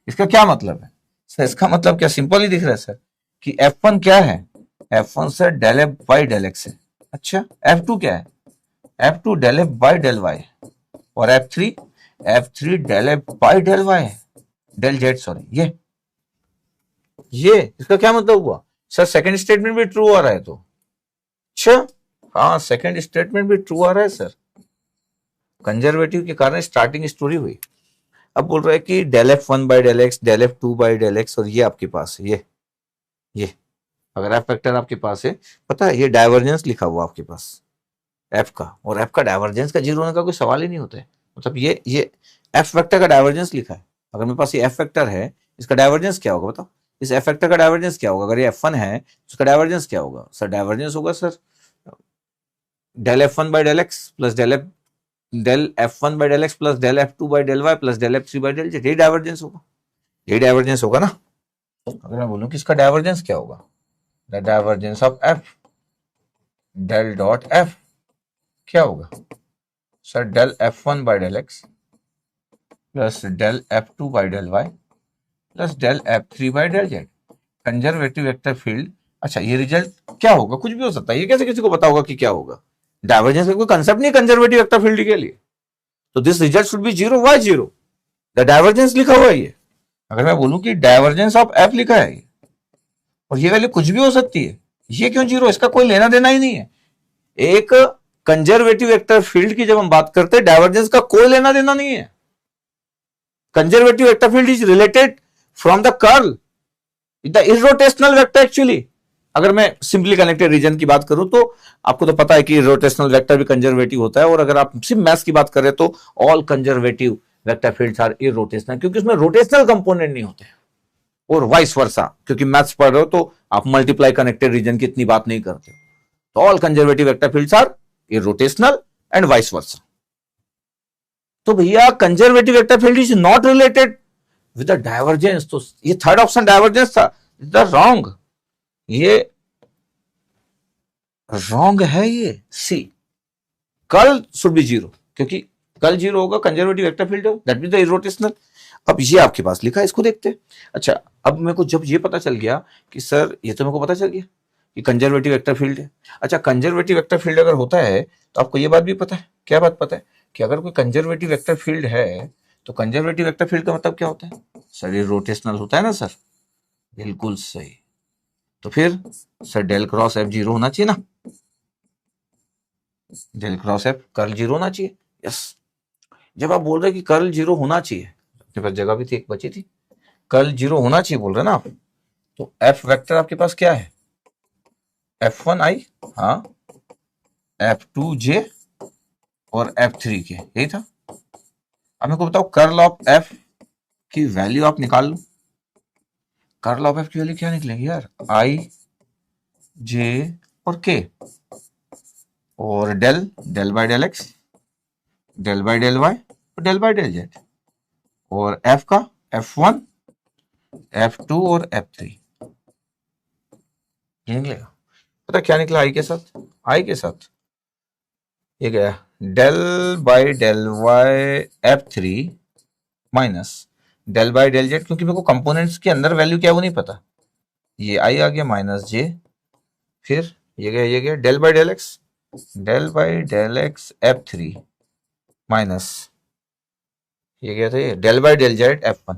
इसका क्या मतलब है सर? इसका मतलब क्या सिंपल ही दिख रहा है सर कि f1 क्या है, f1 sir del f by del x है। अच्छा, f2 क्या है, f2 del f by del y और f3 del f by del y है, डेल जेड सॉरी। ये इसका क्या मतलब हुआ सर? सेकंड स्टेटमेंट भी ट्रू आ रहा है तो अच्छा, हाँ सेकंड स्टेटमेंट भी ट्रू आ रहा है सर, कंजर्वेटिव के कारण स्टार्टिंग स्टोरी हुई। अब बोल रहा है कि del f one by del x, del f two by del x और ये आपके पास है, ये अगर एफ वेक्टर आपके पास है, पता है ये डाइवर्जेंस लिखा हुआ आपके पास एफ का, और एफ का डाइवर्जेंस का जीरो होने का कोई सवाल ही नहीं होता है। मतलब ये एफ वेक्टर का डाइवर्जेंस लिखा है, अगर मेरे पास ये एफ वेक्टर है इसका डाइवर्जेंस क्या होगा बताओ? इस एफ वेक्टर का डाइवर्जेंस क्या होगा? अगर ये F1 है तो उसका डाइवर्जेंस क्या होगा सर? डाइवर्जेंस होगा sir del F1 by del x plus del F1 by del x plus del F2 by del y plus del F3 by del z, यही डाइवर्जेंस होगा, यही डाइवर्जेंस होगा ना। अगर मैं बोलूं कि इसका डाइवर्जेंस क्या होगा, the divergence of f del dot f क्या होगा sir? Del F1 by del x plus del F2 by del y plus del F3 by del z, conservative vector field. अच्छा, ये रिजल्ट क्या होगा? कुछ भी हो सकता है, ये कैसे किसी को पता होगा कि क्या होगा? डाइवर्जेंस का कोई कंसेप्ट नहीं कंजर्वेटिव वेक्टर फील्ड के लिए, तो this result should be 0 y 0, the divergence लिखा हुआ है ये। अगर मैं बोलूं कि डाइवर्जेंस ऑफ एफ लिखा है ये, और ये वैल्यू कुछ भी हो सकती है, ये क्यों 0? इसका कोई लेना देना ही नहीं है। एक कंजर्वेटिव वेक्टर फील्ड की जब हम बात करते हैं, डाइवर्जेंस का कोई लेना देना नहीं है। Conservative vector field is related from the curl, the irrotational vector actually. अगर मैं सिंपली कनेक्टेड रीजन की बात करूं तो आपको तो पता है कि रोटेशनल वेक्टर भी कंजर्वेटिव होता है, और अगर आप सिर्फ मैथ्स की बात करें तो all conservative vector fields are irrotational, क्योंकि उसमें रोटेशनल कंपोनेंट नहीं होते, और वाइस वर्सा, क्योंकि मैथ्स पढ़ रहे हो तो आप मल्टीप्लाई कनेक्टेड रीजन की इतनी बात नहीं करते। तो all conservative vector fields are irrotational and vice versa. तो भैया conservative vector field is not related with the divergence, तो ये थर्ड ऑप्शन डाइवर्जेंस था, द रॉन्ग, ये रॉन्ग है, ये सी कर्ल शुड बी 0, क्योंकि कर्ल 0 होगा कंजर्वेटिव वेक्टर फील्ड हो, दैट मींस द इरोटेशनल। अब ये आपके पास लिखा है, इसको देखते हैं। अच्छा, अब मेरे को जब ये पता चल गया कि सर, ये तो मेरे को पता चल गया कि कंजर्वेटिव वेक्टर फील्ड है। अच्छा, कंजर्वेटिव वेक्टर फील्ड अगर होता है तो आपको ये बात भी पता है, क्या बात पता है कि अगर कोई कंजर्वेटिव वेक्टर फील्ड है तो कंजर्वेटिव वेक्टर फील्ड का मतलब क्या होता है सर? ये रोटेशनल होता है ना सर, बिल्कुल सही। तो फिर सर डेल क्रॉस एफ 0 होना चाहिए ना, डेल क्रॉस एफ कर्ल 0 होना चाहिए। यस, जब आप बोल रहे कि कर्ल 0 होना चाहिए, अपने पास जगह भी थी, एक बची थी, कर्ल 0 होना चाहिए बोल रहे ना आप, तो एफ वेक्टर आपके पास क्या है? F1 आई, हाँ, F2 जे और F3 के, यही था। अब मेरे को बताओ कर्ल ऑफ एफ की वैल्यू आप निकाल लो। कर्ल ऑफ एफ की वैल्यू क्या निकलेगी यार? आई जे और के, और del by del x, del by del y और डेल बाई डेल जेड, और एफ का F1 F2 और F3 ये निकलेगा। पता क्या निकला आई के साथ? आई के साथ ये गया del by del y F3 minus del by del z, क्योंकि मेरे को कंपोनेंट्स के अंदर वैल्यू क्या है वो नहीं पता। ये आई आ गया माइनस जे, फिर ये गया del by del x F3 minus ये गया था ये del by del z F1,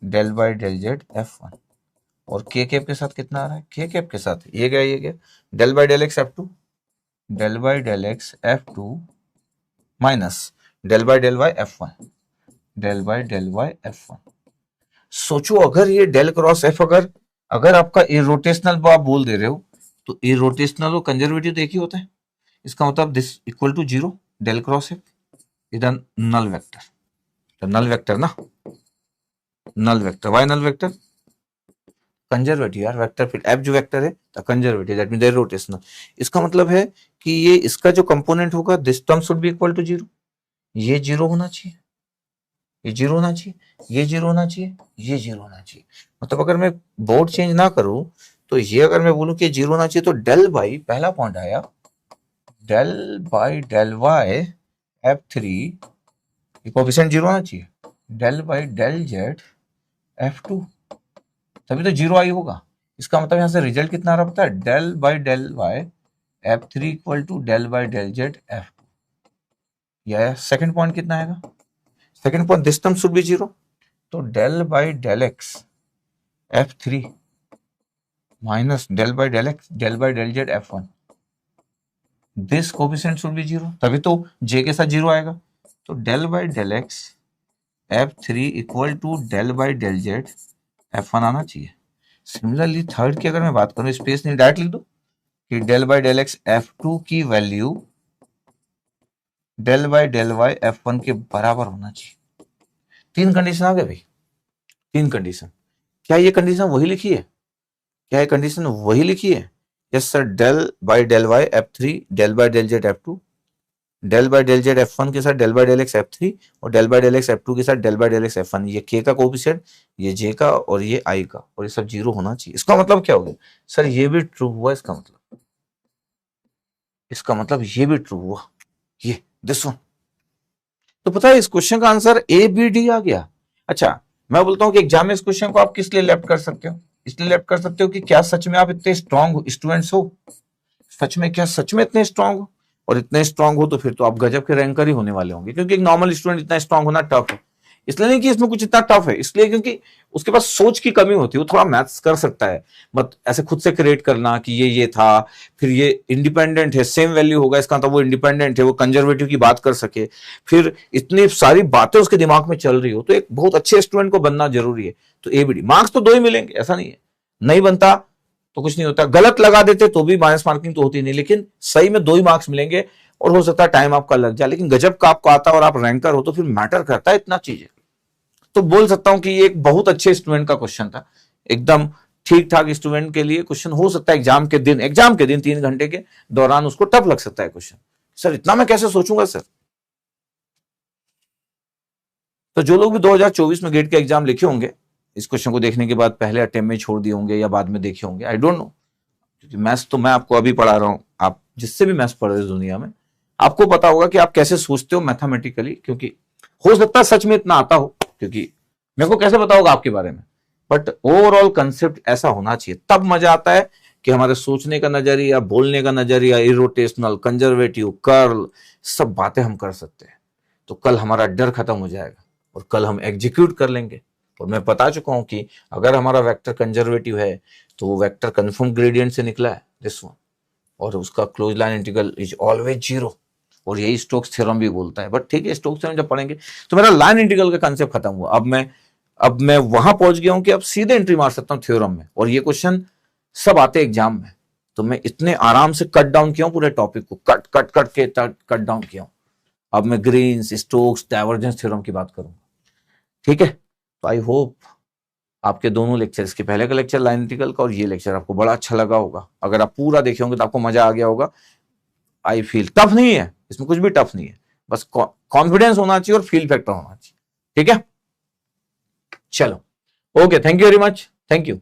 del by del z F1, और के कैप के साथ कितना आ रहा है? के कैप के साथ ये गया del by del x F2, del by del x F2 minus del by del y F1, del by del y F1। सोचो अगर ये डेल क्रॉस एफ अगर अगर आपका इरोटेशनल आप बोल दे रहे हो, तो इरोटेशनल और कंजर्वेटिव तो एक ही होता है। इसका मतलब this equal to zero, del cross f इधर नल वेक्टर, तो नल वेक्टर ना, null vector y null vector conservative यार, वेक्टर फील्ड एफ जो वेक्टर है तो कंजर्वेटिव, दैट मीन रोटेशनल। इसका मतलब है कि ये इसका जो कंपोनेंट होगा this term should be equal to zero, ये जीरो होना चाहिए, ये जीरो होना चाहिए, ये जीरो होना चाहिए, ये जीरो होना चाहिए। मतलब अगर मैं बोर्ड चेंज ना करूं तो ये अगर मैं बोलूं कि जीरो होना चाहिए, तो डेल बाई पहला पॉइंट आया del by del y F3 coefficient zero होना चाहिए, del by del z F2 तभी तो जीरो आई होगा। इसका मतलब यहां से रिजल्ट कितना आ रहा पता है? Del by del y F3 equal to del by del z F2। यह सेकंड पॉइंट कितना आएगा? Second point this term should be zero, तो del by del x F3 minus del by del z F1, this coefficient should be zero, तभी तो j के साथ zero आएगा। तो del by del x F3 equal to del by del z F1 आना चाहिए। Similarly third की अगर मैं बात करूं, स्पेस नहीं डायरेक्ट लिख दो कि del by del x F2 की value del by del y F1 के बराबर होना चाहिए। तीन कंडीशन आ गए भाई, तीन कंडीशन। क्या ये कंडीशन वही लिखी है? क्या ये कंडीशन वही लिखी है? Yes sir, del by del y F3 del by del z F2, del by del z F1 के साथ del by del x F3 और del by del x F2 के साथ del by del x F1। ये के का coefficient, ये जे का और ये आई का, और ये सब जीरो होना चाहिए। इसका मतलब क्या हो गया सर? ये भी ट्रू हुआ, इसका मतलब ये भी ट्रू हुआ, ये दिस वन। तो पता है इस क्वेश्चन का आंसर ए बी डी आ गया। अच्छा, मैं बोलता हूं कि एग्जाम में इस क्वेश्चन को आप किस लिए लेफ्ट कर सकते हो? इसलिए लेफ्ट कर सकते हो कि क्या सच में आप इतने स्ट्रांग स्टूडेंट्स हो? सच में क्या सच में इतने स्ट्रांग हो? और इतने स्ट्रांग हो तो फिर तो आप गजब के रैंकर ही होने वाले होंगे, क्योंकि एक नॉर्मल स्टूडेंट इतना स्ट्रांग होना टफ है। इसलिए नहीं कि इसमें कुछ इतना टफ है, इसलिए क्योंकि उसके पास सोच की कमी होती है। वो थोड़ा मैथ्स कर सकता है, बट ऐसे खुद से क्रिएट करना कि ये था, फिर ये इंडिपेंडेंट है, सेम वैल्यू होगा, इसका मतलब वो इंडिपेंडेंट है, वो कंजर्वेटिव की बात कर सके, फिर इतनी सारी बातें उसके दिमाग में चल रही हो, तो एक बहुत अच्छे स्टूडेंट को बनना जरूरी है। तो एबीडी मार्क्स तो दो ही मिलेंगे, ऐसा नहीं है। नहीं बनता तो कुछ नहीं होता, गलत लगा देते तो भी माइनस मार्किंग तो होती नहीं, लेकिन सही में दो ही मार्क्स मिलेंगे। और हो सकता है टाइम आपका लग जाए, लेकिन गजब का आपको आता है और आप रैंकर हो तो फिर मैटर करता है इतना चीजें। तो बोल सकता हूं कि ये एक बहुत अच्छे स्टूडेंट का क्वेश्चन था, एकदम ठीक ठाक स्टूडेंट के लिए क्वेश्चन। हो सकता है एग्जाम के दिन 3 घंटे के दौरान उसको टफ लग सकता है क्वेश्चन, सर इतना मैं कैसे सोचूंगा सर। तो जो लोग भी 2024 में गेट के एग्जाम लिखे होंगे, इस क्वेश्चन को देखने के बाद पहले अटेम्प्ट में छोड़ दिए होंगे या बाद में देखे होंगे, आई डोंट नो, क्योंकि मैथ्स तो मैं आपको अभी पढ़ा रहा हूं। आप जिससे भी मैथ्स पढ़ रहे हो दुनिया में, आपको पता होगा कि आप कैसे सोचते हो मैथमेटिकली, क्योंकि हो सकता है सच में इतना आता हो, क्योंकि मेरे को कैसे पता होगा आपके बारे में, बट ओवरऑल कंसेप्ट ऐसा होना चाहिए, तब मजा आता है कि हमारे सोचने का नजरिया, बोलने का नजरिया, इरोटेशनल, कंजर्वेटिव, कर्ल, सब बातें हम कर सकते हैं। तो कल हमारा डर खत्म हो जाएगा और कल हम एग्जीक्यूट कर लेंगे। और मैं बता चुका हूं कि अगर हमारा वेक्टर कंजर्वेटिव है तो वो वेक्टर कन्फर्म ग्रेडियंट से निकला है, दिस वन, और उसका close line integral is always zero, और यही स्टोक्स थ्योरम भी बोलता है। बट ठीक है, स्टोक्स थ्योरम जब पढ़ेंगे तो मेरा लाइन इंटीग्रल का कंसेप्ट खत्म हुआ। अब मैं वहां पहुंच गया हूं कि अब सीधे एंट्री मार सकता हूं थ्योरम में, और ये क्वेश्चन सब आते एग्जाम में। तो मैं इतने आराम से कट डाउन किया हूं पूरे टॉपिक को, कट कट कट के कट डाउन किया हूं। अब मैं ग्रीन्स, स्टोक्स, डाइवर्जेंस थ्योरम की बात करूंगा, ठीक है। तो आई होप आपके दोनों लेक्चर, इसके पहले का लेक्चर लाइन इंटीग्रल का और ये लेक्चर आपको बड़ा अच्छा लगा होगा। अगर आप पूरा देखे होंगे तो आपको मजा आ गया होगा। आई फील टफ नहीं है, इसमें कुछ भी टफ नहीं है, बस कॉन्फिडेंस होना चाहिए और फील फैक्टर होना चाहिए, ठीक है। चलो, okay, thank you very much, thank you.